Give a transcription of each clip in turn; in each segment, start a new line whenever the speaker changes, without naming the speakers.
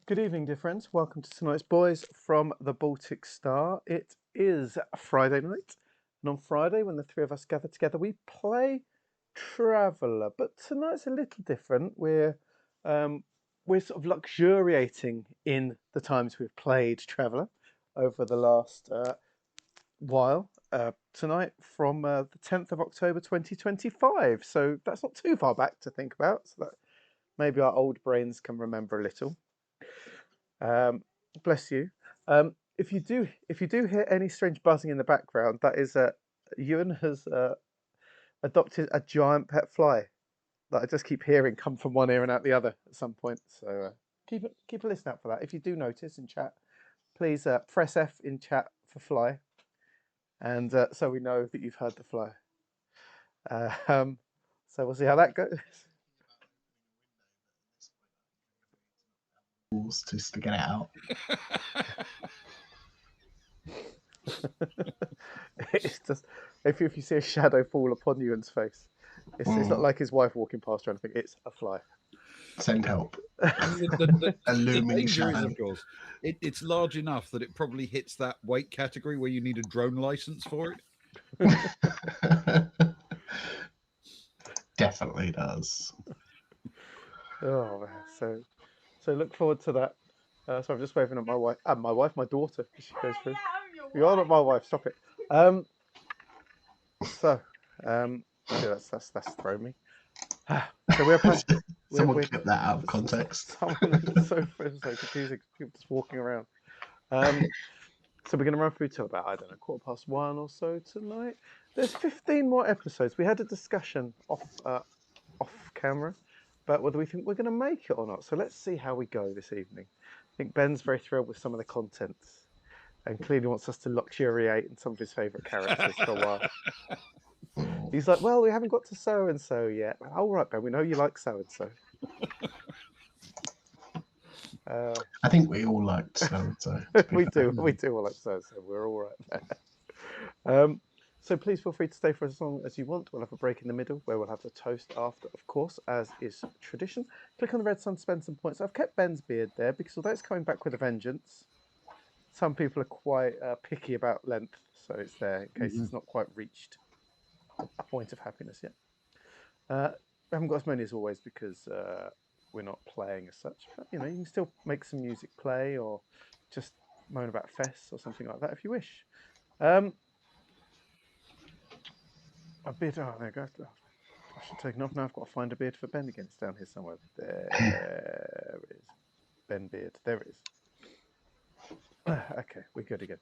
Good evening, dear friends. Welcome to tonight's Boys from the Baltic Star. It is Friday night, and on Friday, when the three of us gather together, we play Traveller. But tonight's a little different. We're sort of luxuriating in the times we've played Traveller over the last while. Tonight from the 10th of October 2025. So that's not too far back to think about. So that maybe our old brains can remember a little. Bless you. If you do hear any strange buzzing in the background, that is Ewan has adopted a giant pet fly that I just keep hearing come from one ear and out the other at some point. So keep a listen out for that. If you do notice in chat, please press F in chat for fly, and so we know that you've heard the fly. So we'll see how that goes.
Just to get it out.
It's just if you see a shadow fall upon Ewan's face, it's not like his wife walking past or anything. It's a fly.
Send help.
The
looming
danger is,
shadow.
of course, it's large enough that it probably hits that weight category where you need a drone license for it.
Definitely does.
Oh man, so look forward to that. So I'm just waving at my wife. My daughter. She goes through. You are not my wife. Stop it. That's thrown me. So we're playing.
Someone clip that out of context.
It's so confusing. People just walking around. So we're going to run through till about, I don't know, 1:15 or so tonight. There's 15 more episodes. We had a discussion off camera about whether we think we're going to make it or not. So let's see how we go this evening. I think Ben's very thrilled with some of the contents and clearly wants us to luxuriate in some of his favourite characters for a while. He's like, well, we haven't got to so-and-so yet. All right, Ben, we know you like so-and-so.
I think we all liked so-and-so.
We do all like so-and-so. We're all right there. So please feel free to stay for as long as you want. We'll have a break in the middle where we'll have the toast after, of course, as is tradition. Click on the red sun to spend some points. I've kept Ben's beard there because although it's coming back with a vengeance, some people are quite picky about length, so it's there in case it's not quite reached a point of happiness yet. We haven't got as many as always because we're not playing as such, but you can still make some music play or just moan about fests or something like that if you wish. A beard. Oh, there you go. I should take it off now. I've got to find a beard for Ben again. It's down here somewhere. There it is. Ben beard. There it is. Okay, we're good again.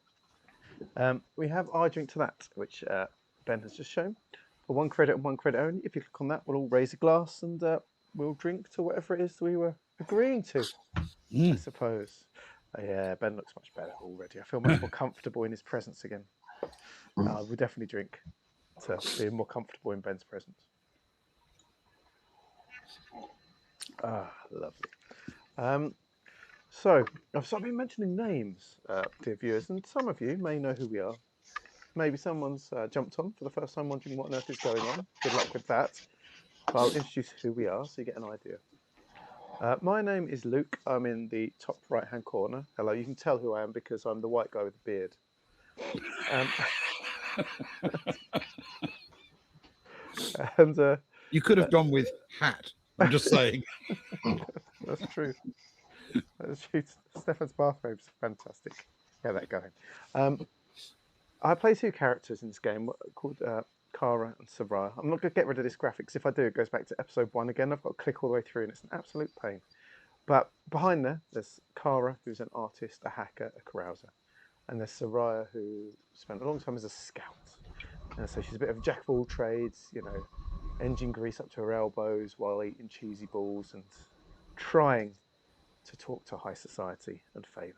We have our drink to that, which Ben has just shown. For 1 credit and 1 credit only. If you click on that, we'll all raise a glass and we'll drink to whatever it is we were agreeing to, I suppose. Yeah, Ben looks much better already. I feel much more comfortable in his presence again. We'll definitely drink to be more comfortable in Ben's presence. Lovely. So I've been mentioning names, dear viewers, and some of you may know who we are. Maybe someone's jumped on for the first time wondering what on earth is going on. Good luck with that. But I'll introduce who we are so you get an idea. My name is Luke. I'm in the top right-hand corner. Hello, you can tell who I am because I'm the white guy with the beard. And
you could have gone with hat. I'm just saying.
That's true. Stefan's bathrobe's fantastic. Get that going. I play 2 characters in this game called Kara and Soraya. I'm not going to get rid of this graphics. If I do, it goes back to episode 1 again. I've got to click all the way through, and it's an absolute pain. But behind there's Kara, who's an artist, a hacker, a carouser. and there's Soraya, who spent a long time as a scout. And so she's a bit of a jack of all trades, engine grease up to her elbows while eating cheesy balls and trying to talk to high society and failing.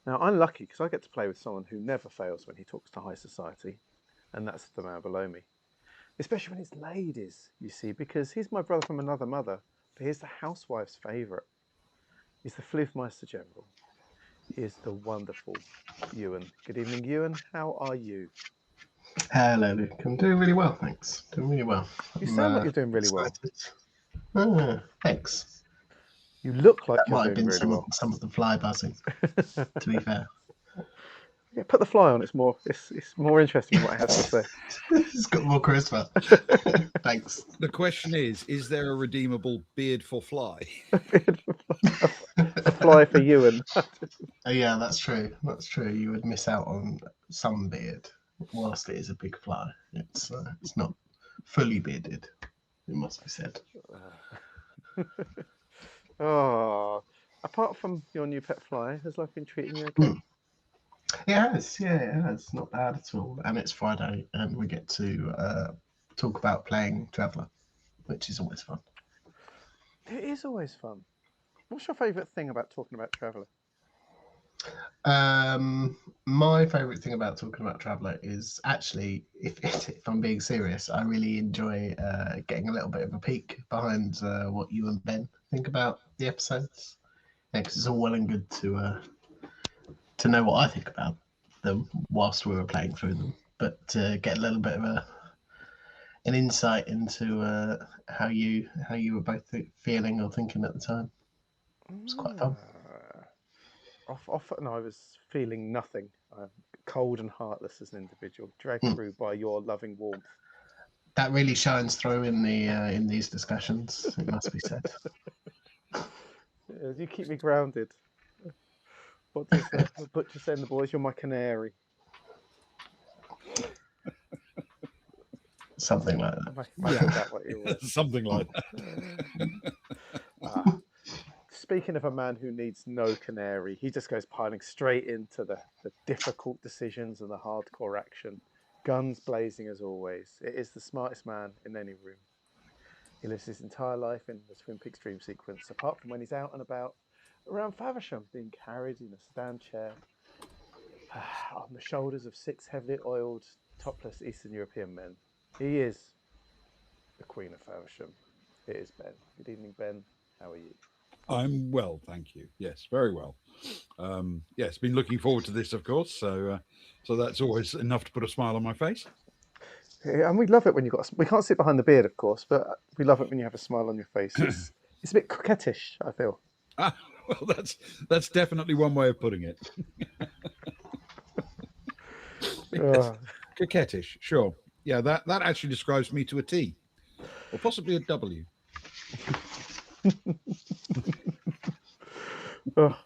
Now, I'm lucky because I get to play with someone who never fails when he talks to high society, and that's the man below me. Especially when it's ladies, you see, because he's my brother from another mother, but he's the housewife's favourite. He's the Floofmeister General. He is the wonderful Ewan. Good evening, Ewan. How are you?
Hello, Luke. I'm doing really well, thanks. Doing really well.
You sound like you're doing really well.
Thanks.
You look like
That
you're
might have
doing
been
really well.
some of the fly buzzing, to be fair.
Yeah, put the fly on. It's more interesting than what I have to say.
It's got more charisma. Thanks.
The question is there a redeemable beard for fly?
A fly for Ewan.
Yeah, that's true. That's true. You would miss out on some beard, whilst it is a big fly. It's not fully bearded. It must be said.
Oh, apart from your new pet fly, has life been treating you okay?
It has, yeah, it has. Not bad at all. And it's Friday, and we get to talk about playing Traveller, which is always fun.
It is always fun. What's your favourite thing about talking about Traveller?
My favourite thing about talking about Traveller is actually, if I'm being serious, I really enjoy getting a little bit of a peek behind what you and Ben think about the episodes. Because it's all well and good to know what I think about them whilst we were playing through them, but to get a little bit of an insight into how you were both feeling or thinking at the time. It's quite fun.
Often I was feeling nothing. I'm cold and heartless as an individual, dragged through by your loving warmth.
That really shines through in these discussions. It must be said.
You keep me grounded. What does the butcher say in The Boys? You're my canary.
Something like that.
That what you were.
Something like
that. Speaking of a man who needs no canary, he just goes piling straight into the difficult decisions and the hardcore action. Guns blazing as always. It is the smartest man in any room. He lives his entire life in the Twin Peaks dream sequence, apart from when he's out and about around Faversham, being carried in a sedan chair on the shoulders of 6 heavily oiled, topless Eastern European men. He is the Queen of Faversham. It is Ben. Good evening, Ben. How are you?
I'm well, thank you. Yes, very well. Yes, been looking forward to this, of course. So that's always enough to put a smile on my face.
Yeah, and we love it when we can't sit behind the beard, of course, but we love it when you have a smile on your face. It's a bit coquettish, I feel.
Well, that's definitely one way of putting it. Yes, coquettish, sure. Yeah, that actually describes me to a T, or possibly a W.
What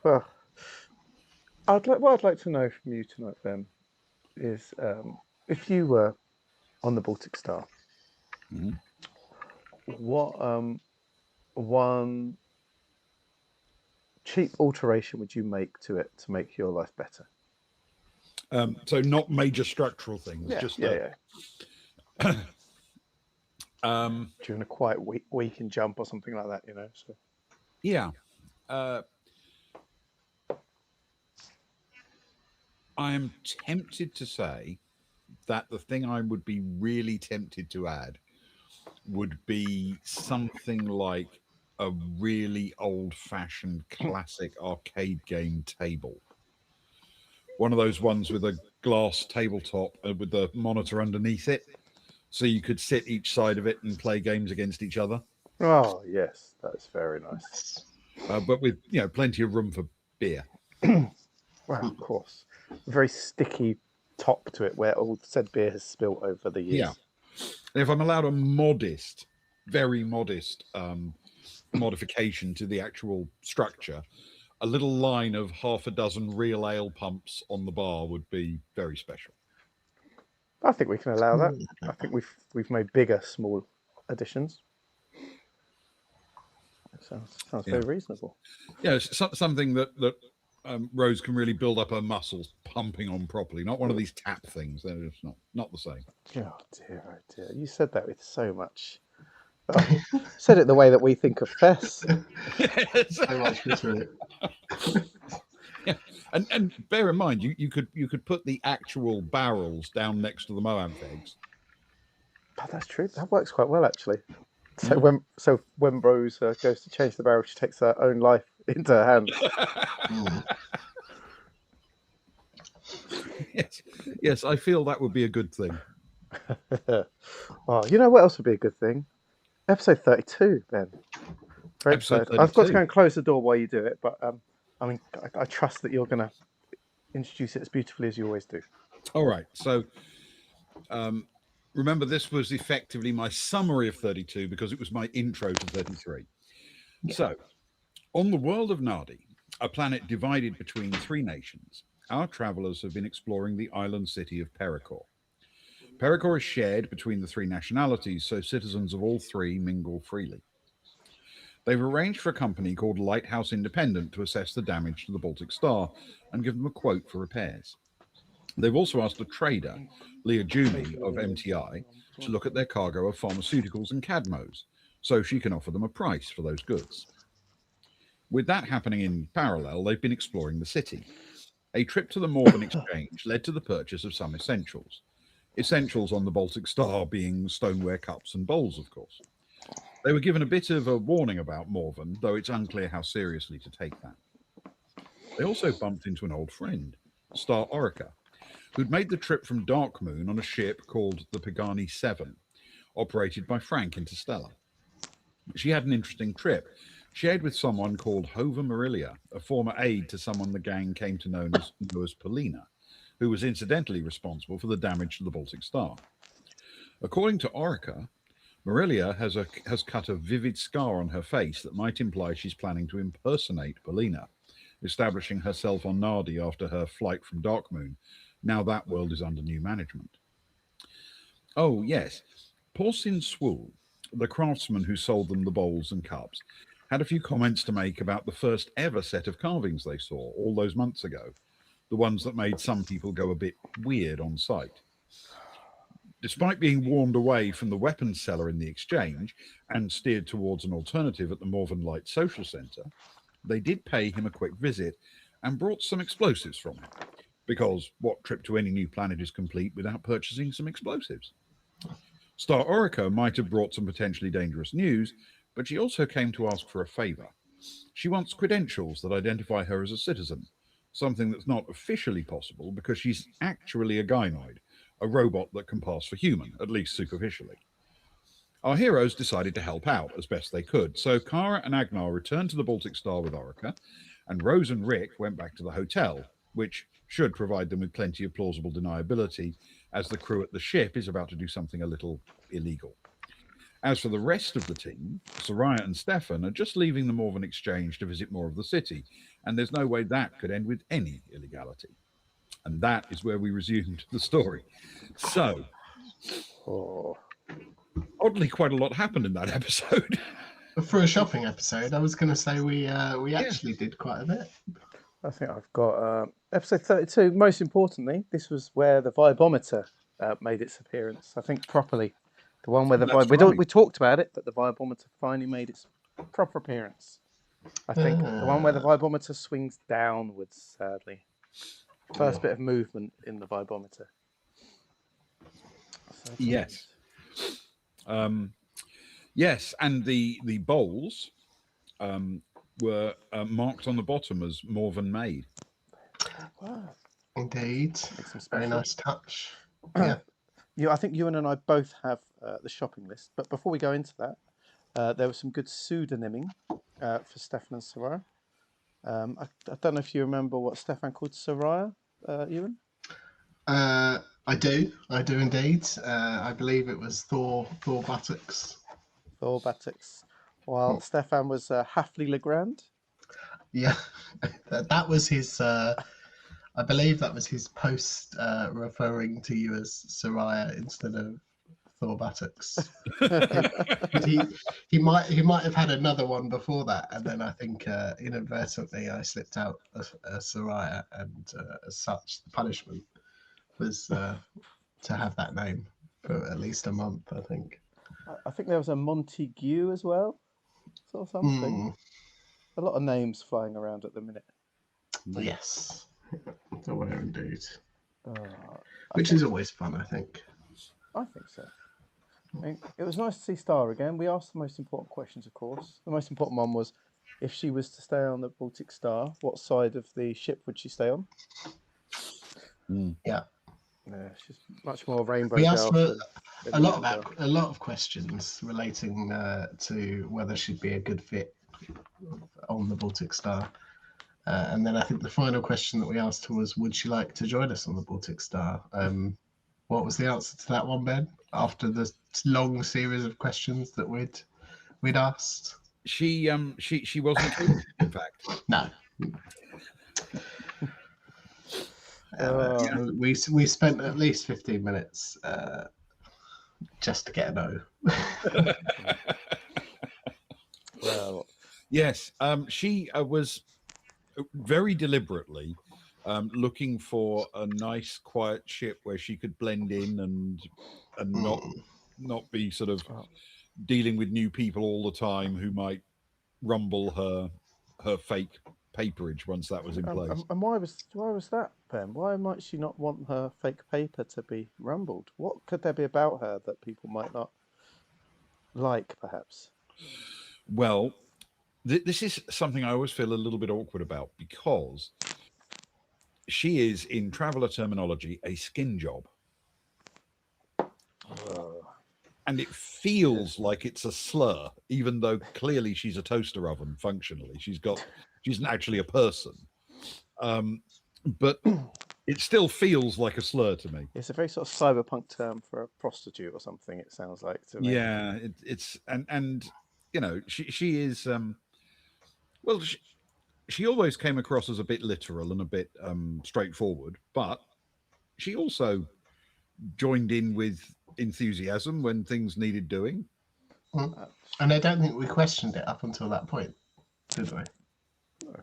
I'd like to know from you tonight, Ben, is if you were on the Baltic Star, what one cheap alteration would you make to it to make your life better?
So not major structural things, just
during a quiet week in jump or something like that, So.
Yeah. I am tempted to say that the thing I would be really tempted to add would be something like a really old-fashioned classic arcade game table. One of those ones with a glass tabletop with the monitor underneath it, so you could sit each side of it and play games against each other.
Oh, yes, that's very nice.
But with plenty of room for beer.
Well, of course. A very sticky top to it where all said beer has spilt over the years.
Yeah. And if I'm allowed a modest, very modest modification to the actual structure, a little line of half a dozen real ale pumps on the bar would be very special.
I think we can allow that. I think we've made bigger small additions. Sounds very reasonable.
Yeah, something that Rose can really build up her muscles pumping on properly. Not one of these tap things. They're just not the same.
Oh dear. You said that with so much. Said it the way that we think of Fess.
So much for it.
Yeah, and bear in mind, you could put the actual barrels down next to the Moab eggs.
But that's true. That works quite well, actually. So when Rose goes to change the barrel, she takes her own life into her hands.
Yes, I feel that would be a good thing.
Oh, you know what else would be a good thing? Episode 32, Ben. Great
Episode
episode. I've got to
32.
go and close the door while you do it, but I mean, I trust that you're going to introduce it as beautifully as you always do.
All right. So, remember, this was effectively my summary of 32 because it was my intro to 33.
Yeah.
So, on the world of Nardi, a planet divided between three nations, our travelers have been exploring the island city of Pericor. Pericor is shared between the three nationalities, so citizens of all three mingle freely. They've arranged for a company called Lighthouse Independent to assess the damage to the Baltic Star and give them a quote for repairs. They've also asked a trader, Leah Jumi of MTI, to look at their cargo of pharmaceuticals and cadmos, so she can offer them a price for those goods. With that happening in parallel, they've been exploring the city. A trip to the Morven Exchange led to the purchase of some essentials. Essentials on the Baltic Star being stoneware cups and bowls, of course. They were given a bit of a warning about Morven, though it's unclear how seriously to take that. They also bumped into an old friend, Star Orica, who'd made the trip from Darkmoon on a ship called the Pagani 7, operated by Frank Interstellar. She had an interesting trip, shared with someone called Hova Marilia, a former aide to someone the gang came to know as Polina, who was incidentally responsible for the damage to the Baltic Star. According to Orica, Marilia has cut a vivid scar on her face that might imply she's planning to impersonate Polina, establishing herself on Nardi after her flight from Darkmoon. Now that world is under new management. Oh, yes. Porcin Swool, the craftsman who sold them the bowls and cups, had a few comments to make about the first ever set of carvings they saw all those months ago, the ones that made some people go a bit weird on sight. Despite being warned away from the weapons seller in the exchange and steered towards an alternative at the Morven Light Social Centre, they did pay him a quick visit and brought some explosives from him. Because what trip to any new planet is complete without purchasing some explosives? Star Orica might have brought some potentially dangerous news, but she also came to ask for a favour. She wants credentials that identify her as a citizen, something that's not officially possible because she's actually a gynoid, a robot that can pass for human, at least superficially. Our heroes decided to help out as best they could, so Kara and Agnar returned to the Baltic Star with Orica, and Rose and Rick went back to the hotel, which should provide them with plenty of plausible deniability, as the crew at the ship is about to do something a little illegal. As for the rest of the team, Soraya and Stefan are just leaving the Morven Exchange to visit more of the city, and there's no way that could end with any illegality. And that is where we resumed the story. So, oddly, quite a lot happened in that episode.
For a shopping episode, I was going to say we actually did quite a bit.
I think I've got episode 32. Most importantly, this was where the vibometer made its appearance. I think properly. The one where we talked about it, but the vibometer finally made its proper appearance. I think the one where the vibometer swings downwards. Sadly, first bit of movement in the vibometer.
Yes. Yes, and the bowls were marked on the bottom as Morven made.
Wow.
Indeed. Very nice touch. Yeah.
I think Ewan and I both have the shopping list, but before we go into that, there was some good pseudonyming for Stefan and Soraya. I don't know if you remember what Stefan called Soraya, Ewan?
I do indeed. I believe it was Thor buttocks.
Thor buttocks. While Stefan was Hafley Legrand.
Yeah, that was his. I believe that was his post referring to you as Soraya instead of Thor buttocks. he might have had another one before that, and then I think inadvertently I slipped out a Soraya, and as such, the punishment was to have that name for at least a month, I think.
I think there was a Montague as well, sort of something. A lot of names flying around at the minute.
Yes, there were indeed.
I
Which
think,
is always fun, I think.
I think so. I mean, it was nice to see Star again. We asked the most important questions, of course. The most important one was, if she was to stay on the Baltic Star, what side of the ship would she stay on?
Yeah.
Yeah, she's much more rainbow.
We asked
girl
for
than
a lot of questions relating to whether she'd be a good fit on the Baltic Star. And then I think the final question that we asked her was, would she like to join us on the Baltic Star? What was the answer to that one, Ben? After the long series of questions that we'd asked,
she wasn't keen, in fact.
No.
Oh.
We spent at least 15 minutes just to get a no.
Well,
Yes, she was very deliberately looking for a nice, quiet ship where she could blend in and not be sort of dealing with new people all the time who might rumble her fake paperage once that was in place.
and why was that, Ben? Why might she not want her fake paper to be rumbled? What could there be about her that people might not like, perhaps?
Well, this is something I always feel a little bit awkward about, because she is, in traveller terminology, a skin job. And it feels like it's a slur, even though clearly she's a toaster oven functionally. She's not actually a person. But it still feels like a slur to me.
It's a very sort of cyberpunk term for a prostitute or something, it sounds like to me.
Yeah, it's and you know, she is well, she always came across as a bit literal and a bit straightforward, but she also joined in with enthusiasm when things needed doing.
And I don't think we questioned it up until that point, did we?
No.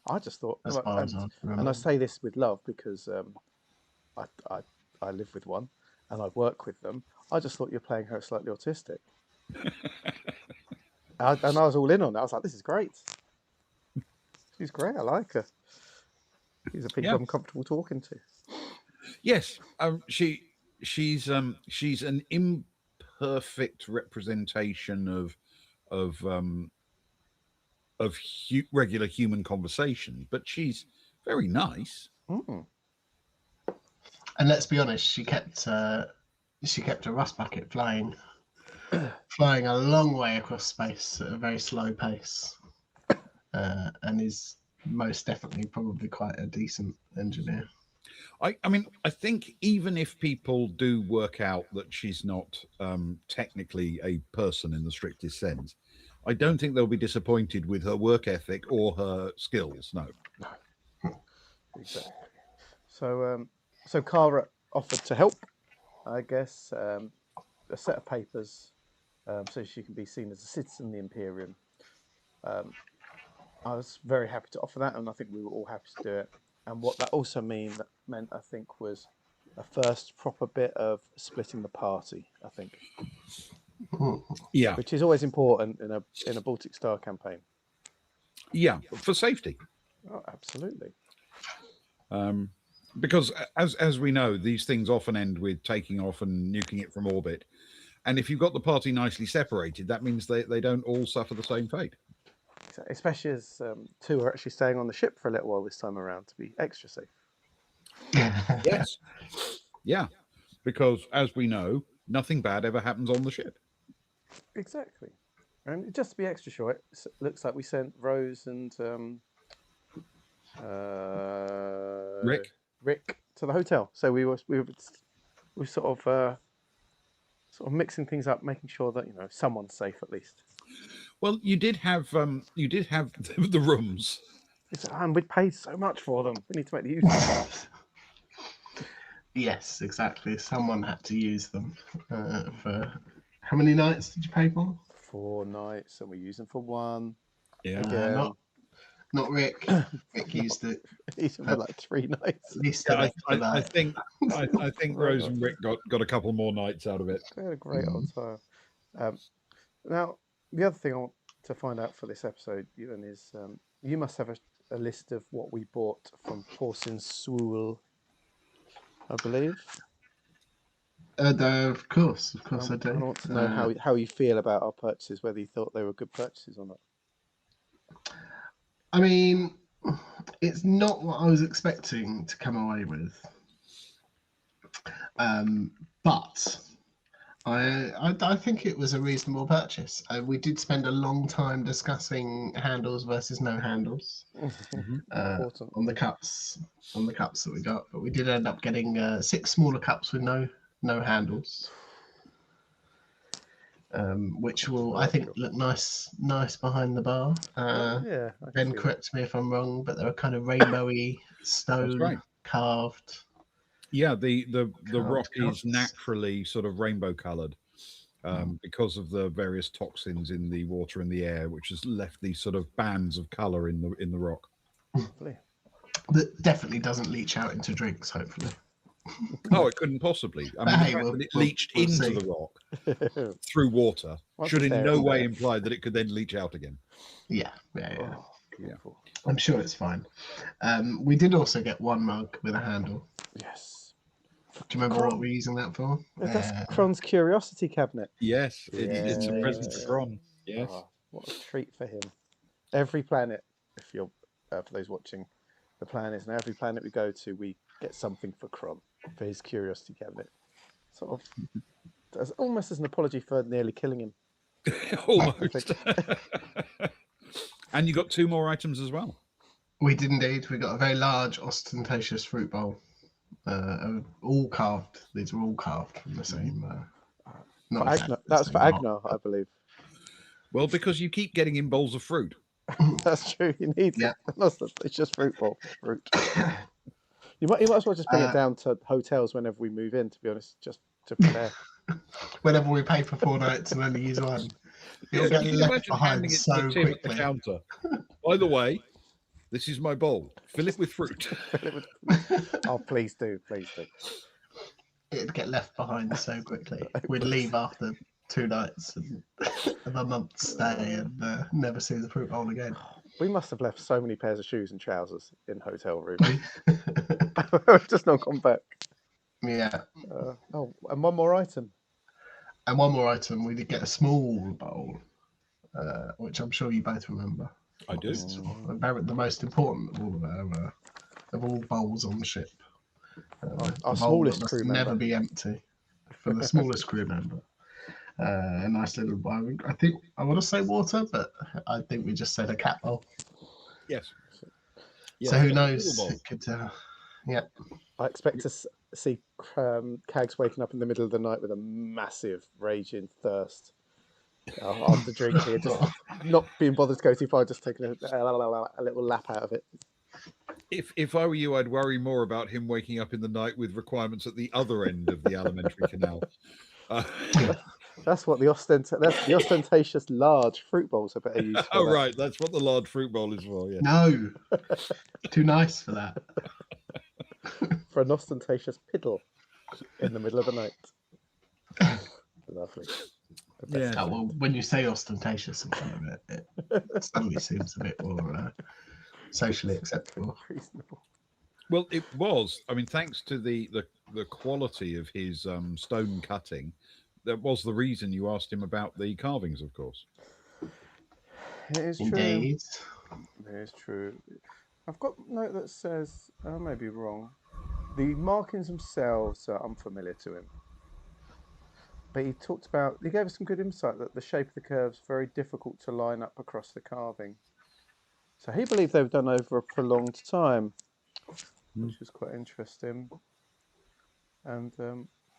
I just thought,
As far as I remember.
and I say this with love because I live with one and I work with them. I just thought you're playing her slightly autistic. And I was all in on that. I was like, this is great. She's great. I like her. These are people I'm comfortable talking to.
Yes, she's an imperfect representation of regular human conversation, but she's very nice.
Mm.
And let's be honest, she kept a rust bucket flying a long way across space at a very slow pace, and is most definitely probably quite a decent engineer.
I mean, I think even if people do work out that she's not technically a person in the strictest sense, I don't think they'll be disappointed with her work ethic or her skills. No.
Exactly. So Cara offered to help, I guess, a set of papers so she can be seen as a citizen of the Imperium. I was very happy to offer that, and I think we were all happy to do it. And what that also meant, I think, was a first proper bit of splitting the party, I think.
Yeah.
Which is always important in a Baltic Star campaign.
Yeah, for safety.
Oh, absolutely.
Because as we know, these things often end with taking off and nuking it from orbit. And if you've got the party nicely separated, that means they don't all suffer the same fate.
Especially as two are actually staying on the ship for a little while this time around to be extra safe.
Yes. Yeah. Because as we know, nothing bad ever happens on the ship.
Exactly. And just to be extra sure, it looks like we sent Rose and Rick to the hotel. So we were sort of mixing things up, making sure that someone's safe at least.
Well, you did have the rooms.
And we'd paid so much for them. We need to make the use of them.
Yes, exactly. Someone had to use them for. How many nights did you pay for?
4 nights, and we use them for one.
Yeah.
Again,
Not Rick. Rick
no,
used it
use them
for
for like 3 nights.
at least
Yeah,
an extra
I
night.
think I think
Great
Rose
old
and
time.
Rick got a couple more nights out of it.
We had a great old time. Now, the other thing I want to find out for this episode, Ewan, is you must have a list of what we bought from Porcin Swool, I believe.
Of course, I
I
do.
want to know how you feel about our purchases, whether you thought they were good purchases or not.
I mean, it's not what I was expecting to come away with, but I think it was a reasonable purchase. We did spend a long time discussing handles versus no handles
Important.
on the cups that we got, but we did end up getting 6 smaller cups with no handles. Which will, I think, look nice behind the bar.
Yeah, I can
Ben,
see that.
correct me if I'm wrong, but they're kind of rainbowy
That's
stone
right.
carved.
Yeah, the rock is
cups.
naturally sort of rainbow coloured because of the various toxins in the water and the air, which has left these sort of bands of colour in the rock.
Lovely.
That definitely doesn't leach out into drinks, hopefully.
Oh, it couldn't possibly. I
But
mean, the
hey,
fact
we'll,
that it
we'll,
leached
we'll
into
see.
the rock through water
Once
should
it's
in
there,
no
it's
way
there.
imply that it could then leach out again.
Yeah.
Oh,
Yeah.
beautiful.
I'm sure it's fine. We did also get one mug with a handle.
Yes.
Do you remember what we're using that for?
That's Kron's curiosity cabinet.
Yes,
Yes,
it's a present
indeed.
for Ron. Yes.
Oh, what a treat for him. Every planet, if you're for those watching, the plan is, and every planet we go to, we get something for Kron for his curiosity cabinet. Sort of, almost as an apology for nearly killing him.
Almost. And you got 2 more items as well.
We did indeed. We got a very large, ostentatious fruit bowl. All carved. These were all carved from the same.
For Agnar, that's for Agnar, I believe.
Well, because you keep getting in bowls of fruit.
That's true. He needs
Yeah.
it. It's just fruit bowl. Fruit. You might as well just bring it down to hotels whenever we move in. To be honest, just to prepare.
Whenever we pay for 4 nights and only use one, you'll get
Can you
left
imagine
behind
handing it to
so
the Tim at the
quickly.
counter? By the way, this is my bowl. Fill it with fruit.
Oh, please do, please do.
It'd get left behind so quickly. We'd leave after 2 nights of a month's stay and never see the fruit bowl again.
We must have left so many pairs of shoes and trousers in hotel rooms. We've just not gone back.
Yeah.
Oh, and one more item.
And one more item, we did get a small bowl, which I'm sure you both remember.
I do.
The most important of all bowls on the ship.
Our
the bowl
smallest
that must
crew
never
member.
be empty for the smallest crew member. A nice little bowl. I think I want to say water, but I think we just said a cat bowl.
Yes.
So who knows? It could, yeah.
I expect to see Cags waking up in the middle of the night with a massive raging thirst after drinking, just not being bothered to go too far, just taking a little lap out of it.
If I were you, I'd worry more about him waking up in the night with requirements at the other end of the alimentary canal.
That's what the ostentatious large fruit bowls are better used for.
Oh, right, that's what the large fruit bowl is for. Yeah.
No, too nice for that.
For an ostentatious piddle in the middle of the night. Lovely.
Yeah.
Oh, well, when you say ostentatious in front of it suddenly seems a bit more socially acceptable.
Reasonable.
Well, it was. I mean, thanks to the quality of his stone cutting, that was the reason you asked him about the carvings, of course.
It is
Indeed.
true. It is true. I've got a note that says, I may be wrong, the markings themselves are unfamiliar to him. But he gave us some good insight that the shape of the curves is very difficult to line up across the carving. So he believed they were done over a prolonged time, which was quite interesting. And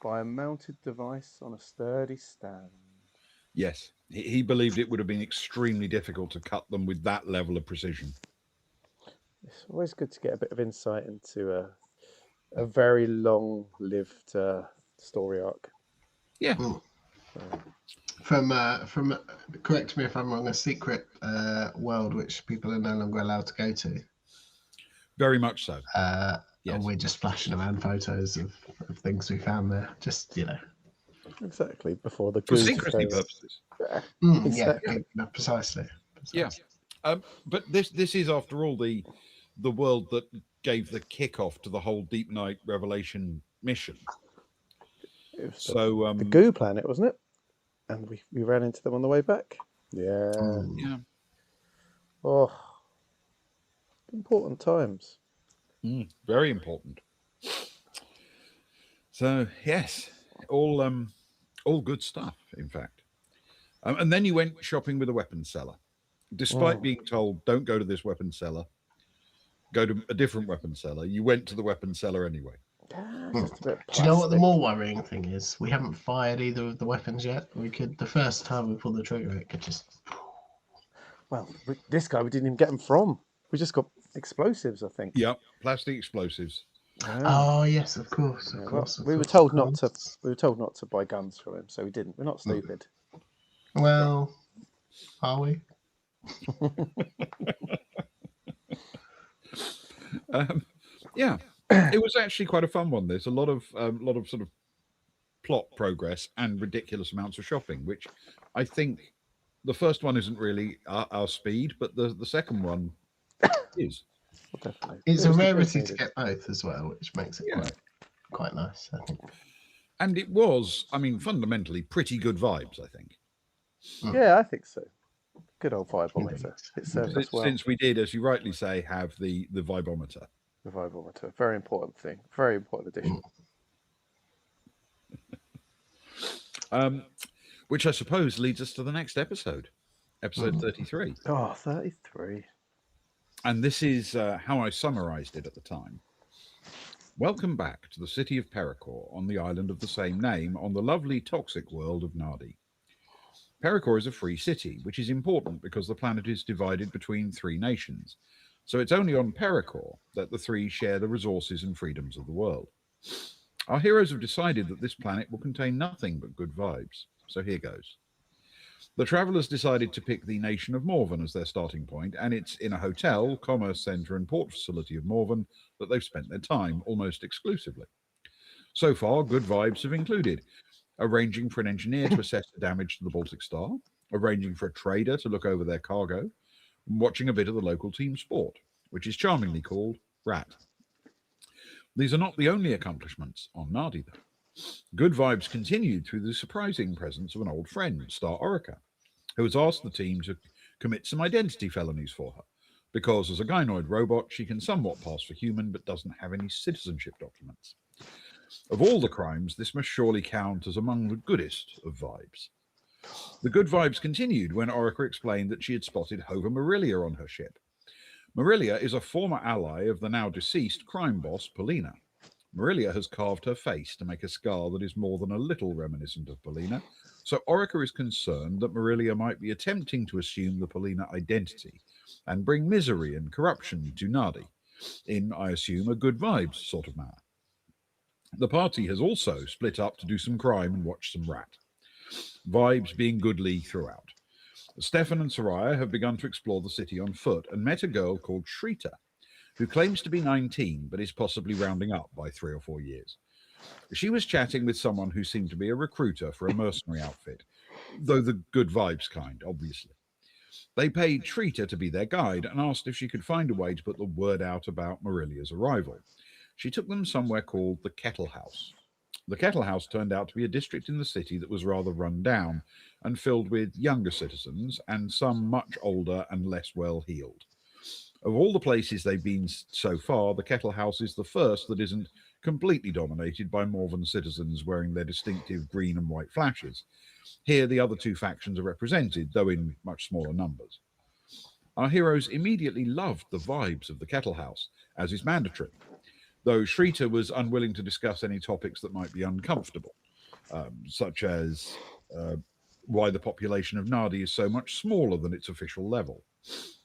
by a mounted device on a sturdy stand.
Yes, he believed it would have been extremely difficult to cut them with that level of precision.
It's always good to get a bit of insight into a very long-lived story arc.
Yeah.
From correct me if I'm wrong, a secret world which people are no longer allowed to go to.
Very much so.
And we're just flashing around photos of things we found there. Just
Exactly, before the
For
goo
secrecy
says,
purposes.
exactly.
Precisely.
Yeah. But this is, after all, the world that gave the kickoff to the whole Deep Night Revelation mission.
It was
So
the goo planet, wasn't it? And we ran into them on the way back. Yeah.
yeah.
Oh, important times.
Very important. So yes, all good stuff, in fact. And then you went shopping with a weapons seller, despite being told, "Don't go to this weapons seller. Go to a different weapons seller." You went to the weapons seller anyway.
Just a bit of
Do you know what the
plastic.
more worrying thing is? We haven't fired either of the weapons yet. We could, the first time we pull the trigger, it could just.
Well, this guy, we didn't even get them from. We just got explosives, I think.
Yep, plastic explosives.
Oh yes, of course, of
Yeah,
course.
we were told not to. We were told not to buy guns from him, so we didn't. We're not stupid.
Well, are we?
Yeah, it was actually quite a fun one. There's a lot of sort of plot progress and ridiculous amounts of shopping, which I think the first one isn't really our speed, but the second one is.
Well, definitely.
It's
It
a
was
rarity to
needed.
get both as well, which makes it quite nice, I think.
And it was, I mean, fundamentally pretty good vibes, I think.
Yeah, I think so. Good old vibometer. It served us well.
Since we did, as you rightly say, have the vibometer.
The vibometer, very important thing. Very important addition.
Which I suppose leads us to the next episode 33.
Oh, 33.
And this is how I summarized it at the time. Welcome back to the city of Pericor on the island of the same name on the lovely toxic world of Nardi. Pericor is a free city, which is important because the planet is divided between 3 nations. So it's only on Pericor that the 3 share the resources and freedoms of the world. Our heroes have decided that this planet will contain nothing but good vibes. So here goes. The travellers decided to pick the nation of Morven as their starting point, and it's in a hotel, commerce centre and port facility of Morven that they've spent their time almost exclusively. So far, good vibes have included arranging for an engineer to assess the damage to the Baltic Star, arranging for a trader to look over their cargo, and watching a bit of the local team sport, which is charmingly called Rat. These are not the only accomplishments on Nardi, though. Good vibes continued through the surprising presence of an old friend, Star Orica, who has asked the team to commit some identity felonies for her, because as a gynoid robot, she can somewhat pass for human but doesn't have any citizenship documents. Of all the crimes, this must surely count as among the goodest of vibes. The good vibes continued when Orica explained that she had spotted Hova Marilia on her ship. Marilia is a former ally of the now deceased crime boss, Polina. Marilia has carved her face to make a scar that is more than a little reminiscent of Polina, so Orica is concerned that Marilia might be attempting to assume the Polina identity and bring misery and corruption to Nardi, in, I assume, a good vibes sort of manner. The party has also split up to do some crime and watch some Rat. Vibes being goodly throughout. Stefan and Soraya have begun to explore the city on foot and met a girl called Shrita, who claims to be 19 but is possibly rounding up by 3 or 4 years. She was chatting with someone who seemed to be a recruiter for a mercenary outfit, though the good vibes kind, obviously. They paid Shrita to be their guide and asked if she could find a way to put the word out about Marilia's arrival. She took them somewhere called the Kettle House. The Kettle House turned out to be a district in the city that was rather run down and filled with younger citizens and some much older and less well-heeled. Of all the places they've been so far, the Kettle House is the first that isn't completely dominated by Morven citizens wearing their distinctive green and white flashes. Here, the other 2 factions are represented, though in much smaller numbers. Our heroes immediately loved the vibes of the Kettle House, as is mandatory, though Shrita was unwilling to discuss any topics that might be uncomfortable, such as why the population of Nardi is so much smaller than its official level.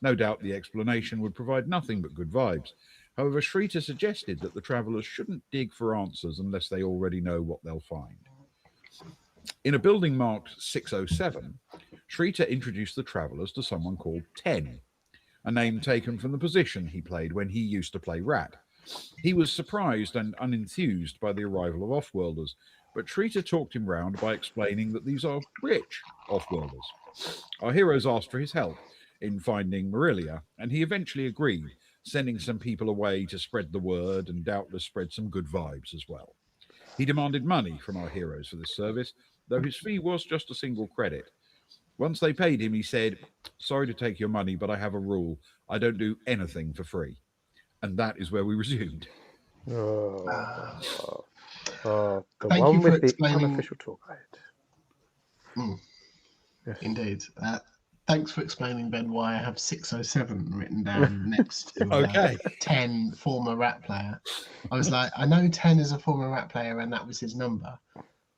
No doubt the explanation would provide nothing but good vibes, However, Shrita suggested that the travellers shouldn't dig for answers unless they already know what they'll find. In a building marked 607, Shrita introduced the travellers to someone called Ten, a name taken from the position he played when he used to play Rat. He was surprised and unenthused by the arrival of Offworlders, but Shrita talked him round by explaining that these are rich Offworlders. Our heroes asked for his help in finding Marilia, and he eventually agreed, sending some people away to spread the word and doubtless spread some good vibes as well. He demanded money from our heroes for this service, though his fee was just a single credit. Once they paid him, he said, "Sorry to take your money, but I have a rule. I don't do anything for free." And that is where we resumed.
The
Thank you
one
for
with the
explaining.
unofficial tour guide. Yes.
Indeed. Thanks for explaining, Ben, why I have 607 written down next to
Okay.
10 former Rat player. I was like, I know 10 is a former Rat player and that was his number,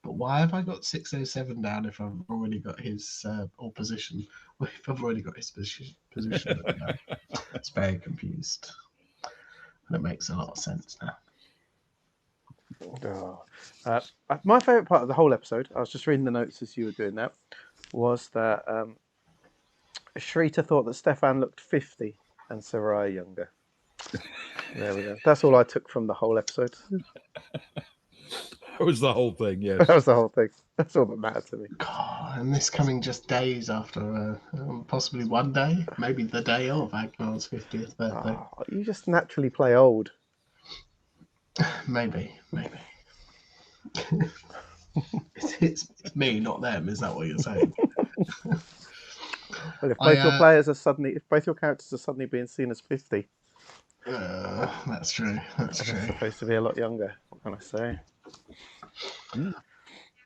but why have I got 607 down if I've already got his or position? Well, if I've already got his position, it's very confused. And it makes a lot of sense now.
My favourite part of the whole episode, I was just reading the notes as you were doing that, was that Shrita thought that Stefan looked 50 and Soraya younger. There we go. That's all I took from the whole episode.
That was the whole thing, yes.
That was the whole thing. That's all that mattered to me.
God, and this coming just days after, possibly one day, maybe the day of Agnar's 50th birthday.
Oh, you just naturally play old.
Maybe. it's me, not them. Is that what you're saying?
Well, if both your players are suddenly, if both your characters are suddenly being seen as 50,
that's true. That's true.
they're supposed to be a lot younger. What can I say?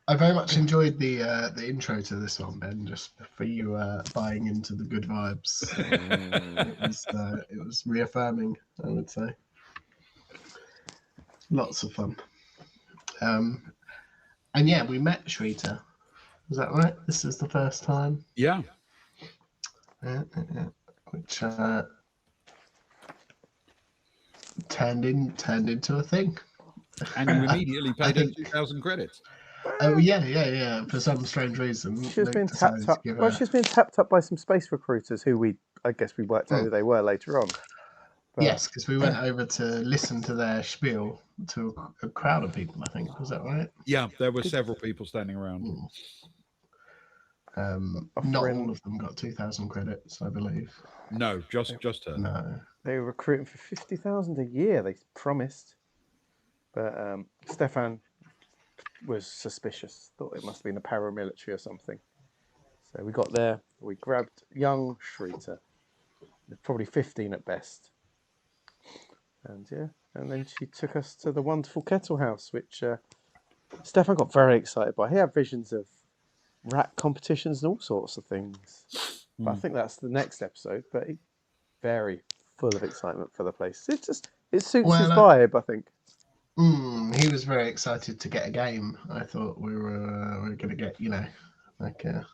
I very much enjoyed the intro to this one, Ben. Just for you buying into the good vibes. It was reaffirming, I would say. Lots of fun. And yeah, we met Shrita. Is that right? This is the first time.
Yeah.
Which turned into a thing.
And you immediately paid her 2,000 credits.
Oh yeah. For some strange reason,
She was being tapped up. Well, she was being tapped up by some space recruiters who I guess we worked out who they were later on.
But, yes, because we went over to listen to their spiel to a crowd of people. I think, was that right?
Yeah, there were several people standing around.
Not all of them got 2,000 credits, I believe.
No, just her.
No,
they were recruiting for 50,000 a year. They promised, but Stefan was suspicious. Thought it must have been a paramilitary or something. So we got there. We grabbed young Shrita, probably 15 at best, and then she took us to the wonderful Kettle House, which Stefan got very excited by. He had visions of rat competitions and all sorts of things. But I think that's the next episode. But he's very full of excitement for the place. It suits his vibe, I think.
He was very excited to get a game. I thought we were going to get, like a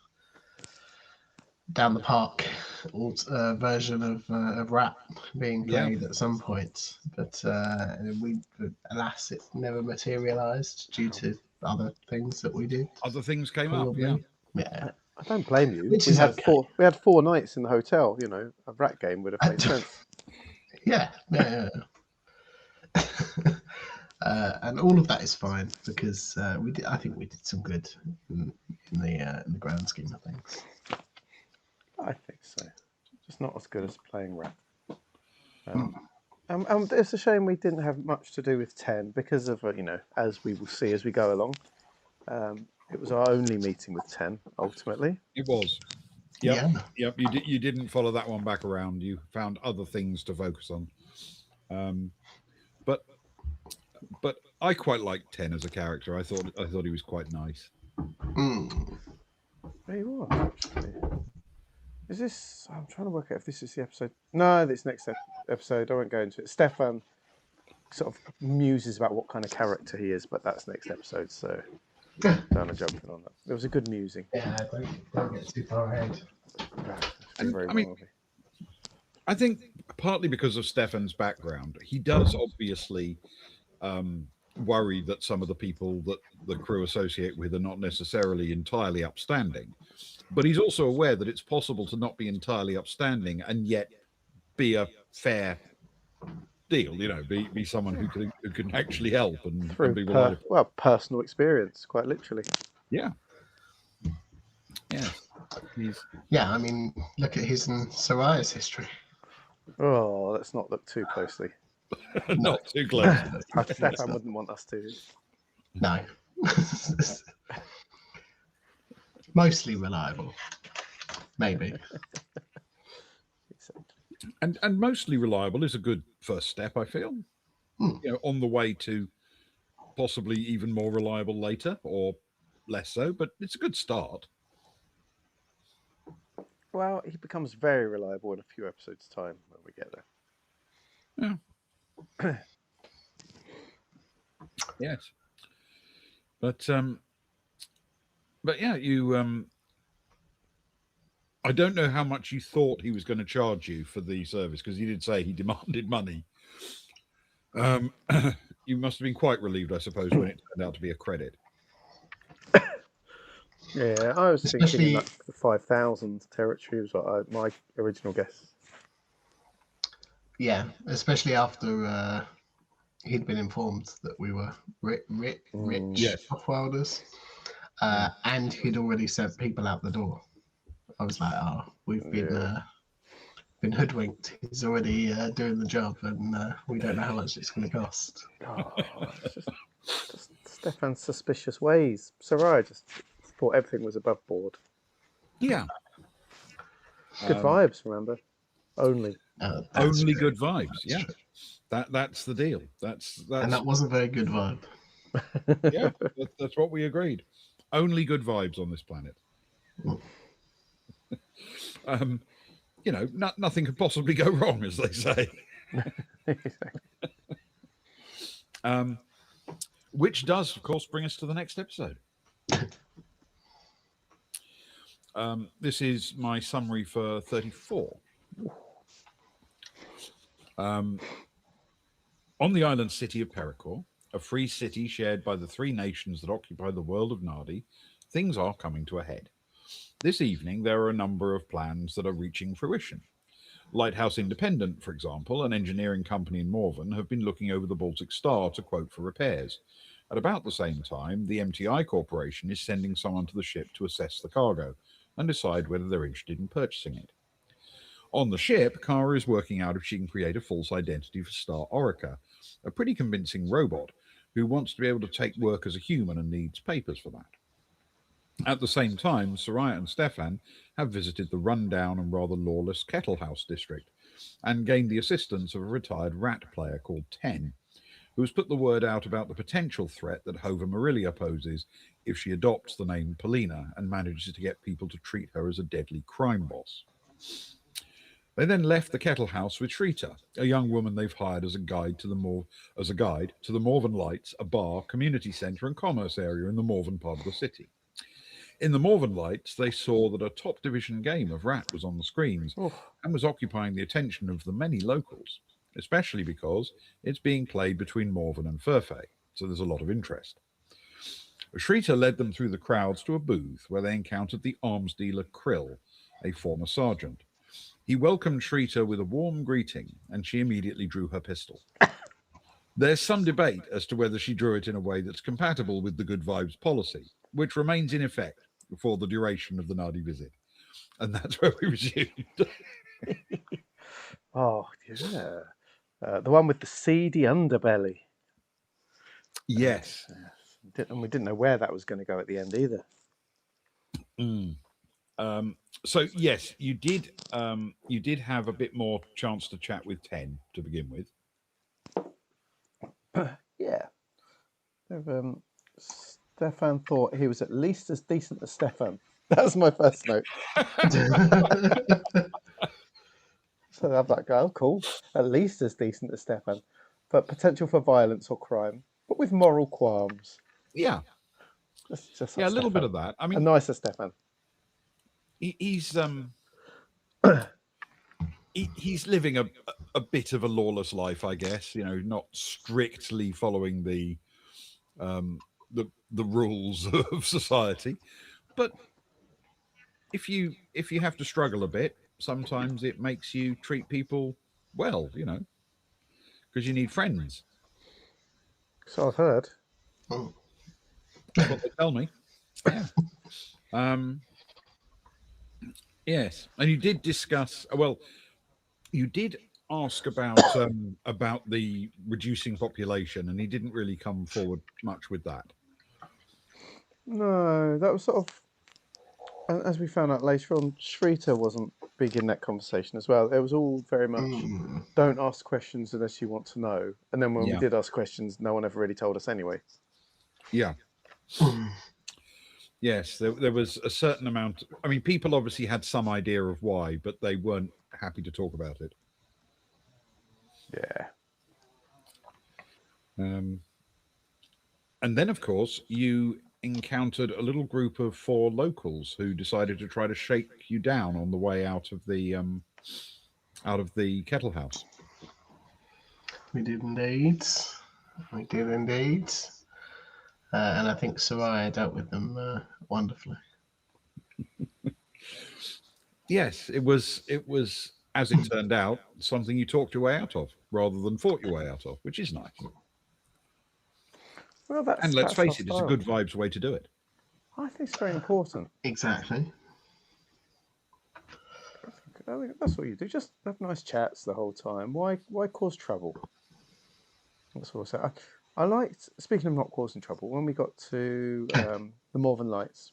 down the park version of Rat being played at some point. But alas, it never materialised due to other things that we did.
Other things came up,
yeah.
I don't blame you.
We
had 4 nights in the hotel. A Rat game would have made sense.
Yeah. And all of that is fine because I think we did some good in the grand scheme of things.
I think so. Just not as good as playing Rat. It's a shame we didn't have much to do with 10 because of as we will see as we go along. It was our only meeting with 10 ultimately.
It was. Yep. You didn't follow that one back around. You found other things to focus on. But I quite liked 10 as a character. I thought he was quite nice.
There you are, actually. Is this? I'm trying to work out if this is the episode. No, this next episode. I won't go into it. Stefan sort of muses about what kind of character he is, but that's next episode. So don't jump in on that. It was a good musing.
Yeah, don't get too far ahead.
I think partly because of Stefan's background, he does obviously worry that some of the people that the crew associate with are not necessarily entirely upstanding. But he's also aware that it's possible to not be entirely upstanding and yet be a fair deal. Be someone who can actually help and
Through
be relied upon.
personal experience, quite literally.
Yeah. Yes. He's
Yeah, I mean, look at his and Soraya's history.
Oh, let's not look too closely.
not too close.
Stefan wouldn't want us to.
No. Mostly reliable. Maybe.
And mostly reliable is a good first step, I feel. On the way to possibly even more reliable later, or less so, but it's a good start.
Well, he becomes very reliable in a few episodes' time when we get there.
Yeah. Yes. But yeah, you I don't know how much you thought he was going to charge you for the service, because he did say he demanded money. You must have been quite relieved, I suppose, when it turned out to be a credit.
Yeah, I was thinking
Especially-
like the 5,000 territory was what my original guess.
Yeah, especially after he'd been informed that we were rich
Yes.
off-worlders, and he'd already sent people out the door. I was like, oh, we've been hoodwinked. He's already doing the job, and we don't know how much it's going to cost.
Oh, it's just Stefan's suspicious ways. Soraya just thought everything was above board.
Yeah.
Good vibes, remember? Only.
Only good vibes. Yeah. That's the deal. That's
And that was a very good vibe.
yeah. That's what we agreed. Only good vibes on this planet. Nothing could possibly go wrong, as they say. Which does, of course, bring us to the next episode. This is my summary for 34. On the island city of Pericor, a free city shared by the three nations that occupy the world of Nardi, things are coming to a head. This evening, there are a number of plans that are reaching fruition. Lighthouse Independent, for example, an engineering company in Morven, have been looking over the Baltic Star to quote for repairs. At about the same time, the MTI Corporation is sending someone to the ship to assess the cargo and decide whether they're interested in purchasing it. On the ship, Kara is working out if she can create a false identity for Star Orica, a pretty convincing robot who wants to be able to take work as a human and needs papers for that. At the same time, Soraya and Stefan have visited the rundown and rather lawless Kettle House district and gained the assistance of a retired rat player called Ten, who has put the word out about the potential threat that Hova Marilia poses if she adopts the name Polina and manages to get people to treat her as a deadly crime boss. They then left the Kettle House with Shrita, a young woman they've hired as a guide to the Morven Lights, a bar, community centre and commerce area in the Morven part of the city. In the Morven Lights, they saw that a top division game of Rat was on the screens and was occupying the attention of the many locals, especially because it's being played between Morven and Furfay, so there's a lot of interest. Shrita led them through the crowds to a booth where they encountered the arms dealer Krill, a former sergeant. He welcomed Shrita with a warm greeting, and she immediately drew her pistol. There's some debate as to whether she drew it in a way that's compatible with the good vibes policy, which remains in effect for the duration of the Nardi visit. And that's where we resumed.
Oh, yeah. The one with the seedy underbelly.
Yes.
And we didn't know where that was going to go at the end either.
So yes, you did have a bit more chance to chat with Ten to begin with.
Yeah. Stefan thought he was at least as decent as Stefan. That was my first note. So I'm like, oh, cool. At least as decent as Stefan. But potential for violence or crime, but with moral qualms.
Yeah.
That's just
Yeah, a little
Stefan.
bit of that. I
A
mean,
nicer Stefan.
he's he's living a bit of a lawless life, I guess. You know, not strictly following the rules of society, but if you have to struggle a bit, sometimes it makes you treat people well. You know, because you need friends.
So I've heard.
Mm.
That's what they tell me. Yeah. Um, yes, and you did discuss. Well, you did ask about the reducing population, and he didn't really come forward much with that.
No, that was sort of, as we found out later on, Shrita wasn't big in that conversation as well. It was all very much,
Mm.
don't ask questions unless you want to know. And then when we
Yeah,
did ask questions, no one ever really told us anyway.
yeah,
Mm.
yes. There was a certain amount. I mean, people obviously had some idea of why, but they weren't happy to talk about it.
Yeah.
Um, and then, of course, you encountered a little group of four locals who decided to try to shake you down on the way out of the kettle house.
We did indeed. We did indeed. And I think Soraya dealt with them wonderfully.
Yes, it was as it turned out something you talked your way out of rather than fought your way out of, which is nice.
Well,
And let's
that's our
face it, it's a
style.
good vibes way to do it.
I think it's very important.
Exactly.
I think that's what you do. Just have nice chats the whole time. Why cause trouble? That's what I say. I liked, speaking of not causing trouble, when we got to the Northern Lights,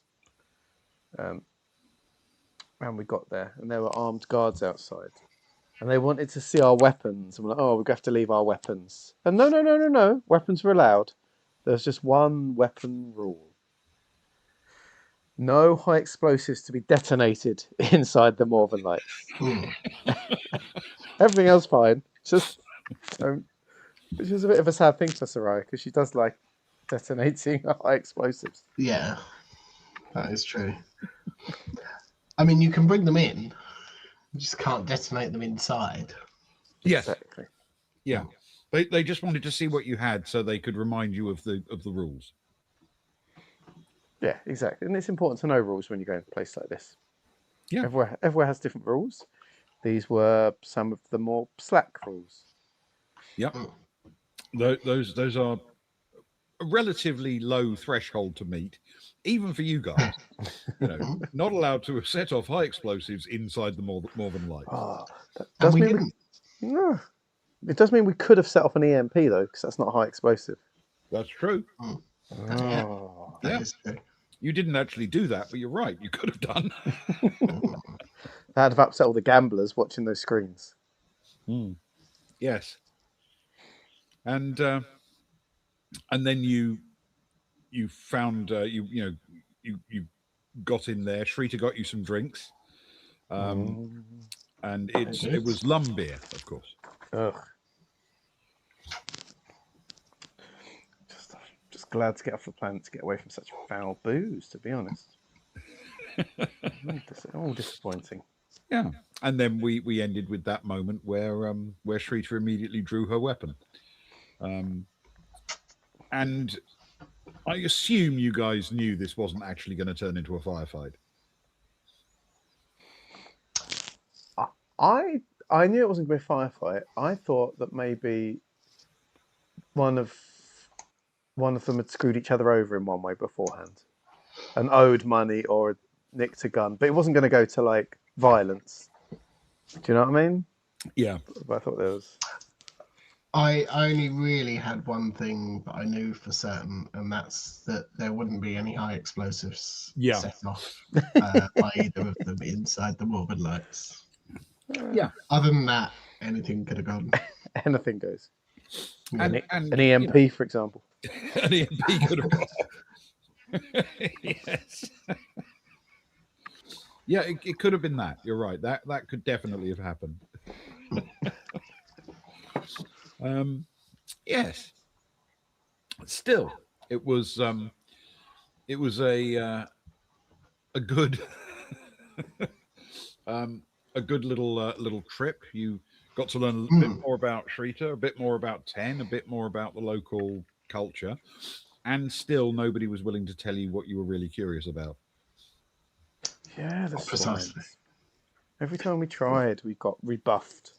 um, and we got there, and there were armed guards outside, and they wanted to see our weapons, and we're like, oh, we're going to have to leave our weapons. And no, weapons were allowed. There's just one weapon rule. No high explosives to be detonated inside the Northern Lights.
Mm.
Everything else fine. Just don't. Which is a bit of a sad thing for Soraya because she does like detonating high explosives.
Yeah, that is true. I mean, you can bring them in, you just can't detonate them inside.
Yes,
Exactly.
yeah. They just wanted to see what you had so they could remind you of the rules.
Yeah, exactly. And it's important to know rules when you go into a place like this.
Yeah.
Everywhere has different rules. These were some of the more slack rules.
Yep.
Mm.
Those are a relatively low threshold to meet, even for you guys. You know, not allowed to set off high explosives inside the Northern Lights.
Oh, that
And
does
we
mean
didn't.
no. It does mean we could have set off an EMP though, because that's not a high explosive.
That's true.
Mm. Yeah,
Oh.
that
Yeah.
is true.
You didn't actually do that, but you're right. You could have done.
Mm.
That'd have upset all the gamblers watching those screens.
Yes. And then you found you got in there. Shrita got you some drinks, and it was lum beer, of course.
Ugh. Just glad to get off the planet to get away from such foul booze. To be honest, all disappointing.
Yeah. And then we ended with that moment where Shrita immediately drew her weapon, and I assume you guys knew this wasn't actually going to turn into a firefight.
I knew it wasn't going to be a firefight. I thought that maybe one of them had screwed each other over in one way beforehand, and owed money or nicked a gun, but it wasn't going to go to like violence. Do you know what I mean?
Yeah.
But I thought there was.
I only really had one thing that I knew for certain, and that's that there wouldn't be any high explosives set off by either of them inside the Morbid Lights.
Yeah.
Other than that, anything could have gone.
Anything goes.
And
An EMP, for example.
An EMP could have gone. Yes. Yeah, it could have been that. You're right. That could definitely have happened. Yes. Still, it was a good a good little trip. You got to learn a bit
Mm.
more about Shrita, a bit more about Ten, a bit more about the local culture, and still nobody was willing to tell you what you were really curious about.
Yeah, the
Precisely.
swines. Every time we tried, we got rebuffed.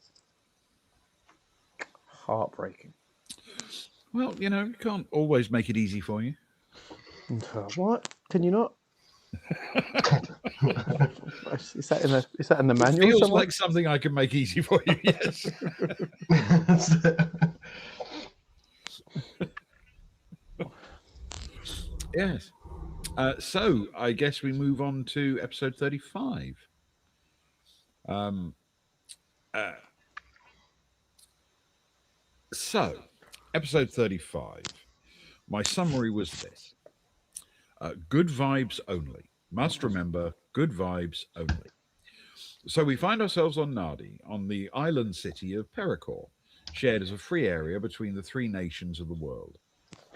Heartbreaking.
Well, you can't always make it easy for you.
What? Can you not? Is that in the manual
Feels
somewhere?
like something I can make easy for you. Yes. Yes. So I guess we move on to episode 35. Um, uh, so, episode 35. My summary was this: good vibes only. Must remember, good vibes only. So we find ourselves on Nardi, on the island city of Pericor, shared as a free area between the three nations of the world.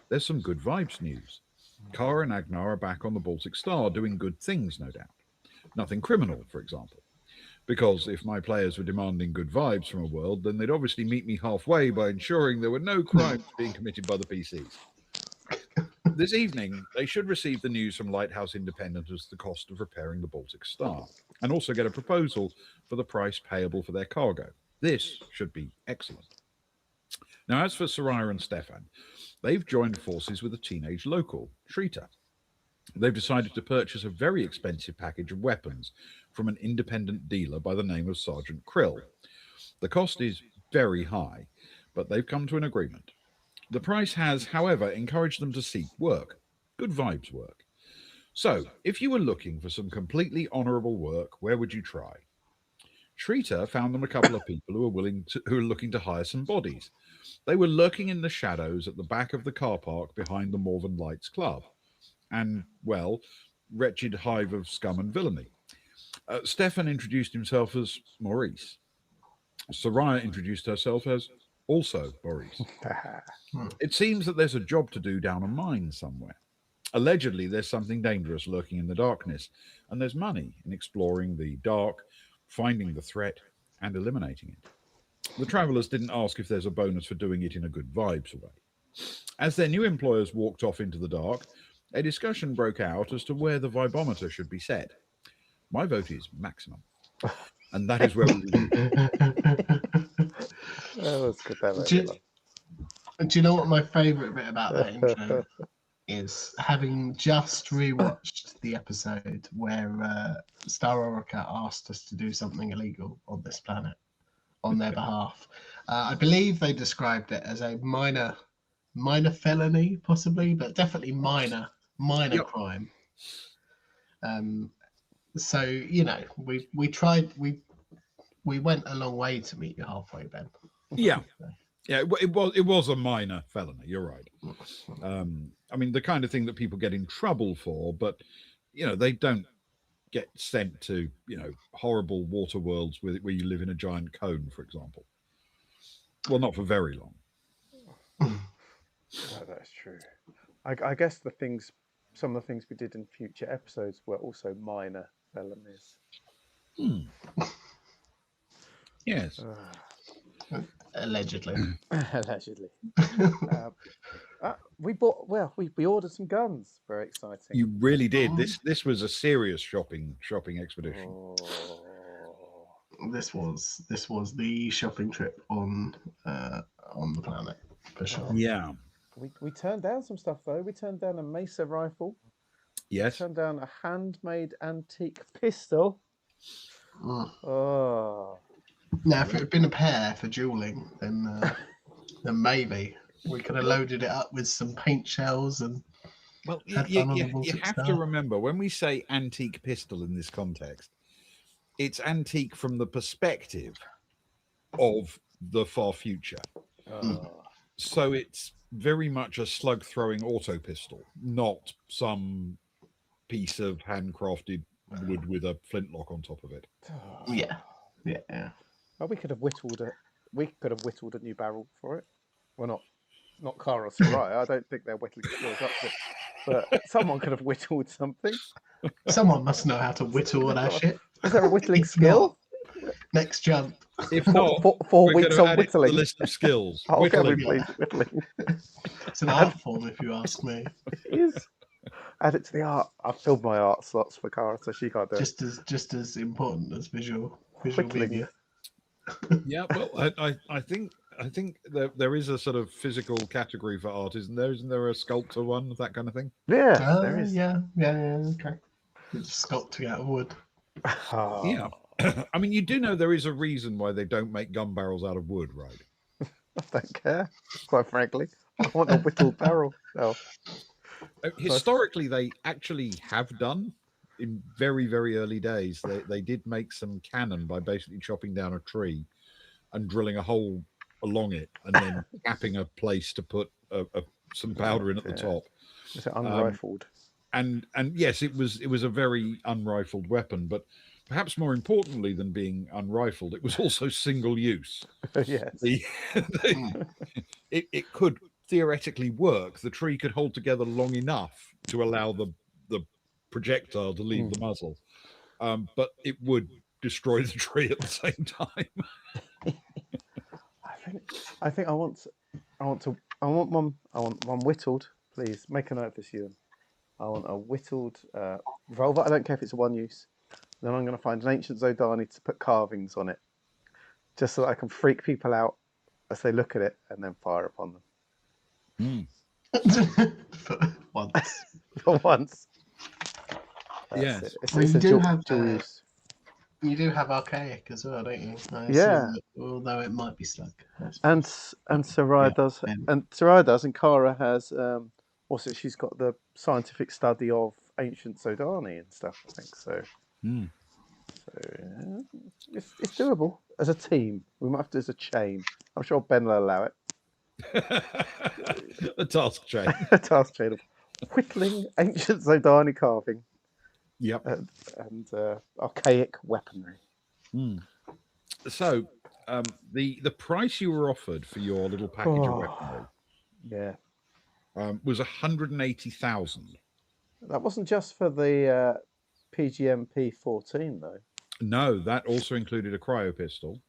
There's some good vibes news. Kara and Agnar are back on the Baltic Star, doing good things, no doubt. Nothing criminal, for example. Because if my players were demanding good vibes from a world, then they'd obviously meet me halfway by ensuring there were no crimes being committed by the PCs. This evening, they should receive the news from Lighthouse Independent as the cost of repairing the Baltic Star, and also get a proposal for the price payable for their cargo. This should be excellent. Now, as for Soraya and Stefan, they've joined forces with a teenage local, Shrita. They've decided to purchase a very expensive package of weapons from an independent dealer by the name of Sergeant Krill. The cost is very high, but they've come to an agreement. The price has, however, encouraged them to seek work, good vibes work. So, if you were looking for some completely honourable work, where would you try? Shrita found them a couple of people who were looking to hire some bodies. They were lurking in the shadows at the back of the car park behind the Morven Lights Club, and, well, wretched hive of scum and villainy. Stefan introduced himself as Maurice. Soraya introduced herself as also Maurice. It seems that there's a job to do down a mine somewhere. Allegedly, there's something dangerous lurking in the darkness, and there's money in exploring the dark, finding the threat, and eliminating it. The travellers didn't ask if there's a bonus for doing it in a good vibes way. As their new employers walked off into the dark, a discussion broke out as to where the vibometer should be set. My vote is maximum. And that is where we
That was good. That
do,
made me
you,
laugh.
do you know what my favourite bit about that intro is? Having just rewatched the episode where Star Orica asked us to do something illegal on this planet on their behalf. I believe they described it as a minor felony, possibly, but definitely minor
Yep.
crime. So we tried. We went a long way to meet you halfway, Ben.
Yeah. Yeah, it was a minor felony. You're right. I mean, the kind of thing that people get in trouble for, but they don't get sent to horrible water worlds where you live in a giant cone, for example. Well, not for very long.
No, that's true. I guess some of the things we did in future episodes were also minor felonies.
Yes.
Allegedly.
Allegedly. We ordered some guns. Very exciting.
You really did. This was a serious shopping expedition.
Oh.
This was the shopping trip on the planet for sure.
Yeah.
We turned down some stuff though. We turned down a Mesa rifle.
Yes.
Turned down a handmade antique pistol. Oh.
Now, if it had been a pair for dueling, then maybe we could have loaded it up with some paint shells and.
Well, you have to remember when we say antique pistol in this context, it's antique from the perspective of the far future. So it's very much a slug throwing auto pistol, not some piece of handcrafted wood with a flintlock on top of it.
Yeah.
Well, we could have whittled a new barrel for it. Well, not Cara or Soraya. I don't think they're whittling skills up to it. But someone could have whittled something.
Someone must know how to whittle that shit.
Is there a whittling
If
skill?
Next jump.
If not,
Four
we're
weeks
going to
on
add it to the
whittling.
list of skills.
Oh, can we
Whittling.
please? Whittling.
It's an art form, if you ask me.
It is. Add it to the art. I've filled my art slots for Cara, so she can't do it.
Just as important as visual
Whittling.
media.
Yeah, well, I think there is a sort of physical category for art, isn't there? Isn't there a sculptor one, that kind of thing?
Yes, there is.
Yeah, okay. It's sculpting out of wood.
Oh,
Yeah. I mean, you do know there is a reason why they don't make gun barrels out of wood, right?
I don't care, quite frankly. I want a whittled barrel. Oh,
Historically, they actually have done in very, very early days. They did make some cannon by basically chopping down a tree and drilling a hole along it and then capping a place to put some powder in at the top.
is it unrifled?
And yes, it was a very unrifled weapon, but perhaps more importantly than being unrifled, it was also single use.
Yes.
It could theoretically work. The tree could hold together long enough to allow the projectile to leave the muzzle, but it would destroy the tree at the same time.
I think I want one whittled. Please make a note of this, Ewan. I want a whittled revolver. I don't care if it's a one use. Then I'm going to find an ancient Zodani to put carvings on it, just so that I can freak people out as they look at it and then fire upon them.
For once.
For once.
Yes.
It's
Well,
a dual use.
You do have archaic as well, don't you?
Yeah.
Although it might be slug.
And Soraya does, and Soraya does, and Cara has. Also, she's got the scientific study of ancient Zodani and stuff. I think so. So it's doable as a team. We might have to do as a chain. I'm sure Ben will allow it.
A task chain.
A task chain of whittling ancient Zodani carving.
Yep.
And archaic weaponry.
So, the price you were offered for your little package of weaponry,
yeah,
was 180,000.
That wasn't just for the PGMP 14 though.
No, that also included a cryo pistol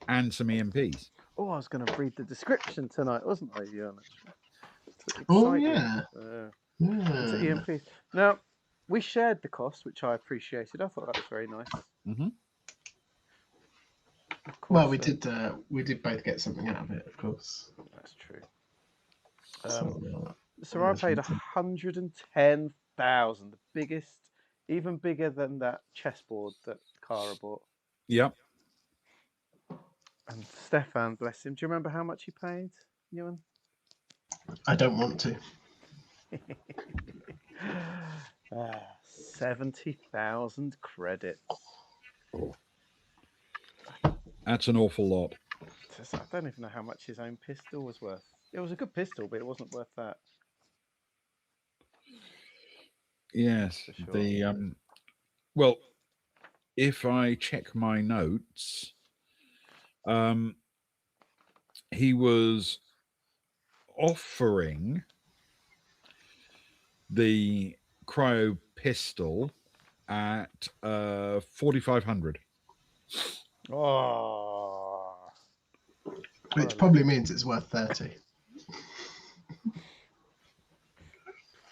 and some EMPs.
Oh, I was going to read the description tonight, wasn't I, Ewan?
Oh yeah.
Into EMPs. Now, we shared the cost, which I appreciated. I thought that was very nice.
Mm-hmm.
Of course, well, we did both get something out of it, of course.
That's true. So I paid 110,000, the biggest, even bigger than that chessboard that Cara bought.
Yep.
And Stefan, bless him. Do you remember how much he paid, Ewan?
I don't want to.
70,000 credits.
That's an awful lot.
I don't even know how much his own pistol was worth. It was a good pistol, but it wasn't worth that.
Yes.
Sure.
The well, if I check my notes, he was offering the cryo pistol at 4,500.
Oh,
which probably means it's worth 30.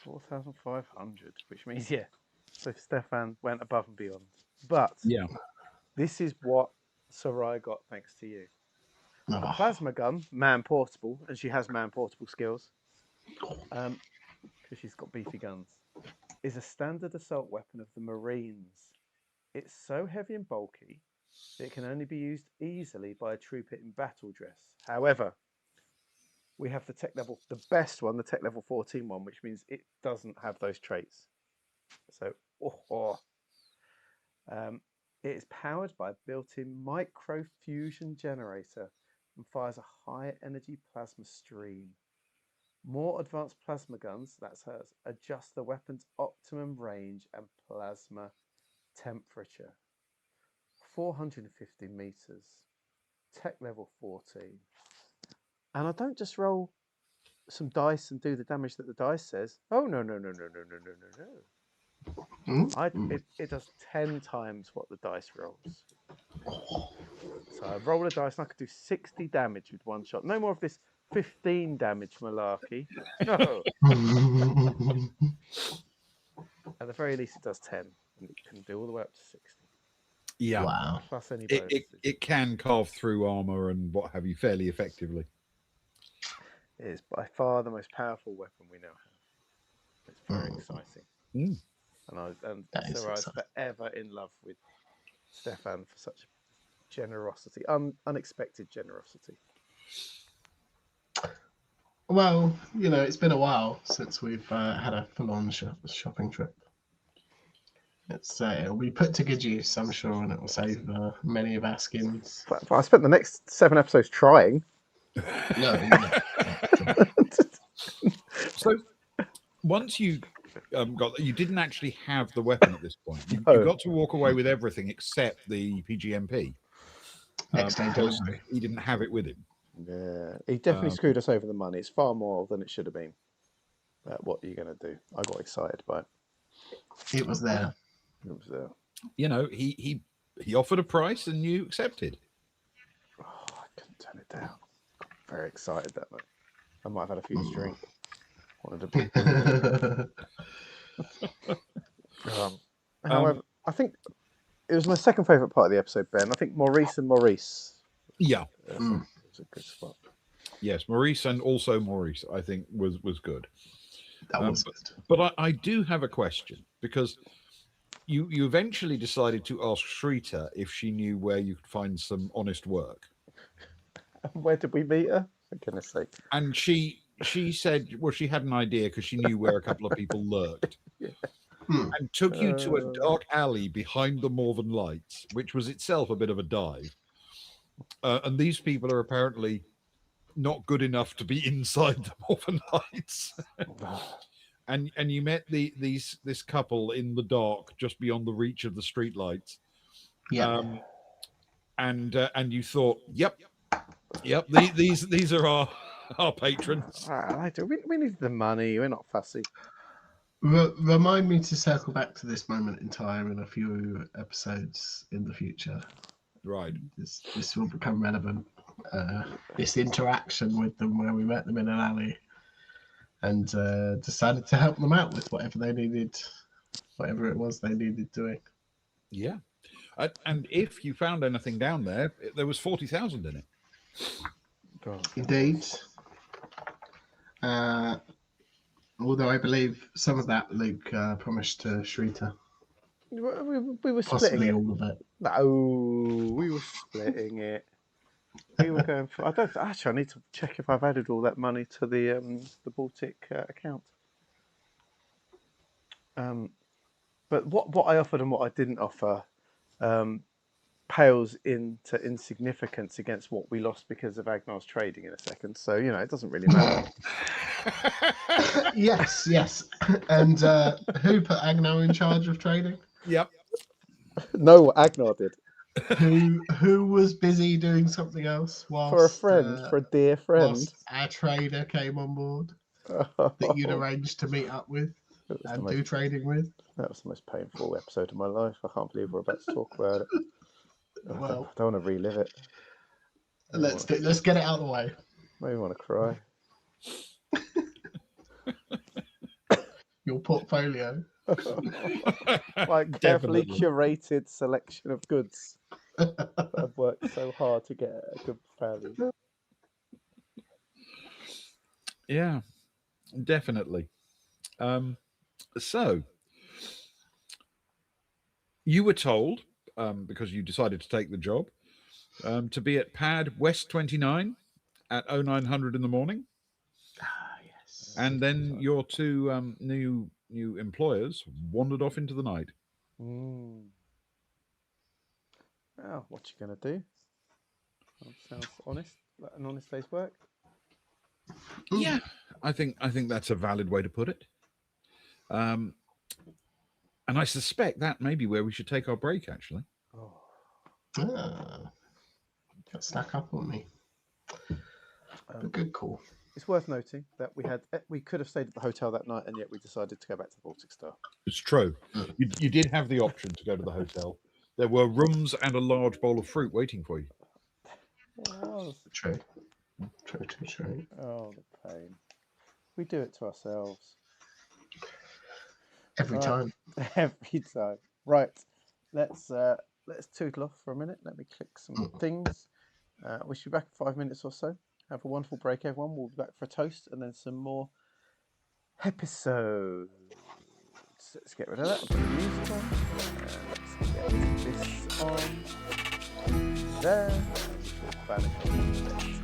4,500, which means So Stefan went above and beyond. But
yeah,
this is what Soraya got thanks to you. A plasma gun, man portable, and she has man portable skills, because she's got beefy guns, is a standard assault weapon of the Marines. It's so heavy and bulky that it can only be used easily by a trooper in battle dress. However, we have the best one, the tech level 14 one, which means it doesn't have those traits. So, it is powered by a built-in microfusion generator and fires a high energy plasma stream. More advanced plasma guns, that's hers, adjust the weapon's optimum range and plasma temperature. 450 meters, tech level 14. And I don't just roll some dice and do the damage that the dice says. Oh, no. It does 10 times what the dice rolls. So I roll a dice and I could do 60 damage with one shot. No more of this 15 damage malarkey. No. At the very least, it does 10. And it can do all the way up to 60.
Yeah.
Wow.
Plus any
It,
bonuses.
it can carve through armor and what have you fairly effectively.
It is by far the most powerful weapon we now have. It's very exciting.
Mm.
And
That is
Soraya's
exciting.
forever in love with Stefan for such generosity, unexpected generosity.
Well, you know, it's been a while since we've had a full-on shopping trip. It'll be put to good use, I'm sure, and it will save many of our skins.
But I spent the next 7 episodes trying.
No, no.
So once you you didn't actually have the weapon at this point. You got to walk away with everything except the PGMP.
Next day
because
delivery.
he didn't have it with him.
Yeah, he definitely screwed us over the money. It's far more than it should have been. What are you going to do? I got excited by it.
It was there.
It was there.
You know, he offered a price and you accepted.
Oh, I couldn't turn it down. Got very excited that night. I might have had a few to drink. Wanted to be. However, I think it was my second favourite part of the episode, Ben. I think Maurice and Maurice.
Yeah.
It was a good spot.
Yes, Maurice and also Maurice, I think, was good.
That was good.
But I do have a question, because you eventually decided to ask Shrita if she knew where you could find some honest work.
Where did we meet her? For goodness sake.
And she said, well, she had an idea because she knew where a couple of people lurked.
Yeah.
And took you to a dark alley behind the Northern Lights, which was itself a bit of a dive. And these people are apparently not good enough to be inside the Northern Lights. and you met this couple in the dark just beyond the reach of the streetlights.
Yeah.
And you thought, yep, these are our patrons.
We need the money. We're not fussy.
Remind me to circle back to this moment in time in a few episodes in the future.
Right.
This will become relevant. This interaction with them where we met them in an alley and decided to help them out with whatever they needed, whatever it was they needed doing.
Yeah. And if you found anything down there, there was 40,000 in it.
Indeed. Although I believe some of that Luke promised to Shrita.
We were
Possibly
splitting it.
all of it.
No, we were splitting it. We were going for. I need to check if I've added all that money to the Baltic account. But what I offered and what I didn't offer pales into insignificance against what we lost because of Agnar's trading in a second. So it doesn't really matter.
Yes. And who put Agnar in charge of trading?
Yep.
No, Agnar did.
Who was busy doing something else whilst,
For a friend, for a dear friend.
whilst our trader came on board that you'd arranged to meet up with and do trading with?
That was the most painful episode of my life. I can't believe we're about to talk about it.
Well,
I don't want to relive it.
Let's get it out of the way.
Maybe want to cry.
Your portfolio.
Like carefully curated selection of goods. I've worked so hard to get a good value.
Yeah, definitely. So you were told, because you decided to take the job, to be at pad West 29 at 0900 in the morning.
Yes.
And then your two new employers wandered off into the night.
Well, what you gonna do? That sounds honest. Like an honest day's work.
Yeah, I think that's a valid way to put it. And I suspect that may be where we should take our break, actually.
Got stack up on me. But good call.
it's worth noting that we could have stayed at the hotel that night, and yet we decided to go back to the Baltic Star.
It's true.
Mm.
You did have the option to go to the hotel. There were rooms and a large bowl of fruit waiting for you.
It was.
True. True.
Oh, the pain. We do it to ourselves.
Every
Right.
time.
Every time. Right. Let's tootle off for a minute. Let me click some things. We should be back in 5 minutes or so. Have a wonderful break, everyone. We'll be back for a toast and then some more episodes. Let's get rid of that. I'll put the music on. Let's get this on. There. And we should vanish on the left.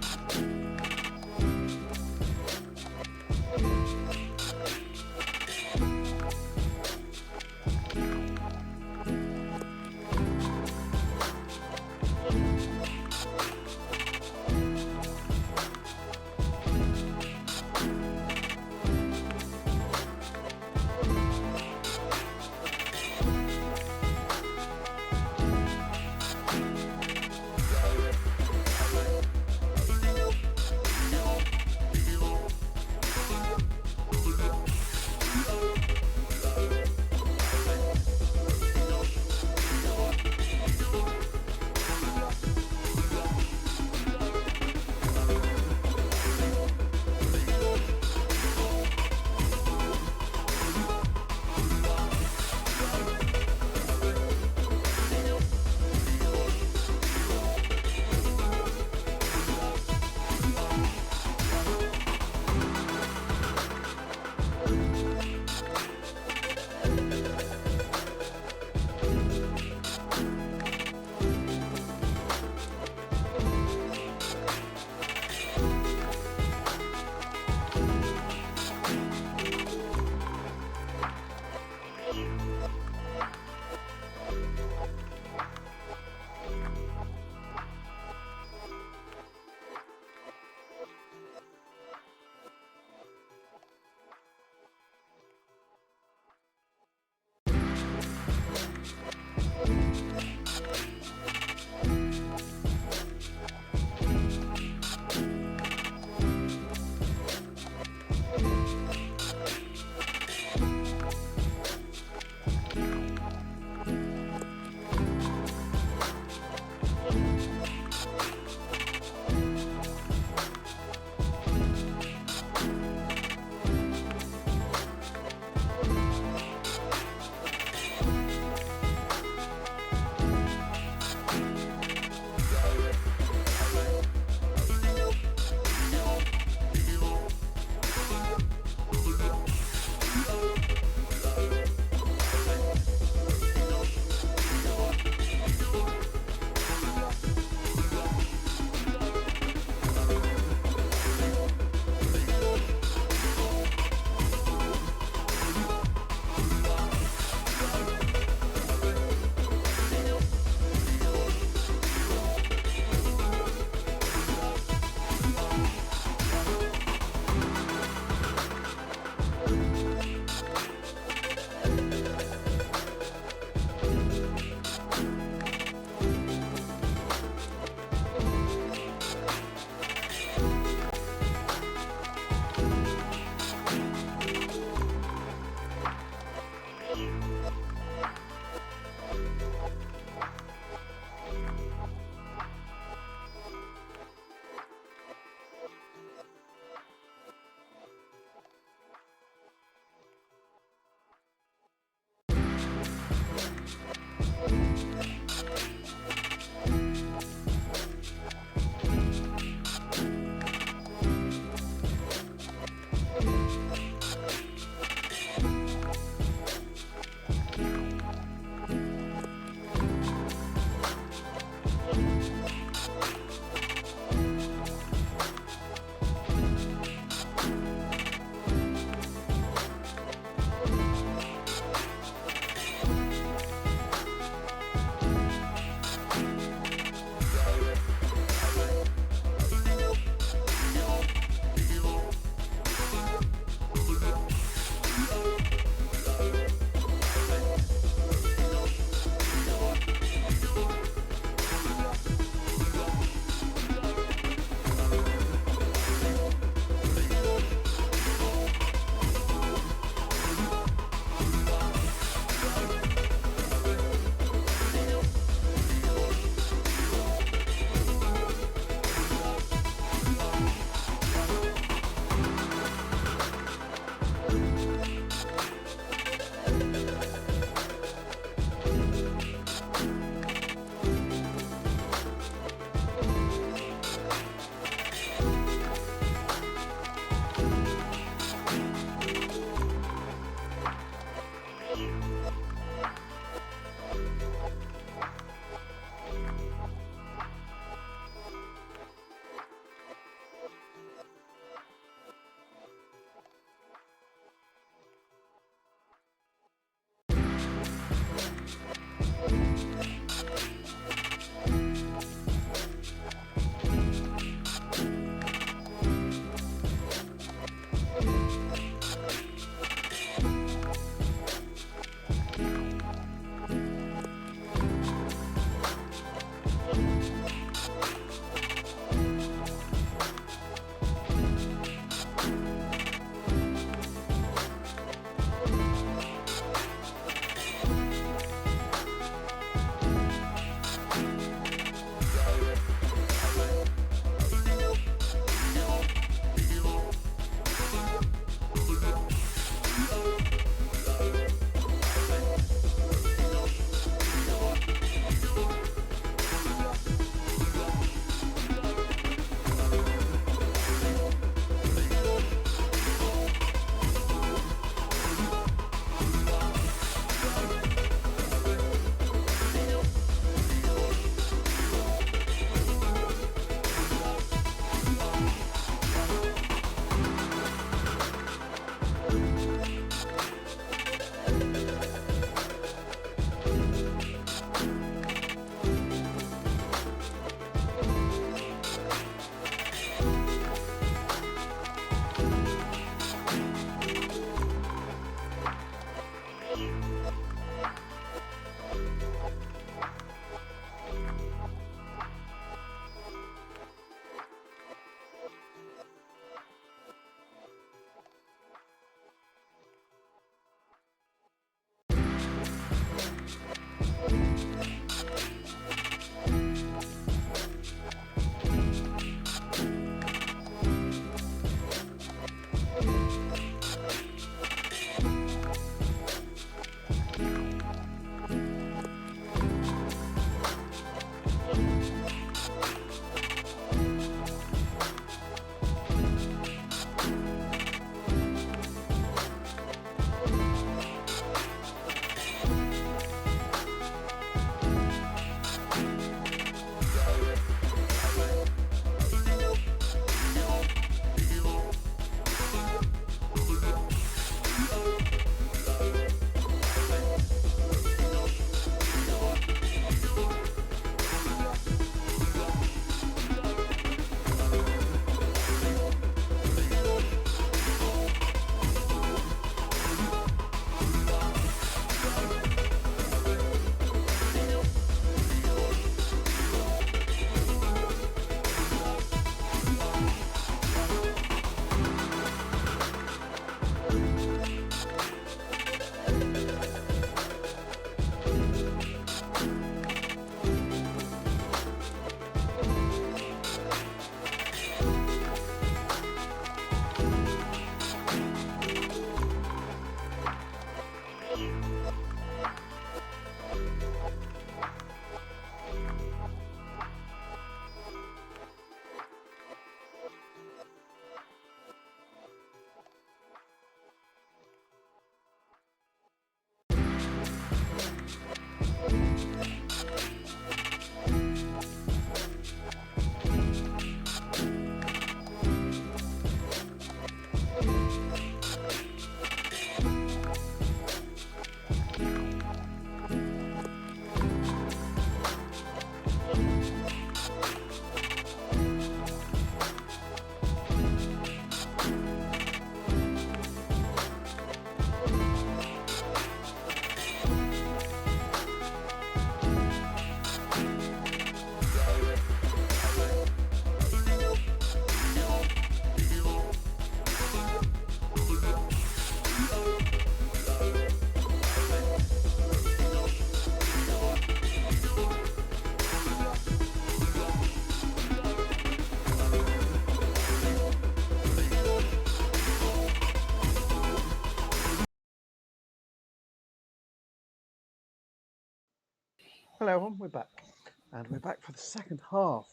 Hello, everyone. We're back, and we're back for the second half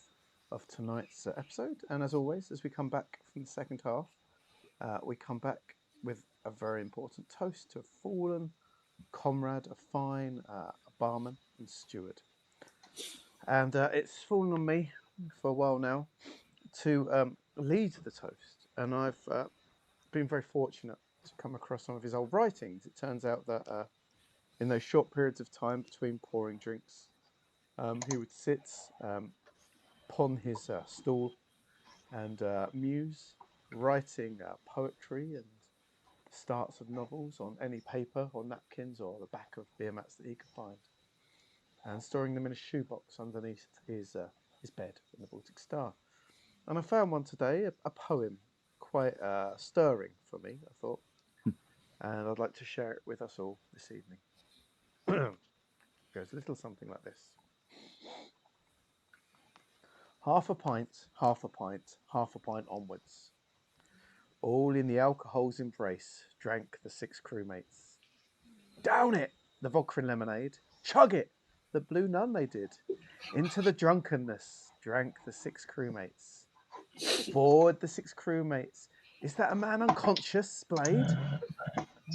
of tonight's episode. And as always, as we come back from the second half, we come back with a very important toast to a fallen comrade, a fine barman and steward. And it's fallen on me for a while now to lead the toast, and I've been very fortunate to come across some of his old writings. It turns out that in those short periods of time between pouring drinks, he would sit upon his stool and muse, writing poetry and the starts of novels on any paper or napkins or the back of beer mats that he could find, and storing them in a shoebox underneath his bed in the Baltic Star. And I found one today, a poem, quite stirring for me, I thought, and I'd like to share it with us all this evening. It goes a little something like this. Half a pint, half a pint, half a pint onwards. All in the alcohol's embrace drank the 6 crewmates. Down it, the vodka and lemonade. Chug it, the blue nun they did. Into the drunkenness drank the 6 crewmates. Forward the 6 crewmates. Is that a man unconscious, splayed?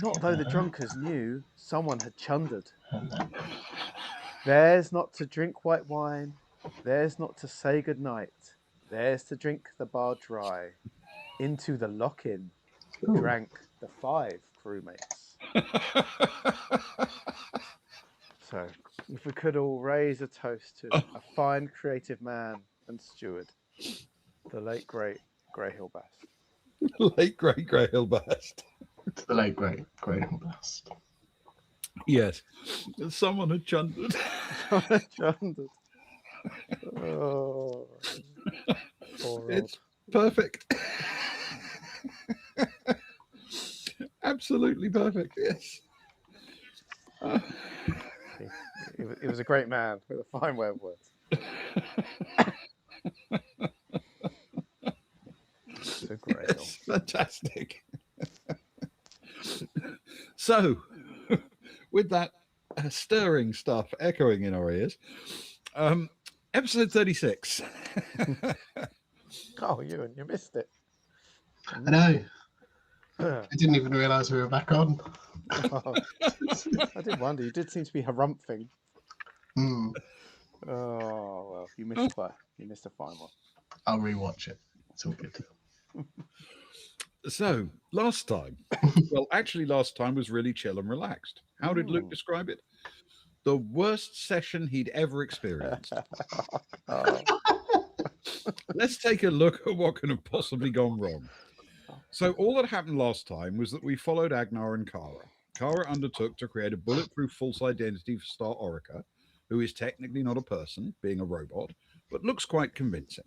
Not though the drunkards knew someone had chundered. Theirs not to drink white wine, theirs not to say good night, theirs to drink the bar dry. Into the lock-in drank the 5 crewmates. So, if we could all raise a toast to a fine, creative man and steward, the late, great Greyhill Bast.
Late great Greyhill Bast.
To the late great Greyhill Bast.
Yes, someone had chundered.
Chundered. Oh, poor
It's perfect. Absolutely perfect. Yes.
He was a great man with a fine way of words. So great.
Yes, fantastic. So, with that stirring stuff echoing in our ears, episode 36.
Oh, Ewan, you missed it.
I know. I didn't even realise we were back on.
Oh, I did wonder. You did seem to be harumphing.
Mm,
Oh well, you missed a fine one.
I'll rewatch it. It's all good.
So, last time, well, actually, last time was really chill and relaxed. How did Luke describe it? The worst session he'd ever experienced.
Oh,
Let's take a look at what could have possibly gone wrong. So, all that happened last time was that we followed Agnar and Kara. Kara undertook to create a bulletproof false identity for Star Orica, who is technically not a person, being a robot, but looks quite convincing.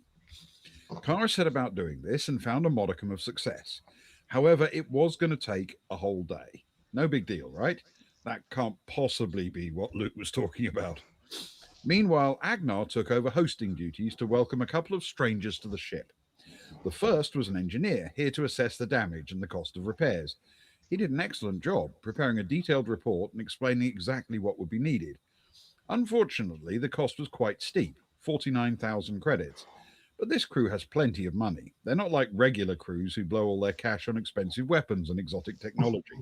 Kara set about doing this and found a modicum of success. However, it was going to take a whole day. No big deal, right? That can't possibly be what Luke was talking about. Meanwhile, Agnar took over hosting duties to welcome a couple of strangers to the ship. The first was an engineer, here to assess the damage and the cost of repairs. He did an excellent job, preparing a detailed report and explaining exactly what would be needed. Unfortunately, the cost was quite steep, 49,000 credits. But this crew has plenty of money. They're not like regular crews who blow all their cash on expensive weapons and exotic technology.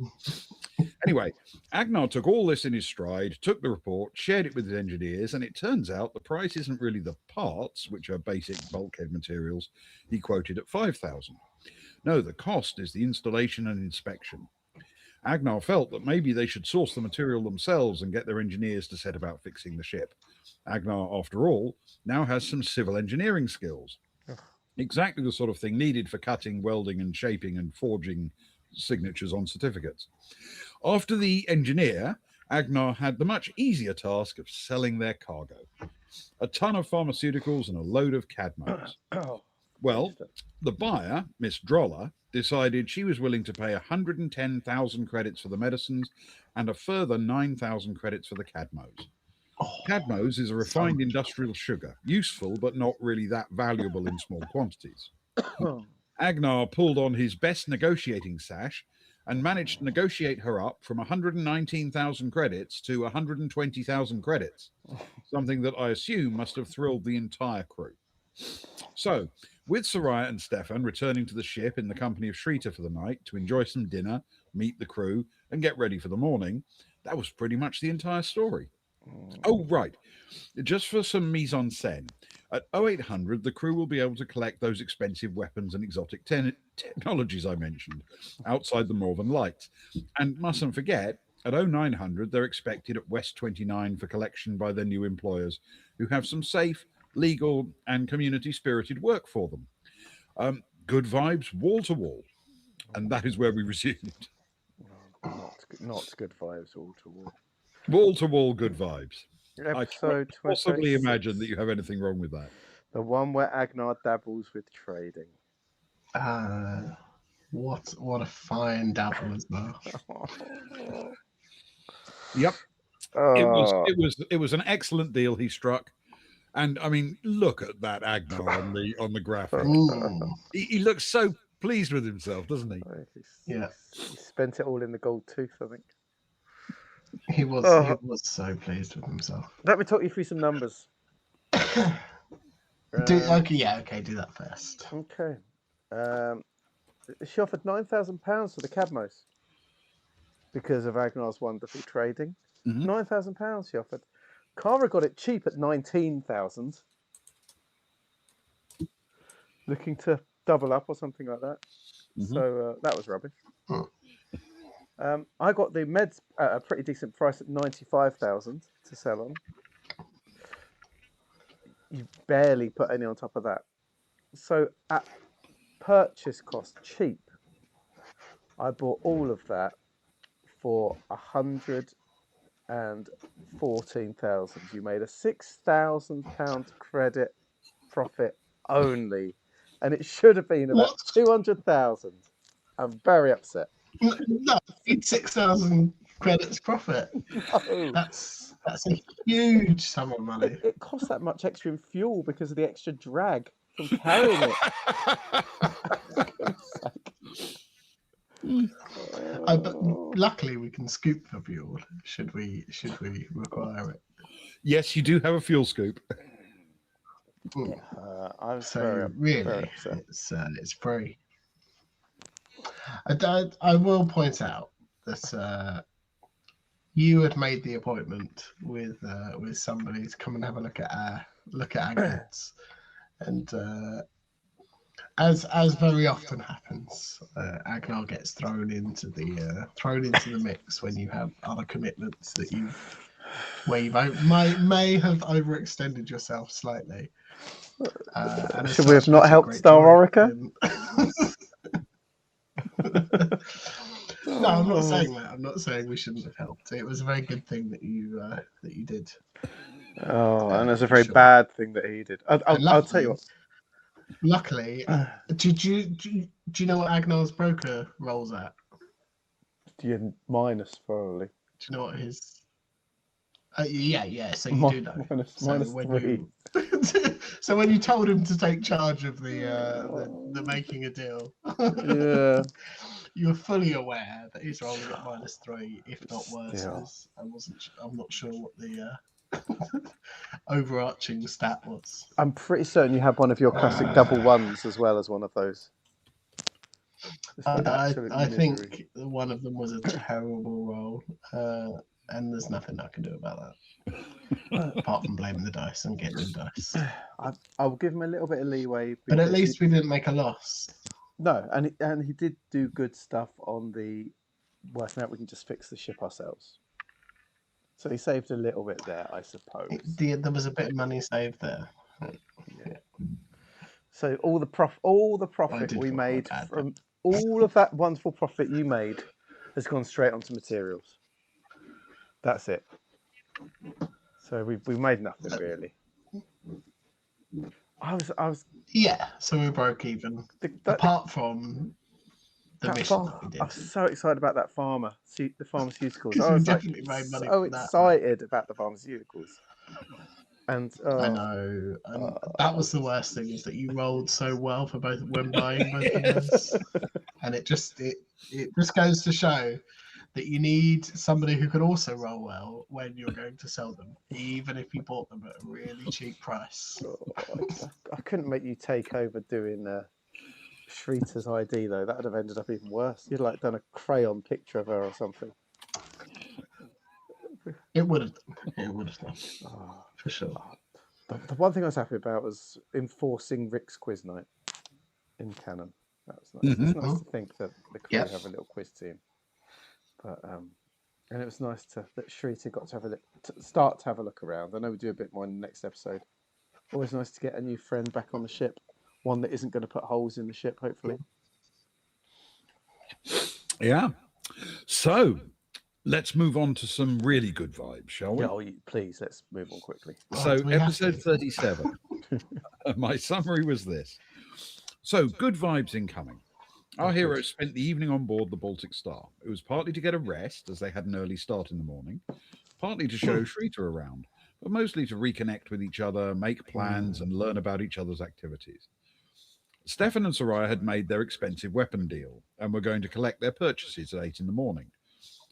Anyway, Agnar took all this in his stride, took the report, shared it with his engineers, and it turns out the price isn't really the parts, which are basic bulkhead materials, he quoted at 5,000. No, the cost is the installation and inspection. Agnar felt that maybe they should source the material themselves and get their engineers to set about fixing the ship. Agnar, after all, now has some civil engineering skills. Exactly the sort of thing needed for cutting, welding, and shaping and forging signatures on certificates. After the engineer, Agnar had the much easier task of selling their cargo. A ton of pharmaceuticals and a load of cadmos. Well, the buyer, Miss Droller, decided she was willing to pay 110,000 credits for the medicines and a further 9,000 credits for the cadmos. Cadmos is a refined industrial sugar, useful but not really that valuable in small quantities. Agnar pulled on his best negotiating sash and managed to negotiate her up from 119,000 credits to 120,000 credits, something that I assume must have thrilled the entire crew. So, with Soraya and Stefan returning to the ship in the company of Shrita for the night to enjoy some dinner, meet the crew, and get ready for the morning, that was pretty much the entire story. Oh, right. Just for some mise en scène, at 0800, the crew will be able to collect those expensive weapons and exotic technologies I mentioned outside the Northern Lights. And mustn't forget, at 0900, they're expected at West 29 for collection by their new employers, who have some safe, legal, and community spirited work for them. Good vibes, wall to wall. And that is where we resumed.
Not good vibes all to wall.
Wall to wall, good vibes. I
Episode
can't possibly
26.
imagine that you have anything wrong with that.
The one where Agnar dabbles with trading.
What a fine dabble as well.
Yep.
Oh,
It was an excellent deal he struck. And I mean, look at that Agnar on the graphic.
Mm,
He looks so pleased with himself, doesn't he?
yeah,
he spent it all in the gold tooth, I think.
he was so pleased with himself.
Let me talk you through some numbers.
Do that first.
Okay. She offered £9,000 for the Cadmos because of Agnar's wonderful trading.
Mhm.
£9,000 she offered. Cara got it cheap at 19,000. Looking to double up or something like that.
Mhm.
So that was rubbish.
Hmm.
I got the meds at a pretty decent price at 95,000 to sell on. You barely put any on top of that. So at purchase cost cheap, I bought all of that for 114,000. You made a £6,000 credit profit only, and it should have been about
What?
200,000. I'm very upset.
No, it's 6,000 credits profit.
No,
That's a huge sum of money.
it costs that much extra in fuel because of the extra drag from carrying it.
But luckily, we can scoop for fuel. Should we require it?
Yes, you do have a fuel scoop.
I was
So
very
really,
upset.
it's free. I will point out that you had made the appointment with somebody to come and have a look at our goods, and as very often happens, Agnar gets thrown into the mix when you have other commitments that you may have overextended yourself slightly. And
Should we have not helped Star Orica?
No, I'm not saying that. I'm not saying we shouldn't have helped. It was a very good thing that you did.
Oh, and it's a very
sure.
bad thing that he did. I'll tell you what.
Luckily, do you know what Agnar's broker rolls at?
You're minus probably.
Do you know what his? Yeah. So you do know.
Minus
when
3.
So when you told him to take charge of the making a deal,
Yeah.
you were fully aware that he's rolling at -3, if not worse.
Still.
I'm not sure what the overarching stat was.
I'm pretty certain you had one of your classic double ones as well as one of those.
I think one of them was a terrible roll, and there's nothing I can do about that apart from blaming the dice and getting new dice.
I'll give him a little bit of leeway.
But at least we didn't make a loss.
No, and he did do good stuff on the working out we can just fix the ship ourselves. So he saved a little bit there, I suppose.
There was a bit of money saved there.
Yeah. So all the profit we made from all of that wonderful profit you made has gone straight onto materials. That's it. So we made nothing really. I was.
Yeah, so we broke even. Apart from the mission that we did.
I was so excited about that the pharmaceuticals.
I
was
definitely made money
so
from that.
excited about the pharmaceuticals. And
I know, and that was the worst thing, is that you rolled so well for when buying both of those, and it just goes to show that you need somebody who can also roll well when you're going to sell them, even if you bought them at a really cheap price.
Oh, I couldn't make you take over doing Shrita's ID though. That would have ended up even worse. You'd like done a crayon picture of her or something.
It would have done. It would have done.
Oh,
For sure.
the one thing I was happy about was enforcing Rick's quiz night in canon. That was nice. It's nice to think that the crew
Yes.
have a little quiz team. But and it was nice that Shrita got to start to have a look around. I know we do a bit more in the next episode. Always nice to get a new friend back on the ship. One that isn't going to put holes in the ship, hopefully.
Yeah. So let's move on to some really good vibes, shall we?
Yeah, please, let's move on quickly.
So,
do we have
episode
to?
37. My summary was this. So, good vibes incoming. Our heroes spent the evening on board the Baltic Star. It was partly to get a rest, as they had an early start in the morning, partly to show Shrita around, but mostly to reconnect with each other, make plans, and learn about each other's activities. Stefan and Soraya had made their expensive weapon deal and were going to collect their purchases at 8 in the morning.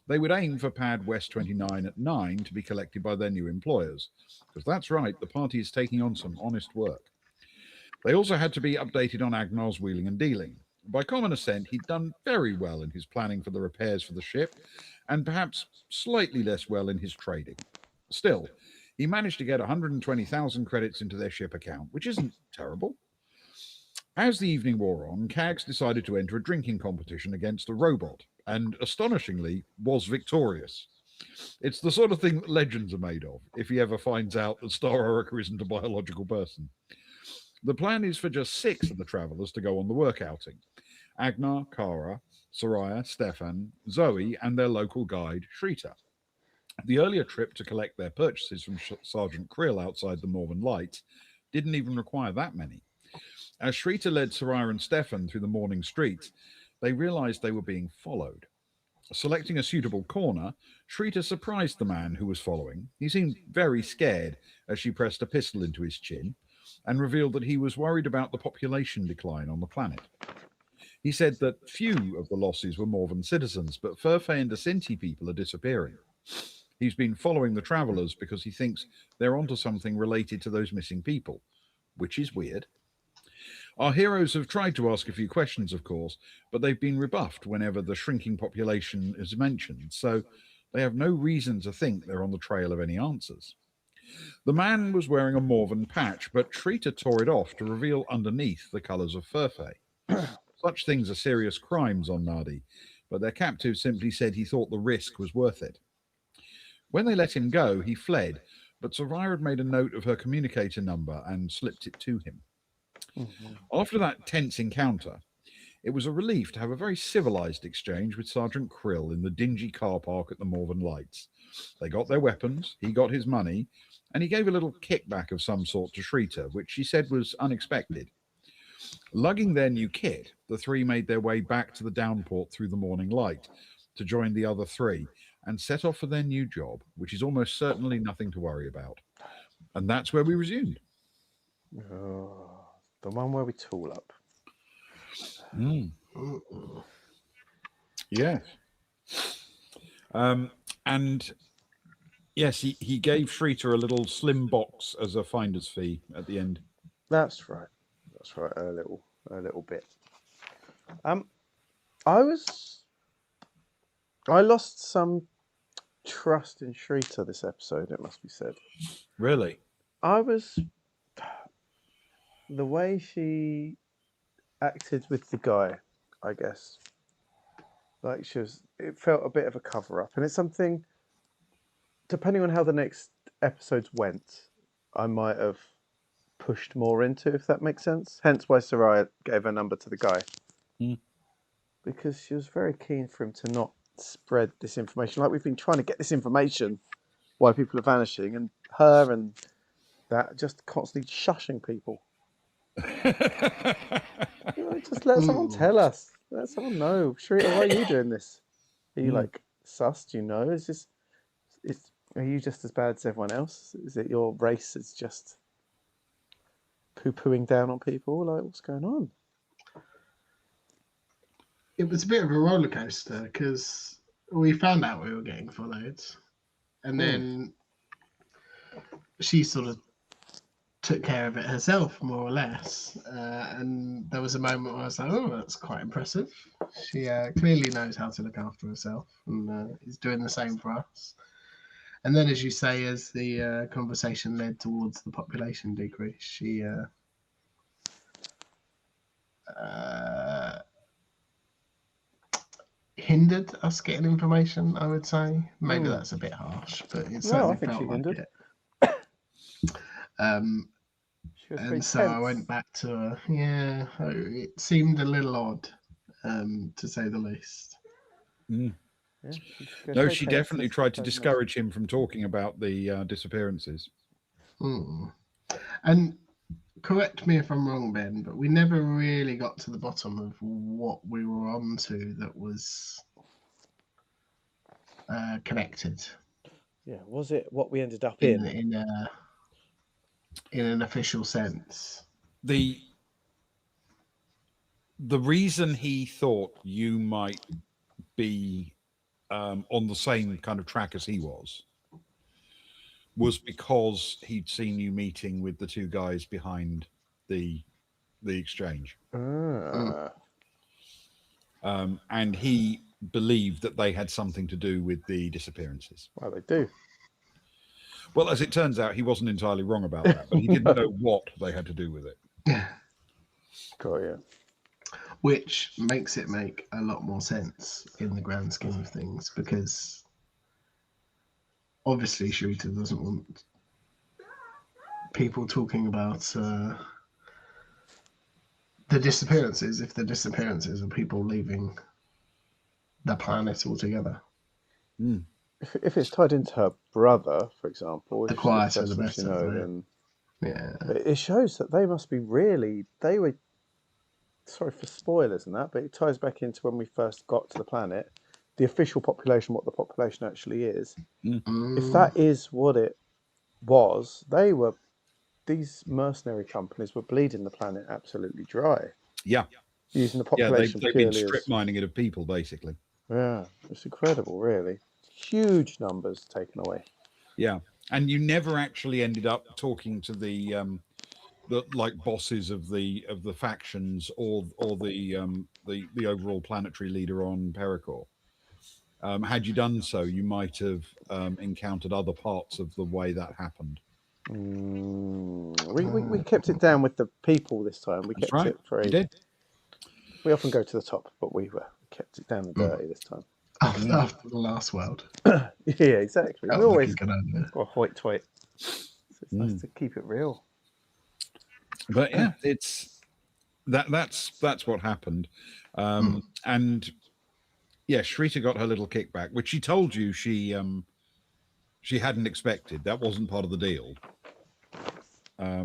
They would aim for pad West 29 at 9 to be collected by their new employers, because that's right, the party is taking on some honest work. They also had to be updated on Agnar's wheeling and dealing. By common assent, he'd done very well in his planning for the repairs for the ship, and perhaps slightly less well in his trading. Still, he managed to get 120,000 credits into their ship account, which isn't terrible. As the evening wore on, Kags decided to enter a drinking competition against a robot, and astonishingly was victorious. It's the sort of thing that legends are made of, if he ever finds out that Star Orica isn't a biological person. The plan is for just 6 of the travellers to go on the work outing. Agnar, Kara, Soraya, Stefan, Zoe, and their local guide, Shrita. The earlier trip to collect their purchases from Sergeant Krill outside the Northern Lights didn't even require that many. As Shrita led Soraya and Stefan through the morning streets, they realized they were being followed. Selecting a suitable corner, Shrita surprised the man who was following. He seemed very scared as she pressed a pistol into his chin and revealed that he was worried about the population decline on the planet. He said that few of the losses were Morven citizens, but Furfey and Asinti people are disappearing. He's been following the travellers because he thinks they're onto something related to those missing people, which is weird. Our heroes have tried to ask a few questions, of course, but they've been rebuffed whenever the shrinking population is mentioned, so they have no reason to think they're on the trail of any answers. The man was wearing a Morven patch, but Shrita tore it off to reveal underneath the colours of Furfey. Such things are serious crimes on Nadi, but their captive simply said he thought the risk was worth it. When they let him go, he fled, but Soraya had made a note of her communicator number and slipped it to him. After that tense encounter, it was a relief to have a very civilized exchange with Sergeant Krill in the dingy car park at the Morven Lights. They got their weapons, he got his money, and he gave a little kickback of some sort to Shrita, which she said was unexpected. Lugging their new kit, the three made their way back to the downport through the morning light to join the other 3 and set off for their new job, which is almost certainly nothing to worry about. And that's where we resumed.
Oh, the one where we tool up.
Yes. And yes, he gave Shrita a little slim box as a finder's fee at the end.
That's right. That's right. A little bit. I lost some trust in Shrita this episode, it must be said.
Really?
The way she acted with the guy, I guess, like it felt a bit of a cover up, and it's something, depending on how the next episodes went, I might have pushed more into, if that makes sense. Hence why Soraya gave her number to the guy. Because she was very keen for him to not spread this information. Like, we've been trying to get this information why people are vanishing, and her and that just constantly shushing people. Just let someone tell us. Let someone know. Shrita, why are you doing this? Are you like sus? Do you know? Are you just as bad as everyone else? Is it your race is just poo-pooing down on people? Like, what's going on?
it was a bit of a roller coaster because we found out we were getting followed, and then she sort of took care of it herself, more or less. And there was a moment where I was like, "Oh, that's quite impressive." She clearly knows how to look after herself, and is doing the same for us. And then, as you say, as the conversation led towards the population decrease, she hindered us getting information, I would say. Maybe that's a bit harsh, but it
No, I
certainly
think she
felt like
hindered.
it. Um,
She was very
and so I
tense.
went back to her. Yeah, it seemed a little odd, to say the least.
Mm.
Yeah, she goes
No,
very
she
tense,
definitely
doesn't
tried to
very nice.
discourage him from talking about the disappearances.
And correct me if I'm wrong, Ben, but we never really got to the bottom of what we were on to that was connected
Yeah, was it what we ended up
in
in?
in an official sense.
The reason he thought you might be on the same kind of track as he was because he'd seen you meeting with the two guys behind the exchange,
Ah,
and he believed that they had something to do with the disappearances.
well, they do.
Well, as it turns out, he wasn't entirely wrong about that, but he didn't know what they had to do with it.
Got you.
Which makes it make a lot more sense in the grand scheme of things, because obviously Sharita doesn't want people talking about the disappearances if the disappearances are people leaving the planet altogether.
Mm.
If it's tied into her brother, for example,
The
if
quieter
that's
the
what she
better,
know,
right?
then
Yeah.
it shows that they must be really. They were. Sorry for spoilers and that, but it ties back into when we first got to the planet, the official population, what the population actually is. If that is what it was, these mercenary companies were bleeding the planet absolutely dry,
Yeah,
using the
yeah,
population
they've been
purely
strip
as
mining it of people, basically.
yeah. It's incredible, really. Huge numbers taken away.
Yeah, and you never actually ended up talking to the like bosses of the factions or the overall planetary leader on Pericor. Had you done so, you might have encountered other parts of the way that happened.
We kept it down with the people this time. We
That's
kept
right,
it
you
very.
did.
We often go to the top, but we kept it down and dirty this time.
After the last world.
Yeah, exactly.
That
We
was like a
always
good idea.
got a hoit toit. So it's nice to keep it real.
But yeah, that's what happened, and yeah, Shrita got her little kickback, which she told you she hadn't expected. That wasn't part of the deal. I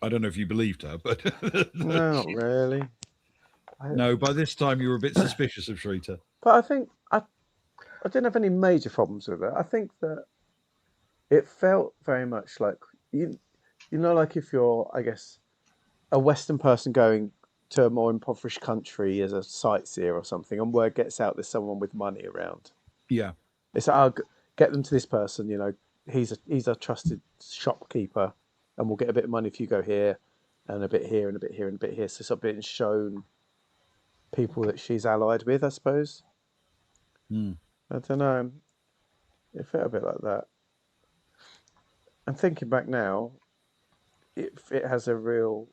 don't know if you believed her, but
No, not really.
no, by this time you were a bit suspicious of Shrita.
But I think I didn't have any major problems with it. I think that it felt very much like like if you're, I guess, a Western person going to a more impoverished country as a sightseer or something, and word gets out there's someone with money around.
Yeah.
It's like, I'll get them to this person. He's a trusted shopkeeper, and we'll get a bit of money if you go here, and a bit here, and a bit here, and a bit here. So it's being shown people that she's allied with, I suppose. I don't know. It felt a bit like that. And thinking back now, it has a real.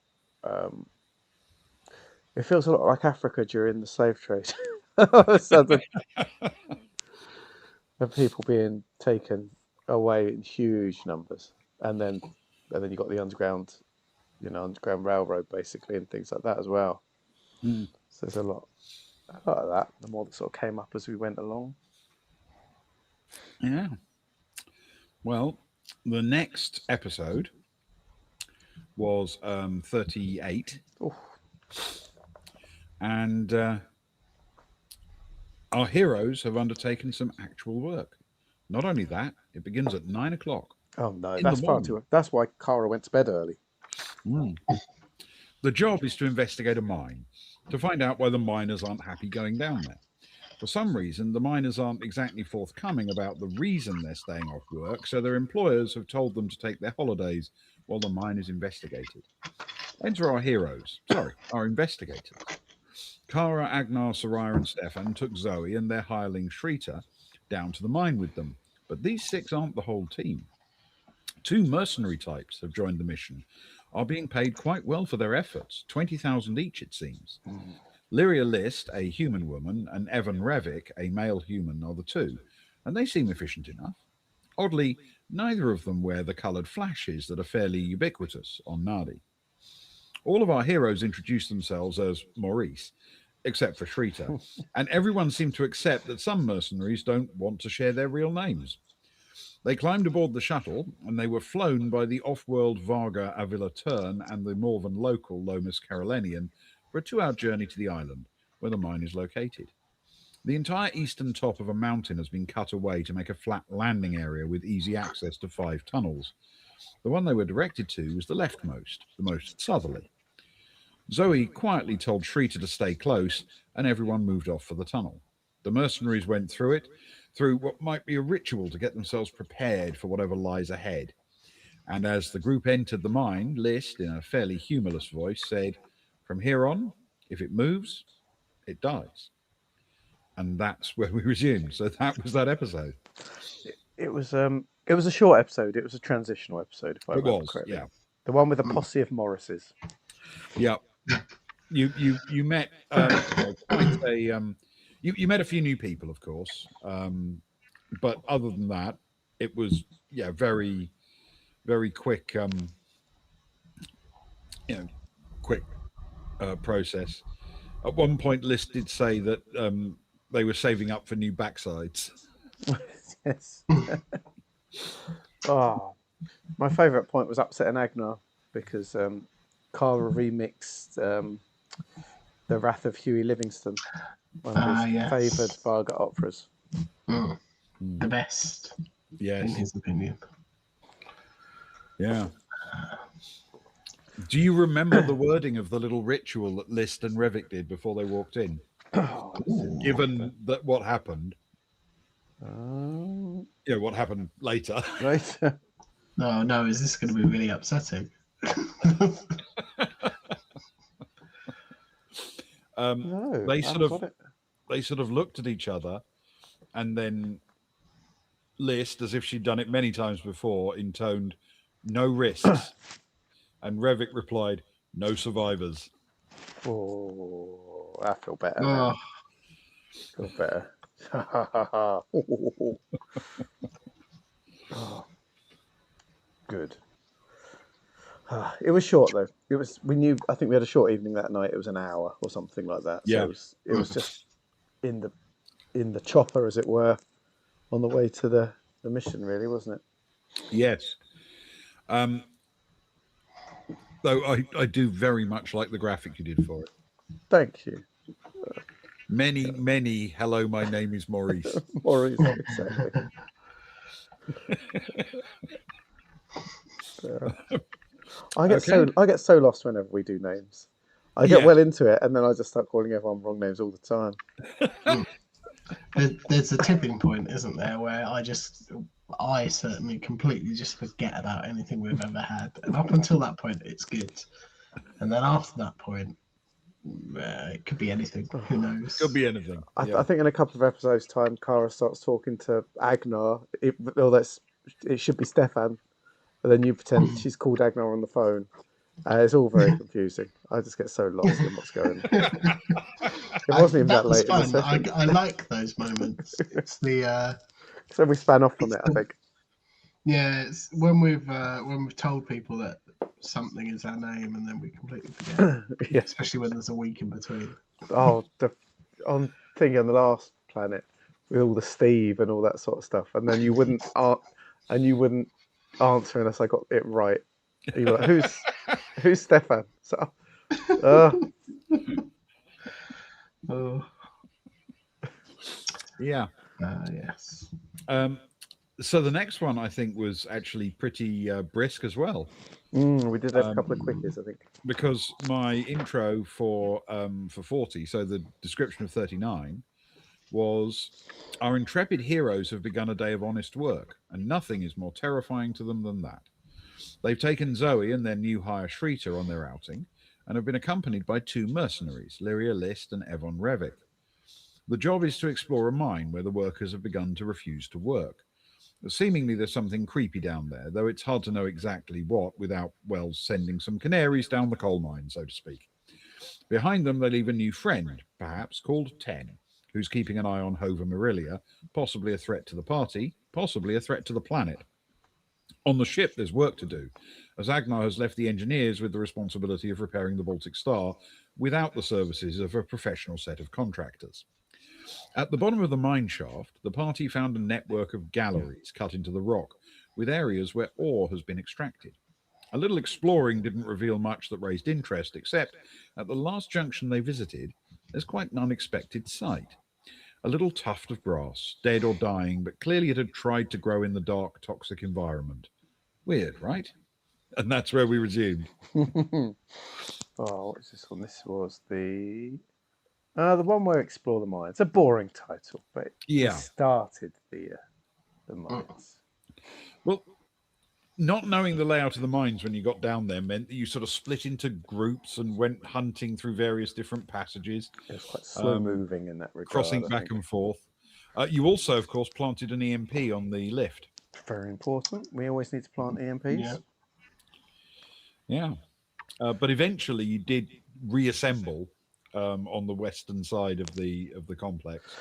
It feels a lot like Africa during the slave trade. All of a sudden, of people being taken away in huge numbers, and then you got the underground railroad basically, and things like that as well. So there's a lot of that. The more that sort of came up as we went along.
Yeah. Well, the next episode was 38,
Oof.
and our heroes have undertaken some actual work. Not only that, it begins at 9 o'clock.
Oh no,
in the
that's far
morning.
too. That's why Kara went to bed early.
The job is to investigate a mine. to find out why the miners aren't happy going down there. For some reason, the miners aren't exactly forthcoming about the reason they're staying off work, so their employers have told them to take their holidays while the mine is investigated. Enter our heroes. Sorry, our investigators. Kara, Agnar, Soraya, and Stefan took Zoe and their hireling Shrita down to the mine with them. But these 6 aren't the whole team. 2 mercenary types have joined the mission, are being paid quite well for their efforts, 20,000 each, it seems. Lyria List, a human woman, and Evan Revik, a male human, are the 2, and they seem efficient enough. Oddly, neither of them wear the coloured flashes that are fairly ubiquitous on Nardi. All of our heroes introduce themselves as Maurice, except for Shrita, and everyone seemed to accept that some mercenaries don't want to share their real names. They climbed aboard the shuttle, and they were flown by the off-world Varga Avila Turn and the more than local Lomas Carolinian for a 2-hour journey to the island, where the mine is located. The entire eastern top of a mountain has been cut away to make a flat landing area with easy access to 5 tunnels. The one they were directed to was the leftmost, the most southerly. Zoe quietly told Shrita to stay close, and everyone moved off for the tunnel. The mercenaries went through it, through what might be a ritual to get themselves prepared for whatever lies ahead. And as the group entered the mine, List, in a fairly humorless voice, said, "From here on, if it moves, it dies." And that's where we resumed. So that was that episode.
It was a short episode. It was a transitional episode, if I remember correctly.
Yeah.
The one with a posse of Morrises.
Yeah. You met quite a you met a few new people, of course, but other than that, it was very very quick quick process. At one point, List did say that they were saving up for new backsides.
Yes. Oh, my favourite point was upsetting Agnar because Cara remixed The Wrath of Huey Livingston, one of his favoured Varga operas.
The best, in his opinion.
Yeah. Do you remember the wording of the little ritual that List and Revik did before they walked in? Given that what happened, what happened later.
Later.
No, is this going to be really upsetting?
No,
they sort of looked at each other, and then List, as if she'd done it many times before, intoned, "No risks." And Revik replied, "No survivors."
Oh, I feel better.
Oh.
Feel better. Oh, good. It was short though. We knew. I think we had a short evening that night. It was an hour or something like that.
Yeah.
So it was just in the chopper, as it were, on the way to the mission. Really, wasn't it?
Yes. Though I do very much like the graphic you did for it.
Thank you.
Many. Hello, my name is Maurice.
Maurice, exactly. I get so lost whenever we do names. I get well into it, and then I just start calling everyone wrong names all the time.
There's a tipping point, isn't there, where I certainly completely just forget about anything we've ever had, and up until that point, it's good, and then after that point, it could be anything. Who knows?
Could be anything.
I think in a couple of episodes' time, Cara starts talking to Agnar. It should be Stefan, but then you pretend she's called Agnar on the phone. It's all very confusing. I just get so lost in what's going on. It wasn't even that late in the session.
I like those moments. It's the
so we span off from it, I think.
Yeah, it's when we've told people that something is our name and then we completely forget.
Yeah.
Especially when there's a week in between.
Oh, on the last planet with all the Steve and all that sort of stuff, and then you wouldn't answer unless I got it right. You were like, who's Stefan? So,
Yeah.
Yes.
So the next one I think was actually pretty brisk as well,
We did have a
um,
couple of quickies, I think.
because my intro for 40, so the description of 39 was, our intrepid heroes have begun a day of honest work, and nothing is more terrifying to them than that. They've taken Zoe and their new hire Shrita on their outing, and have been accompanied by two mercenaries, Lyria List and Evon Revik. The job is to explore a mine where the workers have begun to refuse to work. Seemingly, there's something creepy down there, though it's hard to know exactly what without, well, sending some canaries down the coal mine, so to speak. Behind them, they leave a new friend, perhaps called Ten, who's keeping an eye on Hova Marilia, possibly a threat to the party, possibly a threat to the planet. On the ship, there's work to do, as Agnar has left the engineers with the responsibility of repairing the Baltic Star without the services of a professional set of contractors. At the bottom of the mine shaft, the party found a network of galleries cut into the rock, with areas where ore has been extracted. A little exploring didn't reveal much that raised interest, except at the last junction they visited, there's quite an unexpected sight. A little tuft of grass, dead or dying, but clearly it had tried to grow in the dark, toxic environment. Weird, right? And that's where we resumed.
Oh, what is this one? This was the one where Explore the Mines. It's a boring title, but we
Yeah.
started the
Mm.
mines.
Well, not knowing the layout of the mines when you got down there meant that you sort of split into groups and went hunting through various different passages,
It was quite slow moving in that regard.
crossing
I
back
think.
and forth. You also, of course, planted an EMP on the lift.
Very important. We always need to plant EMPs.
Yeah.
Yeah. But eventually you did reassemble on the western side of the complex.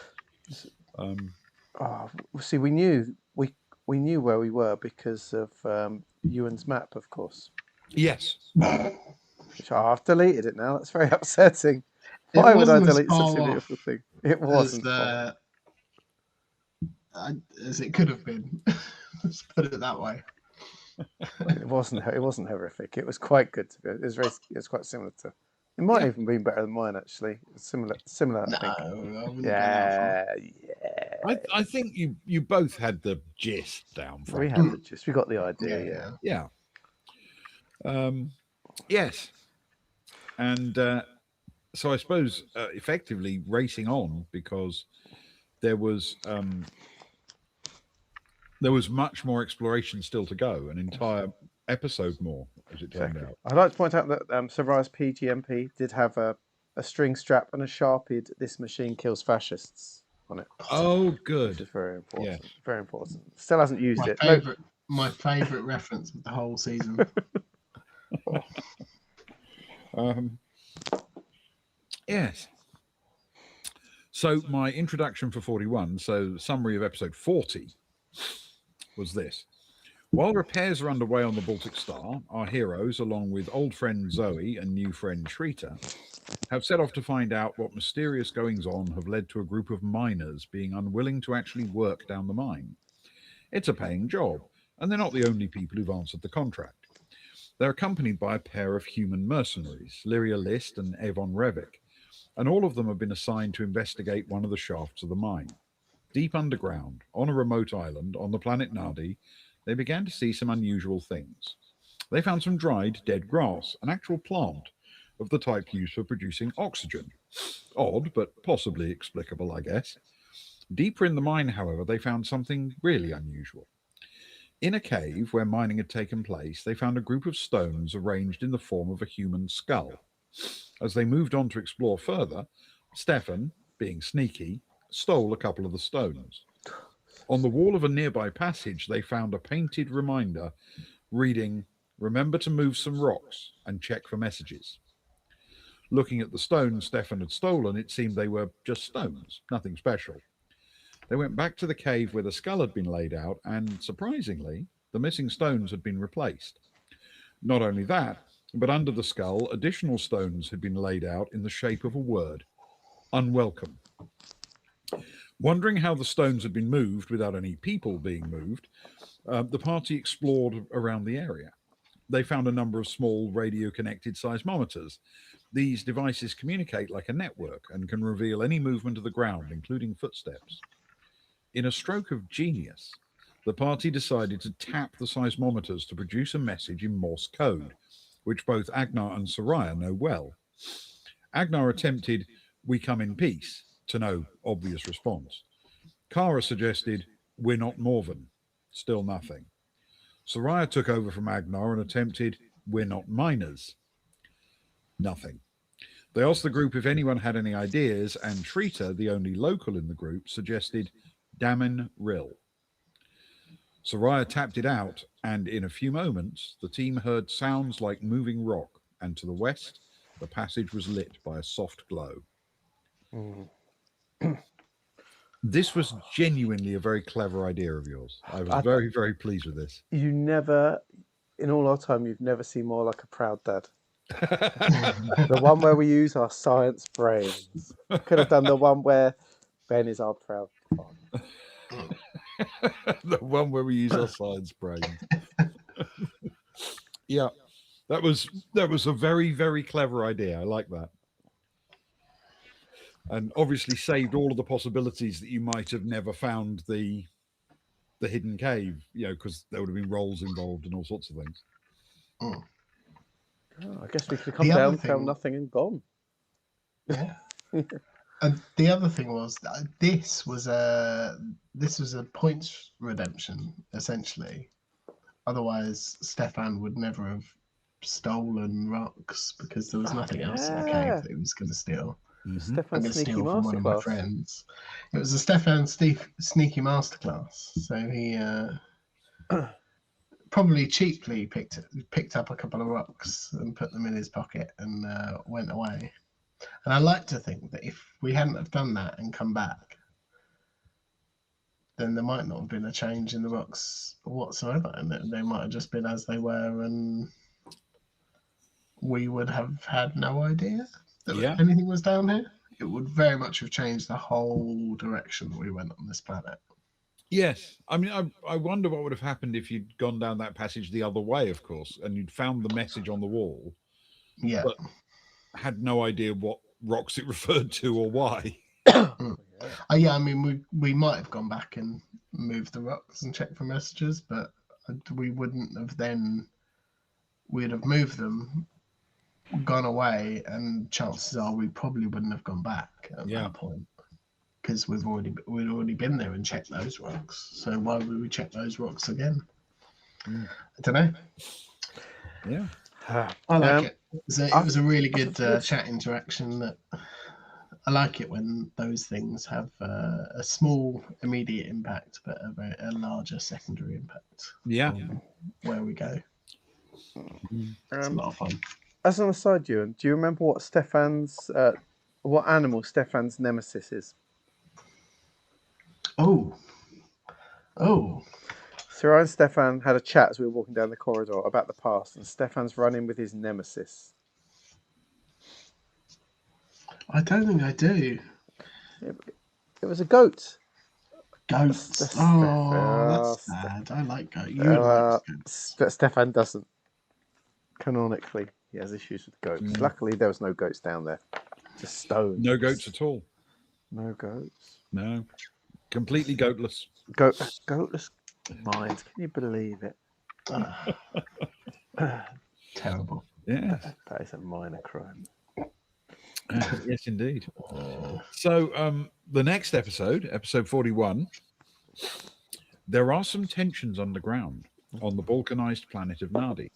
Oh, see, we knew where we were because of Ewan's map, of course.
Yes.
Which I've deleted it now. That's very upsetting.
It
Why would I
wasn't as
delete
far
such a
off
beautiful thing? It
as
wasn't. Far.
as it could have been. Let's put it that way.
It wasn't. It wasn't horrific. It was quite good to be. It was very. It was quite similar to. It might
Yeah.
even been better than mine actually. Similar. Similar.
No,
I think.
I wouldn't go that far.
Yeah.
I think you both had the gist down,
We
frankly.
had the gist. We got the idea. Yeah.
Yeah. Yes. And so I suppose effectively racing on, because there was much more exploration still to go, an entire episode more, as it turned out.
I'd like to point out that Soraya's PGMP did have a string strap and a sharpied "This machine kills fascists" on it,
Oh,
which
good.
is very important.
Yes.
Very important. Still hasn't used
My
it.
favorite, my favorite reference of the whole season.
Yes. So my introduction for 41, so the summary of episode 40 was this. While repairs are underway on the Baltic Star, our heroes, along with old friend Zoe and new friend Shrita, have set off to find out what mysterious goings-on have led to a group of miners being unwilling to actually work down the mine. It's a paying job, and they're not the only people who've answered the contract. They're accompanied by a pair of human mercenaries, Lyria List and Evon Revik, and all of them have been assigned to investigate one of the shafts of the mine. Deep underground, on a remote island on the planet Nadi, they began to see some unusual things. They found some dried, dead grass, an actual plant of the type used for producing oxygen. Odd, but possibly explicable, I guess. Deeper in the mine, however, they found something really unusual. In a cave where mining had taken place, they found a group of stones arranged in the form of a human skull. As they moved on to explore further, Stefan, being sneaky, stole a couple of the stones. On the wall of a nearby passage, they found a painted reminder reading, "Remember to move some rocks and check for messages." Looking at the stones Stefan had stolen, it seemed they were just stones, nothing special. They went back to the cave where the skull had been laid out, and surprisingly, the missing stones had been replaced. Not only that, but under the skull, additional stones had been laid out in the shape of a word: unwelcome. Wondering how the stones had been moved without any people being moved, the party explored around the area. They found a number of small radio-connected seismometers. These devices communicate like a network and can reveal any movement of the ground, including footsteps. In a stroke of genius, the party decided to tap the seismometers to produce a message in Morse code, which both Agnar and Soraya know well. Agnar attempted, "We come in peace," to no obvious response. Kara suggested, "We're not Morven," still nothing. Soraya took over from Agnar and attempted, "We're not miners," nothing. They asked the group if anyone had any ideas, and Trita, the only local in the group, suggested Damin Rill. Soraya tapped it out, and in a few moments, the team heard sounds like moving rock, and to the west, the passage was lit by a soft glow.
Mm.
This was genuinely a very clever idea of yours. I was
I-
very, very pleased with this.
You never, in all our time, you've never seen more like a proud dad. The one where we use our science brains. Could have done the one where Ben is our proud father.
The one where we use our science brains. Yeah, that was a very, very clever idea. I like that. And obviously saved all of the possibilities that you might have never found the hidden cave, because there would have been rolls involved and all sorts of things.
Mm.
Oh, I guess we could have come
The other
down, found
thing-
nothing, and gone.
Yeah. And the other thing was that this was a points redemption essentially. Otherwise, Stefan would never have stolen rocks because there was nothing else in the cave
Yeah.
that he was going to steal. I'm
Stefan's
going to
sneaky
steal from one of my
masterclass.
friends. It was a Stefan sneaky masterclass. So he probably cheaply picked up a couple of rocks and put them in his pocket and went away. And I like to think that if we hadn't have done that and come back, then there might not have been a change in the rocks whatsoever, and they might have just been as they were, and we would have had no idea that anything was down here. It would very much have changed the whole direction we went on this planet.
Yes. I mean, I wonder what would have happened if you'd gone down that passage the other way, of course, and you'd found the message on the wall.
Yeah.
But had no idea what rocks it referred to or why.
Yeah, I mean, we might have gone back and moved the rocks and checked for messages, but we wouldn't have then. We'd have moved them, gone away, and chances are we probably wouldn't have gone back at that point because we'd already been there and checked those rocks. So why would we check those rocks again? I don't know.
Yeah,
I like it. It was a really good chat interaction. That I like it when those things have a small immediate impact, but a larger secondary impact.
Yeah,
on where we go. It's a lot of fun.
As an aside, Ewan, do you remember what animal Stefan's nemesis is?
Oh.
Soraya and Stefan had a chat as we were walking down the corridor about the past, and Stefan's running with his nemesis.
I don't think I do.
It was a goat.
Goats. That's sad. I like goats. You like goats.
But Stefan doesn't. Canonically, he has issues with goats. Luckily, there was no goats down there. Just stones.
No goats at all.
No goats.
No. Completely goatless.
Goatless minds. Can you believe it?
Terrible.
Yeah.
That is a minor crime.
Yes, indeed. So the next episode 41, there are some tensions underground on the balkanized planet of Nadi.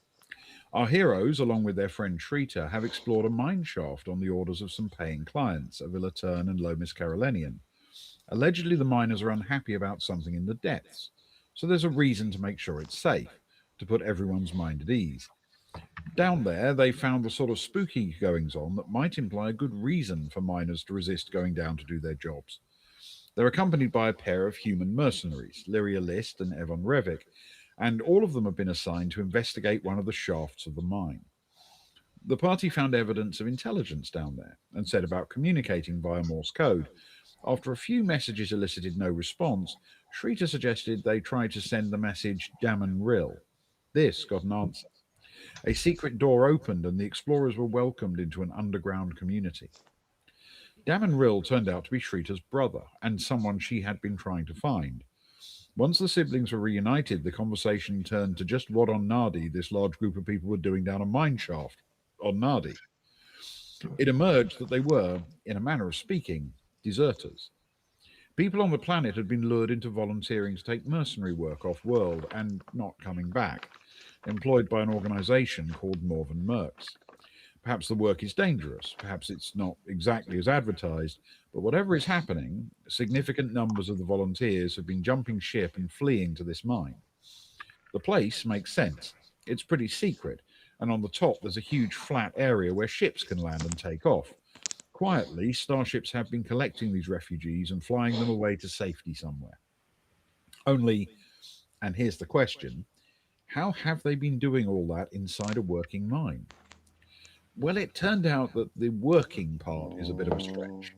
Our heroes, along with their friend Trita, have explored a mine shaft on the orders of some paying clients, Avila Tern and Lomis Carolinian. Allegedly, the miners are unhappy about something in the depths, so there's a reason to make sure it's safe, to put everyone's mind at ease. Down there, they found the sort of spooky goings-on that might imply a good reason for miners to resist going down to do their jobs. They're accompanied by a pair of human mercenaries, Lyria List and Evan Revik, and all of them have been assigned to investigate one of the shafts of the mine. The party found evidence of intelligence down there and set about communicating via Morse code. After a few messages elicited no response, Shrita suggested they try to send the message Daman Rill. This got an answer. A secret door opened and the explorers were welcomed into an underground community. Daman Rill turned out to be Shrita's brother and someone she had been trying to find. Once the siblings were reunited, the conversation turned to just what on Nardi this large group of people were doing down a mine shaft on Nardi. It emerged that they were, in a manner of speaking, deserters. People on the planet had been lured into volunteering to take mercenary work off world and not coming back, employed by an organization called Northern Mercs. Perhaps the work is dangerous, perhaps it's not exactly as advertised, but whatever is happening, significant numbers of the volunteers have been jumping ship and fleeing to this mine. The place makes sense. It's pretty secret, and on the top there's a huge flat area where ships can land and take off. Quietly, starships have been collecting these refugees and flying them away to safety somewhere. Only, and here's the question, how have they been doing all that inside a working mine? Well, it turned out that the working part is a bit of a stretch.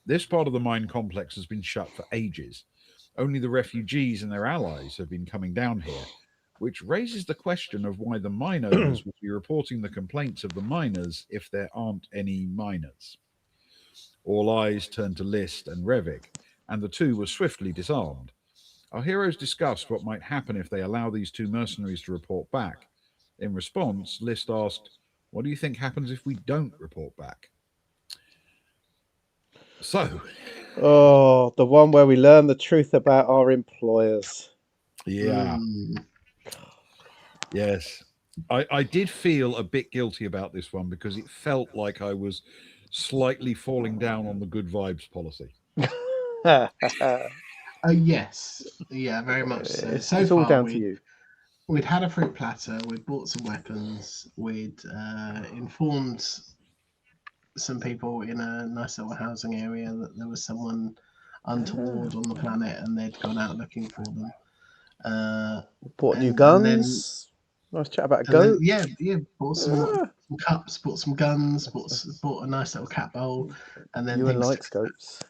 This part of the mine complex has been shut for ages. Only the refugees and their allies have been coming down here, which raises the question of why the mine owners would be reporting the complaints of the miners if there aren't any miners. All eyes turned to List and Revik, and the two were swiftly disarmed. Our heroes discussed what might happen if they allow these two mercenaries to report back. In response, List asked, "What do you think happens if we don't report back?" So,
Oh, the one where we learn the truth about our employers.
yeah, yes. I did feel a bit guilty about this one because it felt like I was slightly falling down on the good vibes policy.
Yes, yeah, very much so. So
It's all
far,
down to you.
we'd had a fruit platter, we'd bought some weapons, we'd informed some people in a nice little housing area that there was someone untoward on the planet, and they'd gone out looking for them.
Bought new
And then
guns. Nice chat about a
and then
goat.
yeah, bought some
Ah,
cups, bought some guns, bought a nice little cat bowl, and then
Ewan
things
likes goats.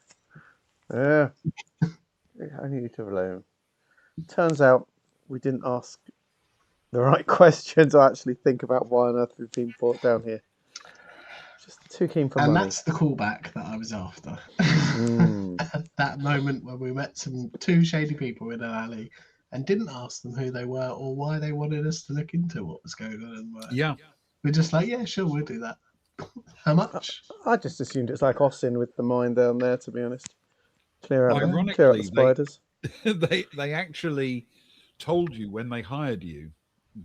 Yeah, I need to alone. Turns out we didn't ask the right questions or actually think about why on earth we've been brought down here. Just too keen for
and
money.
that's the callback that I was after.
Mm.
That moment when we met two shady people in an alley and didn't ask them who they were or why they wanted us to look into what was going on in the world.
Yeah.
We're just like, yeah, sure, we'll do that. How much?
I just assumed it's like Austin with the mine down there, to be honest. Clear out the
Ironically,
spiders.
they actually told you when they hired you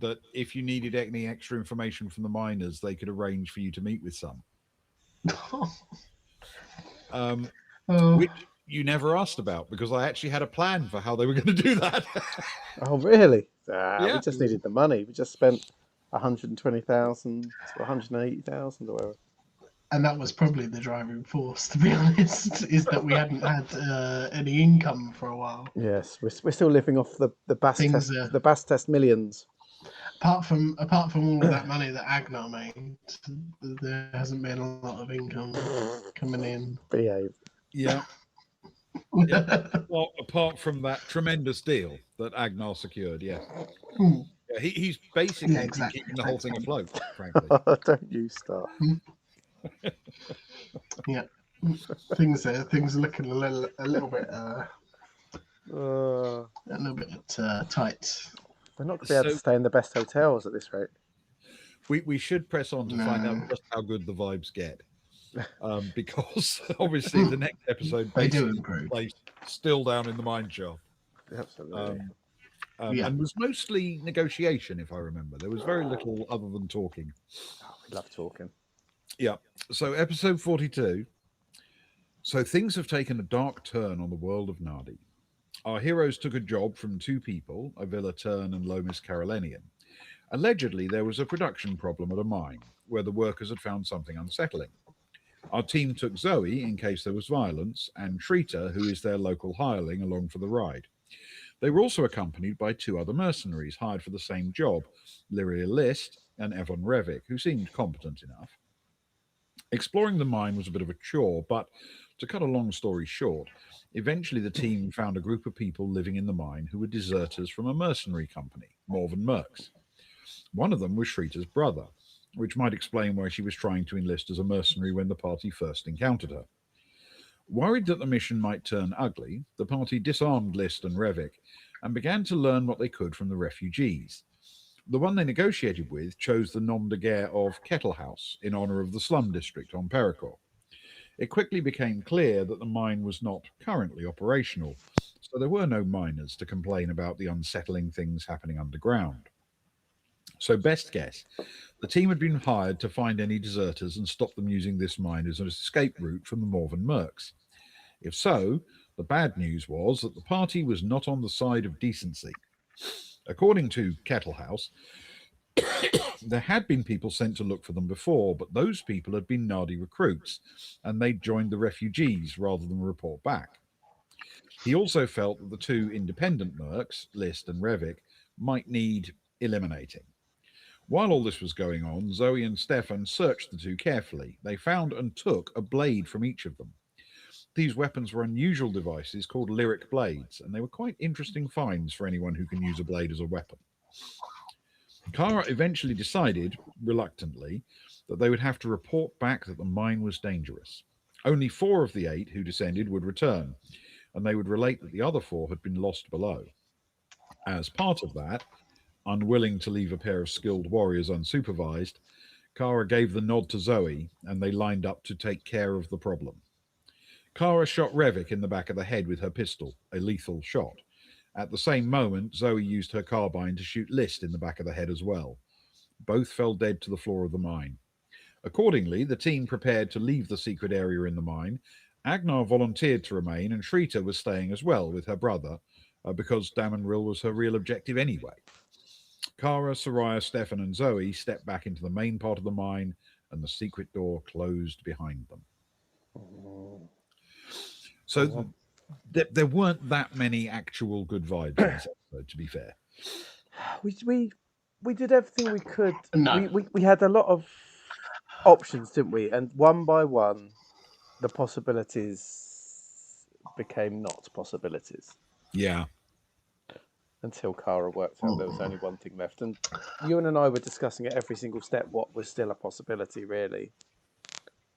that if you needed any extra information from the miners, they could arrange for you to meet with some,
Oh,
which you never asked about because I actually had a plan for how they were going to do that.
Oh, really? We
Yeah.
just needed the money. We just spent 120,000 to 180,000 or whatever.
and that was probably the driving force, to be honest, is that we hadn't had any income for a while.
Yes, we're still living off the Bass
Things
test,
are
the Bass test millions.
apart from all of that money that Agnar made, there hasn't been a lot of income coming in.
Behave.
Yeah. Yeah. Well, apart from that tremendous deal that Agnar secured, yeah.
Hmm.
Yeah, he's basically
Yeah,
been
exactly.
keeping the whole
Thanks,
thing
mate.
afloat, frankly.
Don't you start.
Yeah, things are looking a little bit tight.
We're not going to be able to
So
stay in the best hotels at this rate.
we should press on to find out
No.
just how good the vibes get. Because obviously the next episode
They do
basically
improve.
plays still down in the mine shaft.
Absolutely.
Yeah.
And was mostly negotiation, if I remember. There was very little other than talking.
Oh, we love talking.
Yeah. So episode 42. So things have taken a dark turn on the world of Nardi. Our heroes took a job from two people, Avila Turn and Lomis Carolinian. Allegedly, there was a production problem at a mine where the workers had found something unsettling. Our team took Zoe in case there was violence, and Trita, who is their local hireling, along for the ride. They were also accompanied by two other mercenaries hired for the same job, Lyria List and Evon Revik, who seemed competent enough. Exploring the mine was a bit of a chore, but to cut a long story short, eventually the team found a group of people living in the mine who were deserters from a mercenary company, Morven Mercs. One of them was Shrita's brother, which might explain why she was trying to enlist as a mercenary when the party first encountered her. Worried that the mission might turn ugly, the party disarmed List and Revik and began to learn what they could from the refugees. The one they negotiated with chose the nom de guerre of Kettle House in honour of the slum district on Pericor. It quickly became clear that the mine was not currently operational, so there were no miners to complain about the unsettling things happening underground. So, best guess, the team had been hired to find any deserters and stop them using this mine as an escape route from the Morven Mercs. If so, the bad news was that the party was not on the side of decency. According to Kettle House, there had been people sent to look for them before, but those people had been Nardi recruits, and they'd joined the refugees rather than report back. He also felt that the two independent mercs, List and Revik, might need eliminating. While all this was going on, Zoe and Stefan searched the two carefully. They found and took a blade from each of them. These weapons were unusual devices called lyric blades, and they were quite interesting finds for anyone who can use a blade as a weapon. Kara eventually decided, reluctantly, that they would have to report back that the mine was dangerous. Only 4 of the 8 who descended would return, and they would relate that the other 4 had been lost below. As part of that, unwilling to leave a pair of skilled warriors unsupervised, Kara gave the nod to Zoe, and they lined up to take care of the problem. Kara shot Revik in the back of the head with her pistol, a lethal shot. At the same moment, Zoe used her carbine to shoot List in the back of the head as well. Both fell dead to the floor of the mine. Accordingly, the team prepared to leave the secret area in the mine. Agnar volunteered to remain, and Shrita was staying as well with her brother, because Damanril was her real objective anyway. Kara, Soraya, Stefan, and Zoe stepped back into the main part of the mine, and the secret door closed behind them. So there weren't that many actual good vibes in this episode, to be fair.
We did everything we could.
No.
We had a lot of options, didn't we? And one by one, the possibilities became not possibilities.
Yeah.
Until Kara worked out there was only one thing left. And Ewan and I were discussing at every single step what was still a possibility, really.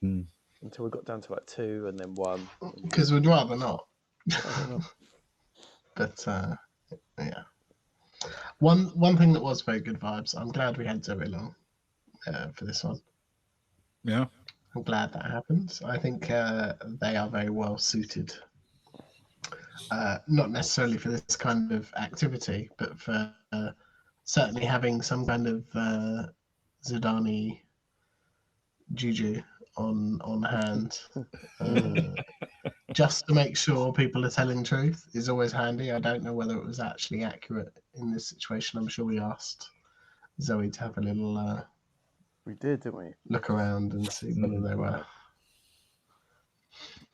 Until we got down to like 2 and then 1.
Because we'd rather not.
I don't know.
But yeah. One thing that was very good vibes. I'm glad we had Zoe along for this one.
Yeah.
I'm glad that happened. I think they are very well suited. Not necessarily for this kind of activity, but for certainly having some kind of Zidane juju on hand. Just to make sure people are telling truth is always handy. I don't know whether it was actually accurate in this situation. I'm sure we asked Zoe to have a little
we did, didn't we?
Look around and see whether they were.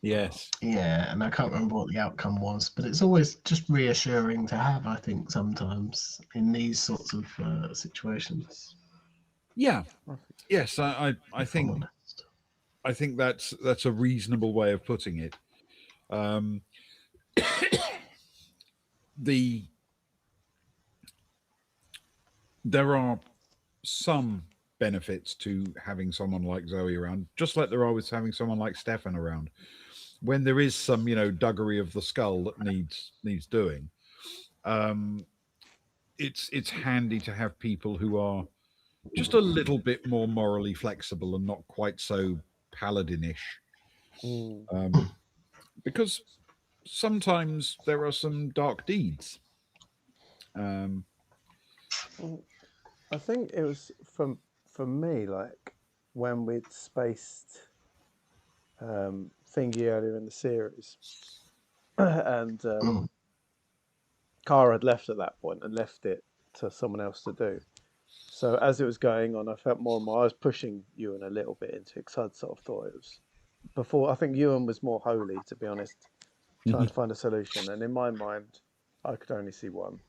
Yes.
Yeah, and I can't remember what the outcome was, but it's always just reassuring to have, I think, sometimes in these sorts of situations.
Yeah. Yes, I think that's a reasonable way of putting it. There are some benefits to having someone like Zoe around, just like there are with having someone like Stefan around. When there is some, duggery of the skull that needs doing, it's handy to have people who are just a little bit more morally flexible and not quite so paladinish. Because sometimes there are some dark deeds.
I think it was for me, like when we'd spaced Thingy earlier in the series, and Kara had left at that point and left it to someone else to do. So as it was going on, I felt more and more I was pushing Ewan a little bit into it because I'd sort of thought it was before. I think Ewan was more holy, to be honest, trying to find a solution. And in my mind, I could only see one.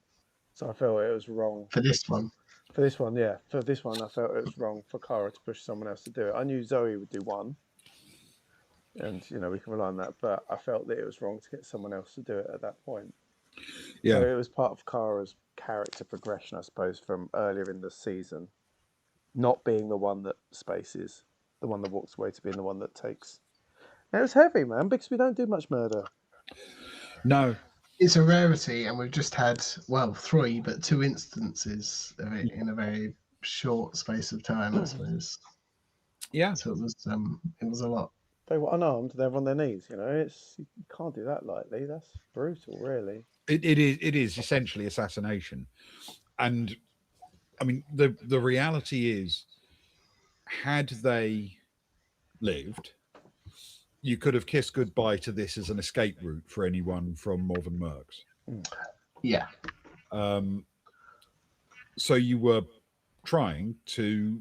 So I felt it was wrong.
For this one?
For this one, yeah. For this one, I felt it was wrong for Kara to push someone else to do it. I knew Zoe would do one. And, we can rely on that. But I felt that it was wrong to get someone else to do it at that point.
Yeah.
So it was part of Kara's character progression, I suppose, from earlier in the season. Not being the one that spaces, the one that walks away, to being the one that takes. And it was heavy, man, because we don't do much murder.
No.
it's a rarity, and we've just had, well, three, but two instances of it in a very short space of time, I suppose.
Yeah,
So it was a lot.
They were unarmed. They're on their knees. It's you can't do that lightly. That's brutal, really.
it is essentially assassination, and I mean the reality is, had they lived, you could have kissed goodbye to this as an escape route for anyone from Morven Mercs.
Yeah.
Um, so you were trying to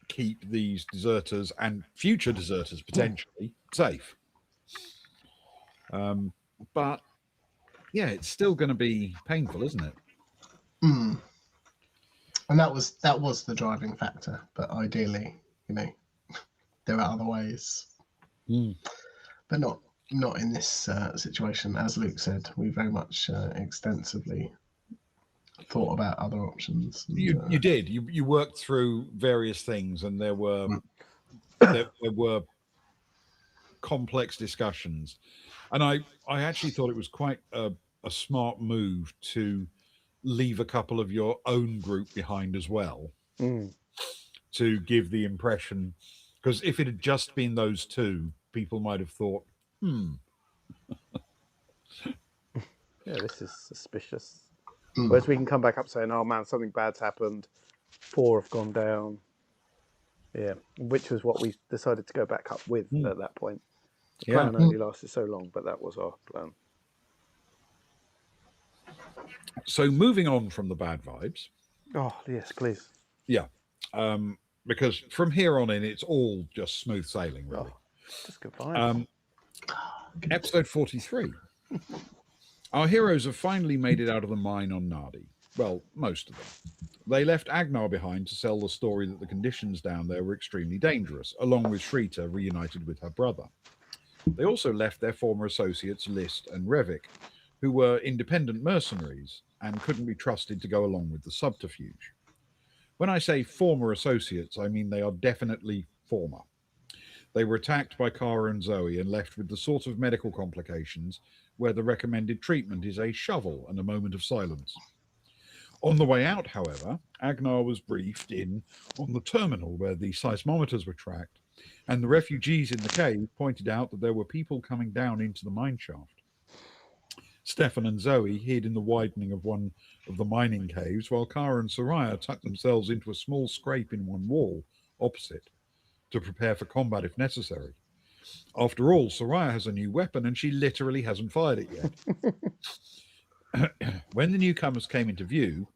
keep these deserters and future deserters potentially safe. Um, but yeah, it's still going to be painful, isn't it?
Mm. And that was the driving factor. But ideally, there are other ways,
Mm.
but not in this situation. As Luke said, we very much extensively thought about other options. And,
You did you worked through various things, and there were complex discussions, and I actually thought it was quite a smart move to leave a couple of your own group behind as well,
Mm.
to give the impression, because if it had just been those two, people might have thought,
Yeah, this is suspicious.
mm,
Whereas we can come back up saying, "Oh man, something bad's happened. 4 have gone down." Yeah, which was what we decided to go back up with at that point. The
yeah.
plan only lasted so long, but that was our plan.
So moving on from the bad vibes,
Oh yes, please.
yeah, because from here on in, it's all just smooth sailing, really.
Oh, just good vibes.
Episode 43. Our heroes have finally made it out of the mine on Nardi. Well, most of them. They left Agnar behind to sell the story that the conditions down there were extremely dangerous, along with Shrita reunited with her brother. They also left their former associates List and Revik, who were independent mercenaries and couldn't be trusted to go along with the subterfuge. When I say former associates, I mean they are definitely former. They were attacked by Kara and Zoe and left with the sort of medical complications where the recommended treatment is a shovel and a moment of silence. On the way out, however, Agnar was briefed in on the terminal where the seismometers were tracked, and the refugees in the cave pointed out that there were people coming down into the mine shaft. Stefan and Zoe hid in the widening of one of the mining caves, while Kara and Soraya tucked themselves into a small scrape in one wall opposite to prepare for combat if necessary. After all, Soraya has a new weapon and she literally hasn't fired it yet. When the newcomers came into view,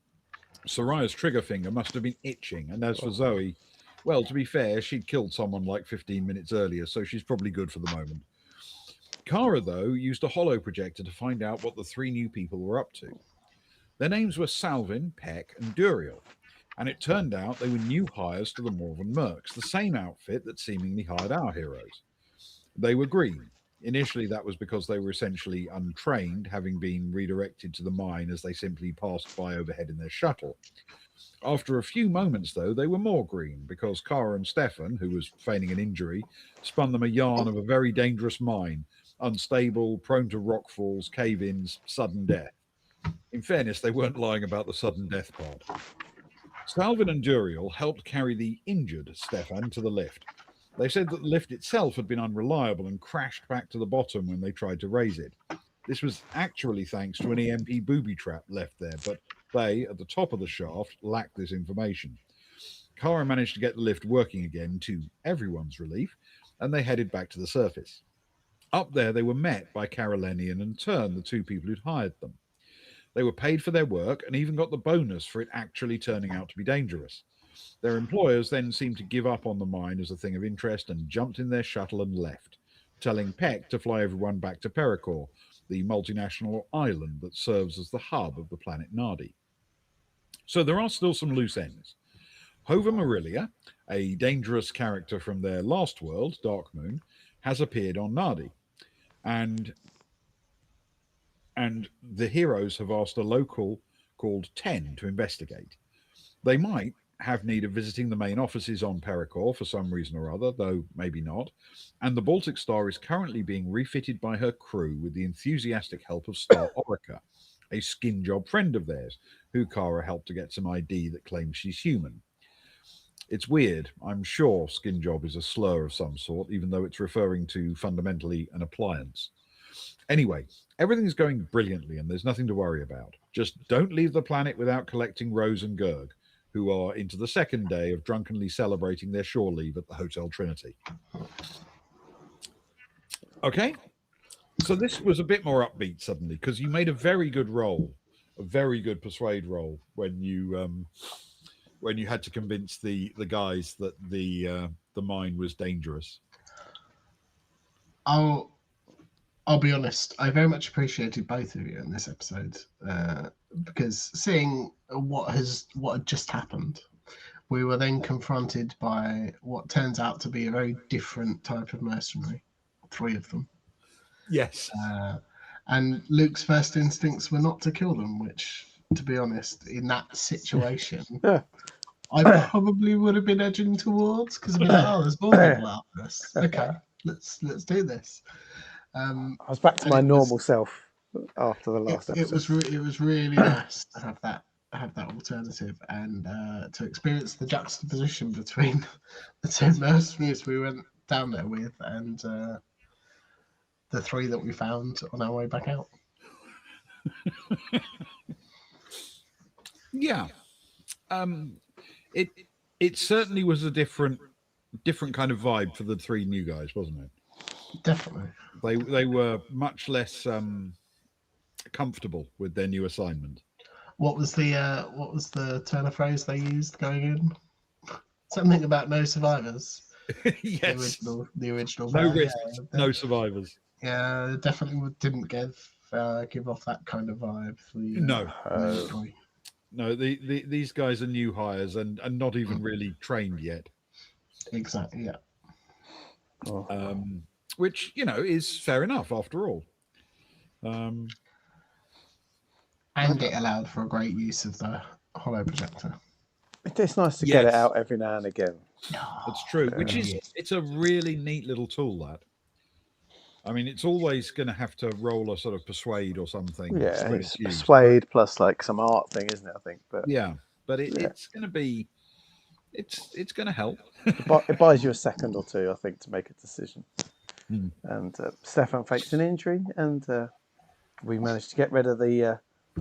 Soraya's trigger finger must have been itching, and as for Zoe, well, to be fair, she'd killed someone like 15 minutes earlier, so she's probably good for the moment. Kara, though, used a holo projector to find out what the three new people were up to. Their names were Salvin, Peck, and Duriel, and it turned out they were new hires to the Morven Mercs, the same outfit that seemingly hired our heroes. They were green. Initially, that was because they were essentially untrained, having been redirected to the mine as they simply passed by overhead in their shuttle. After a few moments, though, they were more green because Kara and Stefan, who was feigning an injury, spun them a yarn of a very dangerous mine, unstable, prone to rockfalls, cave ins, sudden death. In fairness, they weren't lying about the sudden death part. Salvin and Duriel helped carry the injured Stefan to the lift. They said that the lift itself had been unreliable and crashed back to the bottom when they tried to raise it. This was actually thanks to an EMP booby trap left there, but they, at the top of the shaft, lacked this information. Kara managed to get the lift working again to everyone's relief, and they headed back to the surface. Up there, they were met by Carolinian and Turn, the two people who'd hired them. They were paid for their work and even got the bonus for it actually turning out to be dangerous. Their employers then seemed to give up on the mine as a thing of interest and jumped in their shuttle and left, telling Peck to fly everyone back to Pericor, the multinational island that serves as the hub of the planet Nardi. So there are still some loose ends. Hova Marilia, a dangerous character from their last world, Dark Moon, has appeared on Nardi, and the heroes have asked a local called Ten to investigate. They might, have need of visiting the main offices on Pericor for some reason or other, though maybe not. And the Baltic Star is currently being refitted by her crew with the enthusiastic help of Star Orica, a skin job friend of theirs, who Kara helped to get some ID that claims she's human. It's weird. I'm sure skin job is a slur of some sort, even though it's referring to fundamentally an appliance. Anyway, everything's going brilliantly and there's nothing to worry about. Just don't leave the planet without collecting Rose and Gerg, who are into the second day of drunkenly celebrating their shore leave at the Hotel Trinity. Okay, so this was a bit more upbeat suddenly because you made a very good roll, a very good persuade roll when you had to convince the guys that the mine was dangerous.
I'll I'll be honest. I very much appreciated both of you in this episode because seeing what had just happened, we were then confronted by what turns out to be a very different type of mercenary. 3 of them.
Yes.
And Luke's first instincts were not to kill them, which, to be honest, in that situation, I probably would have been edging towards because I'd be like, "Oh, there's more people after us. Okay, let's do this."
I was back to my normal self after the last
It
episode.
it was really nice to have that alternative and to experience the juxtaposition between the 2 mercenaries we went down there with and the 3 that we found on our way back out.
Yeah. It certainly was a different kind of vibe for the 3 new guys, wasn't it?
Definitely.
They were much less comfortable with their new assignment.
What was the turn of phrase they used going in? Something about no survivors.
Yes.
The original.
No risks, no survivors.
Yeah, definitely didn't give off that kind of vibe.
No. No, these guys are new hires and not even really trained yet.
Exactly, yeah.
Which, is fair enough after all.
And it allowed for a great use of the holo projector.
It's nice to get it out every now and again.
That's true, which is, it's a really neat little tool, that. I mean, it's always going to have to roll a sort of persuade or something.
Yeah, it's persuade plus like some art thing, isn't it? I think, but
yeah, but it's going to be, it's going to help.
It buys you a second or two, I think, to make a decision. And Stefan fakes an injury, and we managed to get rid of the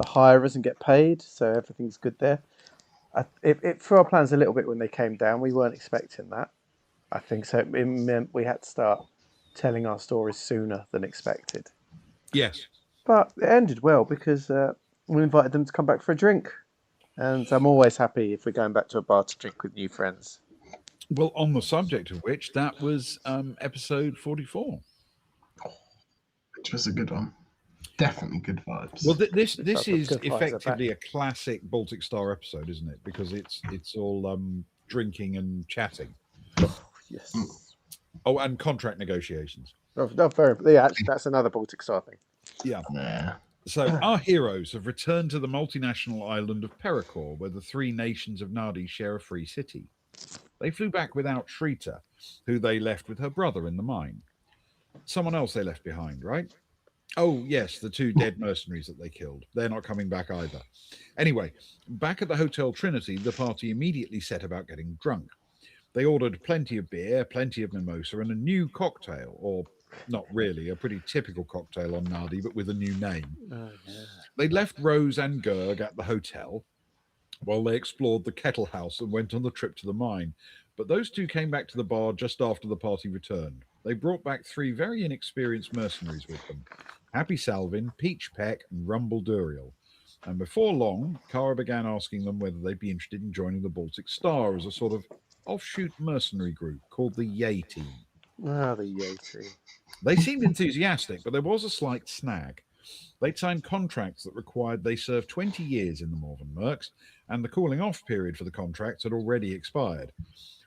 hirers and get paid, so everything's good there. It threw our plans a little bit when they came down. We weren't expecting that. I think so. It meant we had to start telling our stories sooner than expected.
Yes.
But it ended well because we invited them to come back for a drink. And I'm always happy if we're going back to a bar to drink with new friends.
Well, on the subject of which, that was episode 44.
Which was a good one. Definitely good vibes.
Well, this is effectively a classic Baltic Star episode, isn't it? Because it's all drinking and chatting.
Yes.
Oh, and contract negotiations.
Actually, that's another Baltic Star thing.
Yeah. So our heroes have returned to the multinational island of Pericor, where the 3 nations of Nadi share a free city. They flew back without Shrita, who they left with her brother in the mine. Someone else they left behind, right? Oh, yes, the 2 dead mercenaries that they killed. They're not coming back either. Anyway, back at the Hotel Trinity, the party immediately set about getting drunk. They ordered plenty of beer, plenty of mimosa, and a new cocktail, or not really, a pretty typical cocktail on Nadi, but with a new name.
Oh, yeah.
They left Rose and Gerg at the hotel while they explored the kettle house and went on the trip to the mine. But those 2 came back to the bar just after the party returned. They brought back 3 very inexperienced mercenaries with them. Happy Salvin, Peach Peck, and Rumble Duriel. And before long, Kara began asking them whether they'd be interested in joining the Baltic Star as a sort of offshoot mercenary group called the Yay Team.
Ah, the Yay Team.
They seemed enthusiastic, but there was a slight snag. They'd signed contracts that required they serve 20 years in the Morven Mercs, and the cooling off period for the contracts had already expired.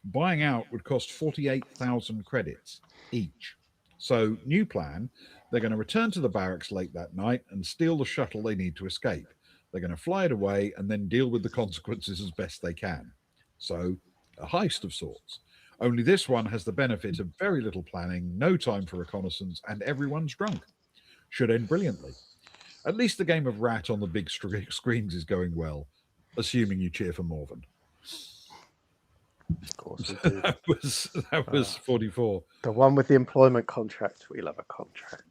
Buying out would cost 48,000 credits each. So, new plan, they're going to return to the barracks late that night and steal the shuttle they need to escape. They're going to fly it away and then deal with the consequences as best they can. So, a heist of sorts. Only this one has the benefit of very little planning, no time for reconnaissance, and everyone's drunk. Should end brilliantly. At least the game of rat on the big screens is going well, assuming you cheer for Morven.
Of course we do.
that was 44.
The one with the employment contract. We love a contract.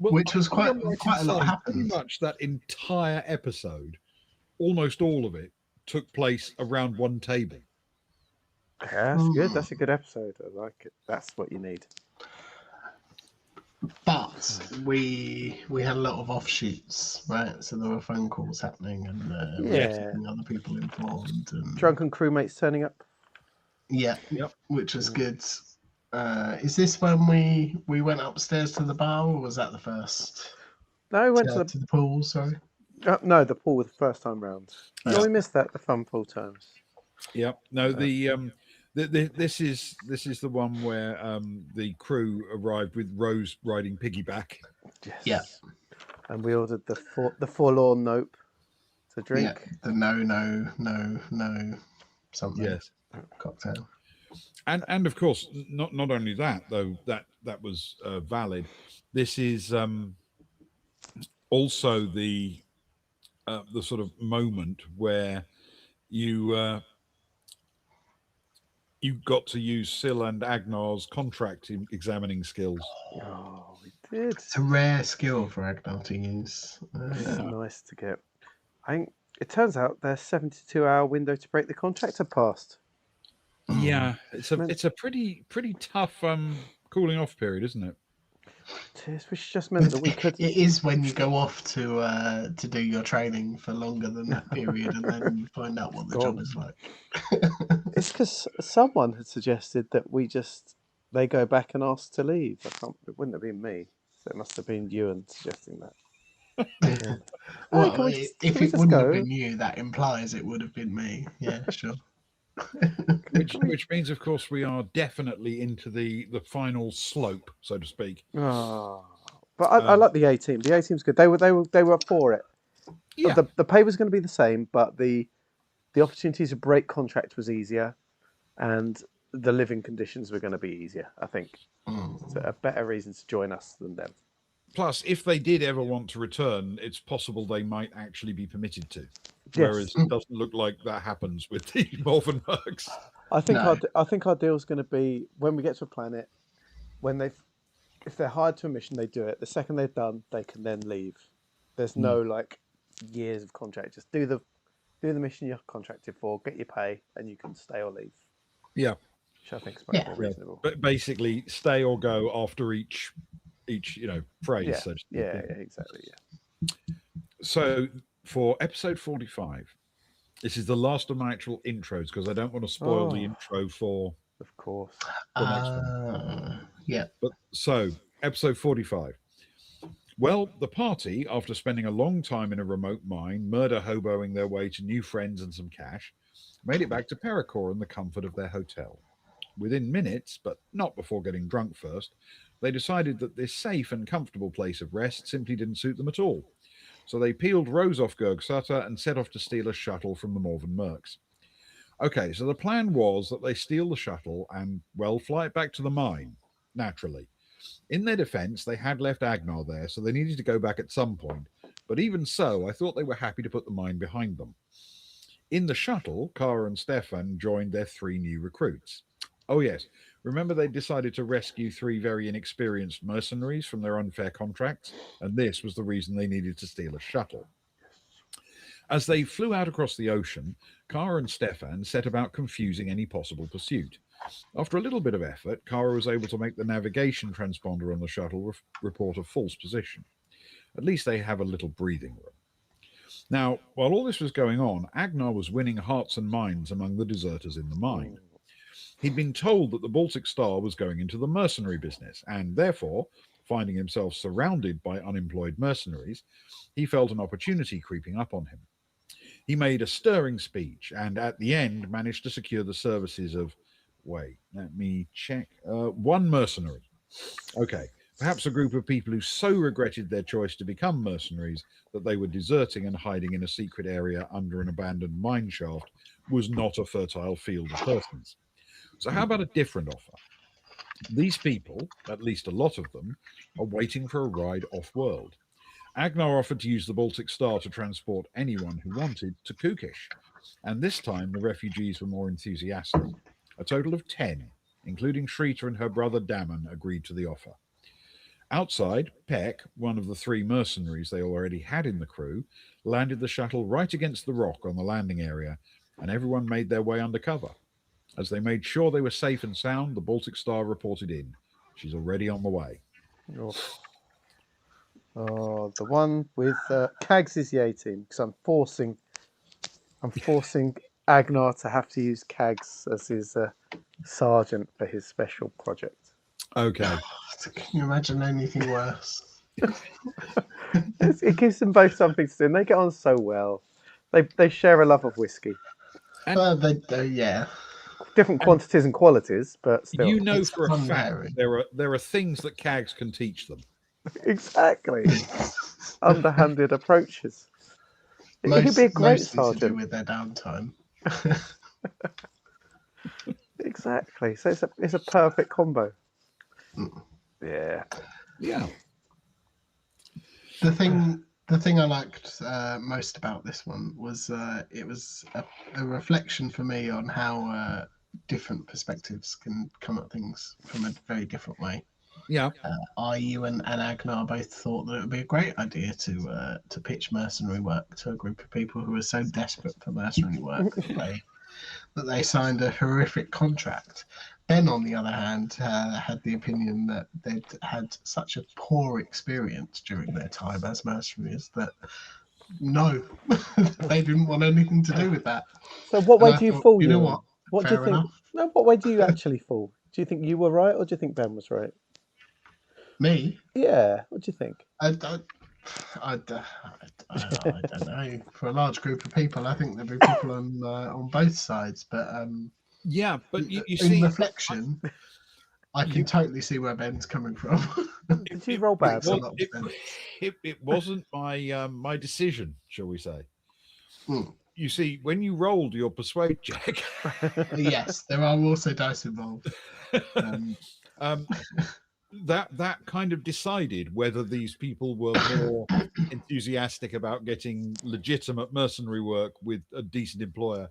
Well,
Which was
I'm
quite
right
a
in
lot
saying
happened.
Pretty much that entire episode, almost all of it, took place around one table.
Yeah, that's good. That's a good episode. I like it. That's what you need.
But we had a lot of offshoots, right? So there were phone calls happening, and we were
Yeah.
keeping other people informed, and
Drunken crewmates turning up.
yeah,
Yep.
which was good. Is this when we went upstairs to the bar, or was that the first?
No, we went to
To the pool. Sorry.
no, the pool was the first time round.
Yeah.
No, we missed that. The fun pool times.
Yep. No, this is the one where the crew arrived with Rose riding piggyback.
Yes.
Yeah.
And we ordered the forlorn nope to drink.
Yeah, the no something.
Yes.
Cocktail.
And of course, not only that though that was valid. This is also the sort of moment where you got to use Syl and Agnar's contract examining skills.
Oh, we did.
It's a rare skill for Agnar to use.
It's nice to get. I think it turns out their 72-hour window to break the contract had passed.
Yeah, it's a pretty tough cooling off period, isn't it?
Which just meant that we could.
It is when you go off to do your training for longer than that period, and then you find out what the job is like.
It's because someone had suggested that they go back and ask to leave. It wouldn't have been me. So it must have been Ewan suggesting that. Yeah.
Well,
can we
if
just
it wouldn't
go?
have been you, that implies it would have been me. Yeah, sure.
Which means, of course, we are definitely into the final slope, so to speak.
Oh, but I like the A team. The A team's good. They were for it.
Yeah.
The pay was going to be the same, but the opportunities to break contract was easier, and the living conditions were going to be easier. I think so a better reason to join us than them.
Plus, if they did ever want to return, it's possible they might actually be permitted to.
Yes.
Whereas it doesn't look like that happens with the Morven Mercs.
I think our deal's going to be when we get to a planet, if they're hired to a mission, they do it. The second they're done, they can then leave. There's no like years of contract. Just do the mission you're contracted for, get your pay, and you can stay or leave.
Yeah.
Which I think is much more reasonable.
But basically, stay or go after each phrase.
Yeah,
So to speak.
yeah, exactly. Yeah.
So for episode 45, this is the last of my actual intros because I don't want to spoil the intro for,
of course,
the next one.
Yeah.
But so episode 45. Well, the party, after spending a long time in a remote mine, murder hoboing their way to new friends and some cash, made it back to Pericor in the comfort of their hotel. Within minutes, but not before getting drunk first, they decided that this safe and comfortable place of rest simply didn't suit them at all. So they peeled Rose off Gurg Sutter and set off to steal a shuttle from the Morven Mercs. Okay, so the plan was that they steal the shuttle and, well, fly it back to the mine, naturally. In their defense, they had left Agnar there, so they needed to go back at some point. But even so, I thought they were happy to put the mine behind them. In the shuttle, Kara and Stefan joined their 3 new recruits. Oh yes, remember they decided to rescue 3 very inexperienced mercenaries from their unfair contracts, and this was the reason they needed to steal a shuttle. As they flew out across the ocean, Kara and Stefan set about confusing any possible pursuit. After a little bit of effort, Kara was able to make the navigation transponder on the shuttle report a false position. At least they have a little breathing room. Now, while all this was going on, Agnar was winning hearts and minds among the deserters in the mine. He'd been told that the Baltic Star was going into the mercenary business, and therefore, finding himself surrounded by unemployed mercenaries, he felt an opportunity creeping up on him. He made a stirring speech, and at the end managed to secure the services of, wait, let me check, 1 mercenary. Okay, Perhaps a group of people who so regretted their choice to become mercenaries that they were deserting and hiding in a secret area under an abandoned mine shaft was not a fertile field of persons. So, how about a different offer? These people, at least a lot of them, are waiting for a ride off world. Agnar offered to use the Baltic Star to transport anyone who wanted to Kukish, and this time the refugees were more enthusiastic. A total of 10, including Shrita and her brother Damon, agreed to the offer. Outside, Peck, one of the three mercenaries they already had in the crew, landed the shuttle right against the rock on the landing area, and everyone made their way under cover. As they made sure they were safe and sound, the Baltic Star reported in. She's already on the way.
Oof. Oh, the one with Cags is the 18 because I'm forcing Agnar to have to use Cags as his sergeant for his special project.
Okay.
Can you imagine anything worse?
It gives them both something to do, and they get on so well. They share a love of whiskey,
Yeah.
different quantities and qualities, but still.
You know
It's
for a
fun
fact
pairing.
there are things that Cags can teach them.
Exactly. Underhanded approaches. He'd be a great
Mostly to do
sergeant.
with their downtime.
Exactly. So it's a perfect combo.
Mm.
Yeah.
Yeah.
The thing I liked most about this one was it was a reflection for me on how different perspectives can come at things from a very different way.
Yeah.
Ewan and Agnar both thought that it would be a great idea to pitch mercenary work to a group of people who were so desperate for mercenary work that they signed a horrific contract. Ben, on the other hand, had the opinion that they'd had such a poor experience during their time as mercenaries that no, they didn't want anything to do with that.
So what
And
way
I
do you
thought,
fall,
you know
Ewan?
what?
What do you
Fair
think?
enough.
No, what way do you actually fall? Do you think you were right, or do you think Ben was right?
Me,
Yeah. What do you think?
I don't know. For a large group of people, I think there'd be people on both sides. But
Yeah, but you
in
see,
reflection, I can
you,
totally see where Ben's coming from.
Did you roll
Makes a
badly?
lot of sense.
it wasn't my decision, shall we say?
Mm.
You see, when you rolled your persuade check,
Yes, there are also dice involved.
um, that kind of decided whether these people were more enthusiastic about getting legitimate mercenary work with a decent employer,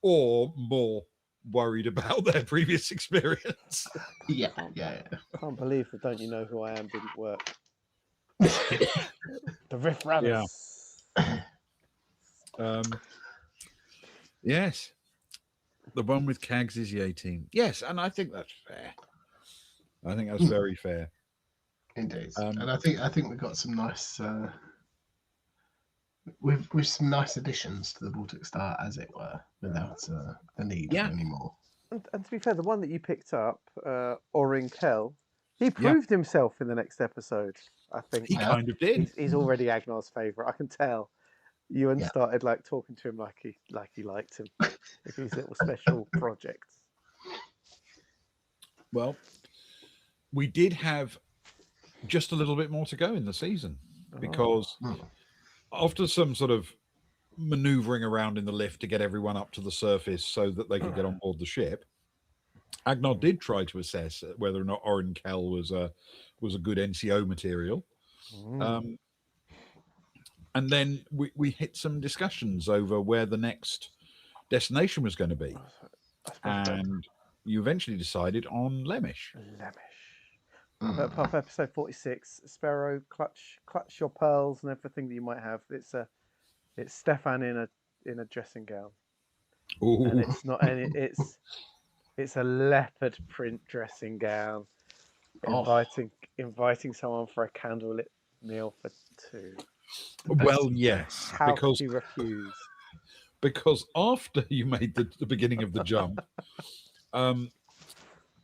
or more worried about their previous experience.
Yeah,
Can't,
yeah.
can't believe that Don't You Know Who I Am didn't work. The Riff
Yeah.
Rammers.
Yes, the one with Cags is the 18. Yes, and I think that's fair. I think that's very fair.
Indeed. And I think we've got some nice with some nice additions to the Baltic Star, as it were, without the need
Yeah.
for any more.
And to be fair, the one that you picked up, Orin Kell, he proved himself in the next episode. I think
He kind of did.
he's already Agnar's favourite. I can tell. Ewan
Yeah.
started like talking to him like he liked him with his little special projects.
Well, we did have just a little bit more to go in the season because after some sort of maneuvering around in the lift to get everyone up to the surface so that they could get on board the ship, Agnar did try to assess whether or not Orin Kell was a good NCO material. And then we hit some discussions over where the next destination was going to be. And you eventually decided on Lemish.
Part of episode 46, Sparrow, clutch your pearls and everything that you might have. It's Stefan in a dressing gown.
Ooh.
And it's not any. It's a leopard print dressing gown, inviting someone for a candlelit meal for two.
Well, yes,
How could you refuse?
Because after you made the beginning of the jump,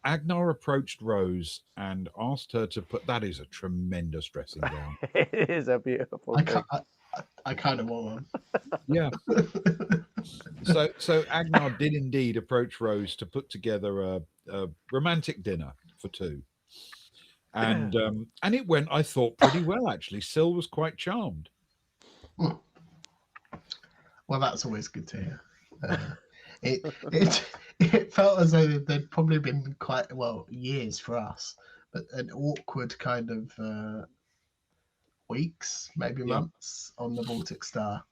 Agnar approached Rose and asked her to put. That is a tremendous dressing gown.
It is a beautiful thing.
I kind of want one.
Yeah. So Agnar did indeed approach Rose to put together a romantic dinner for two. and it went, I thought, pretty well actually. Sil was quite charmed.
Well, that's always good to hear. It felt as though there'd probably been quite years for us, but an awkward kind of weeks, maybe
Yeah.
months on the Baltic Star,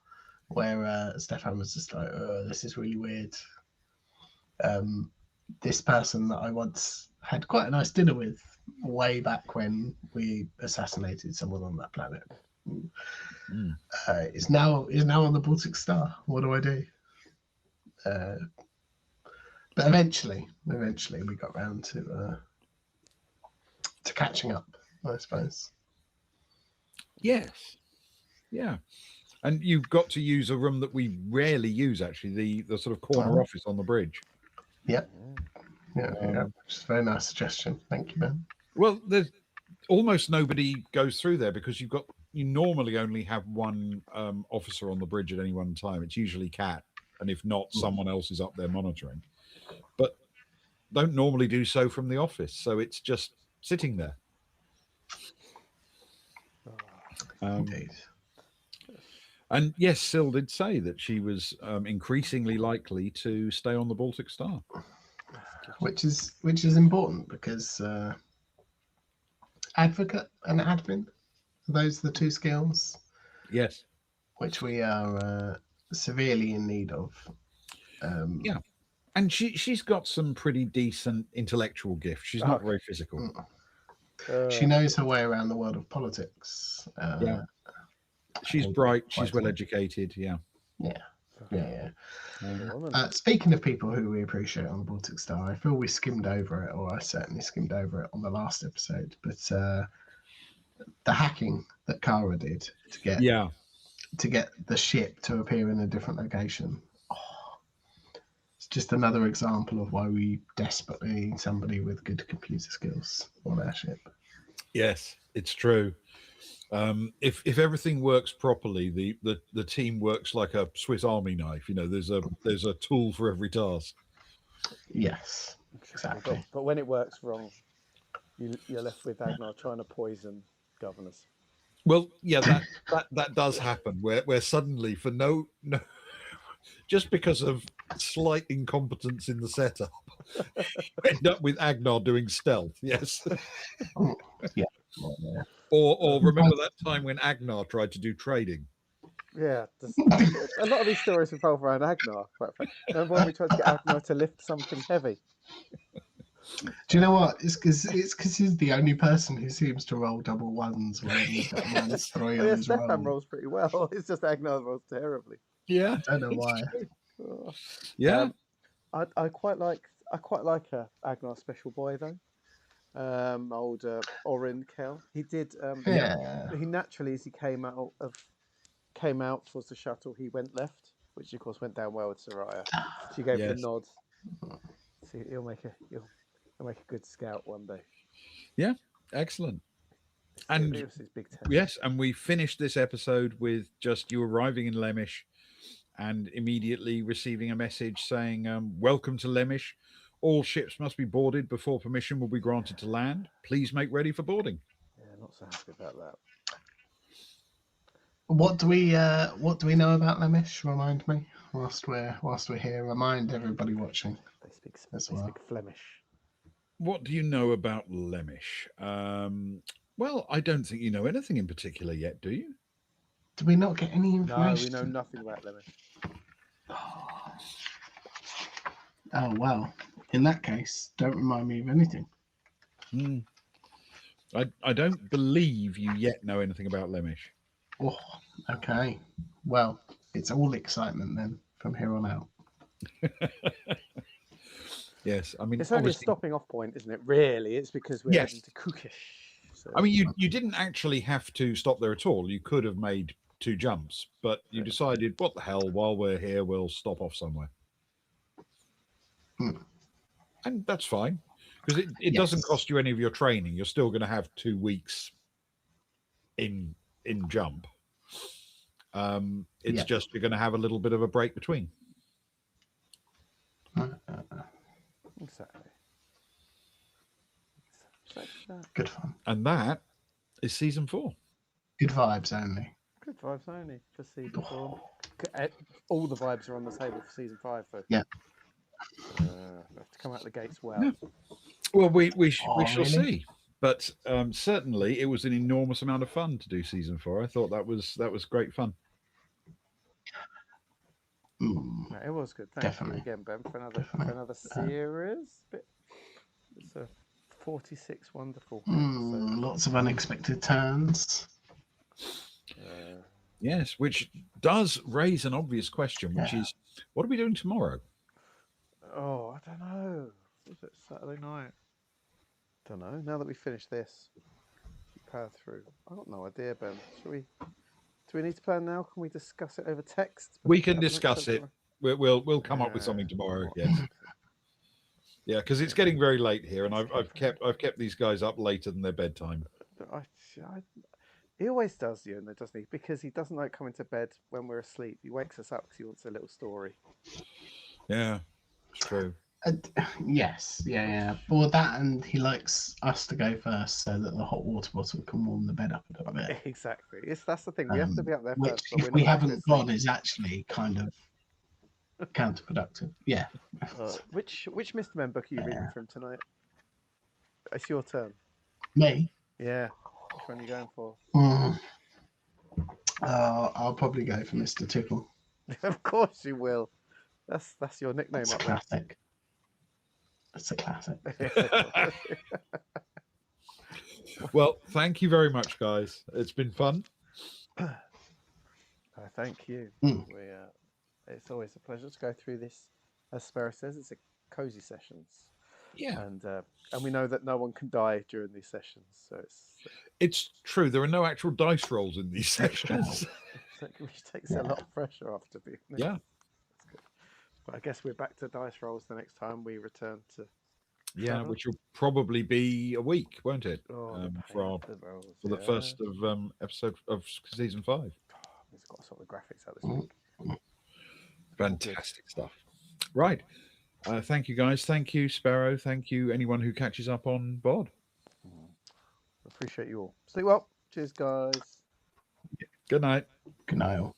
where Stefan was just like, "Oh, this is really weird." This person that I once had quite a nice dinner with way back when we assassinated someone on that planet is now on the Baltic Star. What do I do? But eventually we got round to catching up, I suppose.
Yes. Yeah. And you've got to use a room that we rarely use, actually, the sort of corner office on the bridge.
Yep. Yeah. Which is a very nice suggestion. Thank you, Ben.
Well, there's almost nobody goes through there because you normally only have one officer on the bridge at any one time. It's usually Cat, and if not, someone else is up there monitoring. But don't normally do so from the office, so it's just sitting there.
Indeed.
And yes, Sil did say that she was increasingly likely to stay on the Baltic Star,
which is important because advocate and admin, those are the two skills.
Yes,
which we are severely in need of.
Yeah, and she's got some pretty decent intellectual gifts. She's not very physical.
She knows her way around the world of politics.
Yeah, she's bright. She's well educated. Yeah.
Speaking of people who we appreciate on the Baltic Star, I feel we skimmed over it, or I certainly skimmed over it on the last episode. But the hacking that Kara did to get the ship to appear in a different location. It's just another example of why we desperately need somebody with good computer skills on our ship.
Yes, it's true. If everything works properly, the team works like a Swiss Army knife. You know, there's a tool for every task.
Yes, exactly.
But when it works wrong, you're left with Agnar trying to poison governors.
Well, yeah, that does happen where suddenly for no just because of slight incompetence in the setup, you end up with Agnar doing stealth. Yes.
Yeah.
Or remember that time when Agnar tried to do trading?
Yeah, a lot of these stories revolve around Agnar. Remember when we tried to get Agnar to lift something heavy?
Do you know what? It's because he's the only person who seems to roll double ones when he's got -3 on his
Stefan
roll.
rolls pretty well. It's just Agnar rolls terribly.
Yeah,
I don't know why.
Yeah,
I quite like Agnar Special Boy though. Old Orin Kell. He did. He naturally, as he came out towards the shuttle, he went left, which of course went down well with Soraya. She gave him the nod. So he'll make a good scout one day.
Yeah, excellent. And
it was his big test.
Yes, and we finished this episode with just you arriving in Lemish and immediately receiving a message saying, "Welcome to Lemish. All ships must be boarded before permission will be granted to land. Please make ready for boarding."
Yeah, not so happy about that.
What do we know about Lemish? Remind me whilst we're here. Remind everybody watching.
They speak Flemish.
What do you know about Lemish? Well, I don't think you know anything in particular yet, do you?
Do we not get any information?
No, we know nothing about Lemish.
Oh well. In that case, don't remind me of anything.
I don't believe you yet know anything about Lemish.
Oh, okay. Well, it's all excitement then from here on out.
Yes, I mean
it's only a stopping off point, isn't it? Really, it's because we're heading to Kukish.
So. I mean, you didn't actually have to stop there at all. You could have made 2 jumps, but you decided, what the hell? While we're here, we'll stop off somewhere, and that's fine because it doesn't cost you any of your training. You're still going to have 2 weeks in jump. It's just you're going to have a little bit of a break between.
Exactly. Exactly that.
Good fun.
And that is season 4.
Good vibes only.
Good vibes only for season 4. All the vibes are on the table for season 5, though.
Yeah.
We have to come out the gates well.
Yeah. Well, we
Oh,
shall
really?
see. But certainly, it was an enormous amount of fun to do season 4. I thought that was great fun.
Mm,
No, it was good. Thank
Definitely.
you again, Ben, for
Definitely.
another series. It's a 46 wonderful episodes.
Lots of unexpected turns.
Yes, which does raise an obvious question, which is, what are we doing tomorrow?
Oh, I don't know. Was it Saturday night? Don't know. Now that we finish this, power through. I've got no idea, Ben. Shall we? Do we need to plan now? Can we discuss it over text?
We can discuss it. We'll come up with something tomorrow. Yes. Yeah, because it's getting very late here, and I've kept these guys up later than their bedtime.
He always does, Ewan, doesn't he? Because he doesn't like coming to bed when we're asleep. He wakes us up because he wants a little story.
Yeah, it's true.
Yes, yeah. Well, that, and he likes us to go first so that the hot water bottle can warm the bed up a little bit.
Exactly. That's the thing. We have to be up there
Which,
first, but
if
we're
we
not
haven't gone, is actually kind of counterproductive. Yeah.
Which Mr. Men book are you reading from tonight? It's your turn.
Me?
Yeah. Which one are you going for?
I'll probably go for Mr. Tickle.
Of course you will. That's your nickname.
It's a
up
classic. It's a classic.
there.
Well, thank you very much, guys. It's been fun.
Thank you. It's always a pleasure to go through this. As Sparrow says, it's a cozy sessions.
Yeah,
and we know that no one can die during these sessions, so
it's true. There are no actual dice rolls in these sessions.
which takes a lot of pressure off, to be honest.
Yeah.
That's good. But I guess we're back to dice rolls the next time we return to.
Yeah,
travel.
which will probably be a week, won't it? For the first of episode of season 5.
We've got to sort the graphics out this week.
Fantastic stuff. Right. Thank you, guys. Thank you, Sparrow. Thank you, anyone who catches up on Bod.
Appreciate you all. Sleep well. Cheers, guys.
Good night.
Good night all.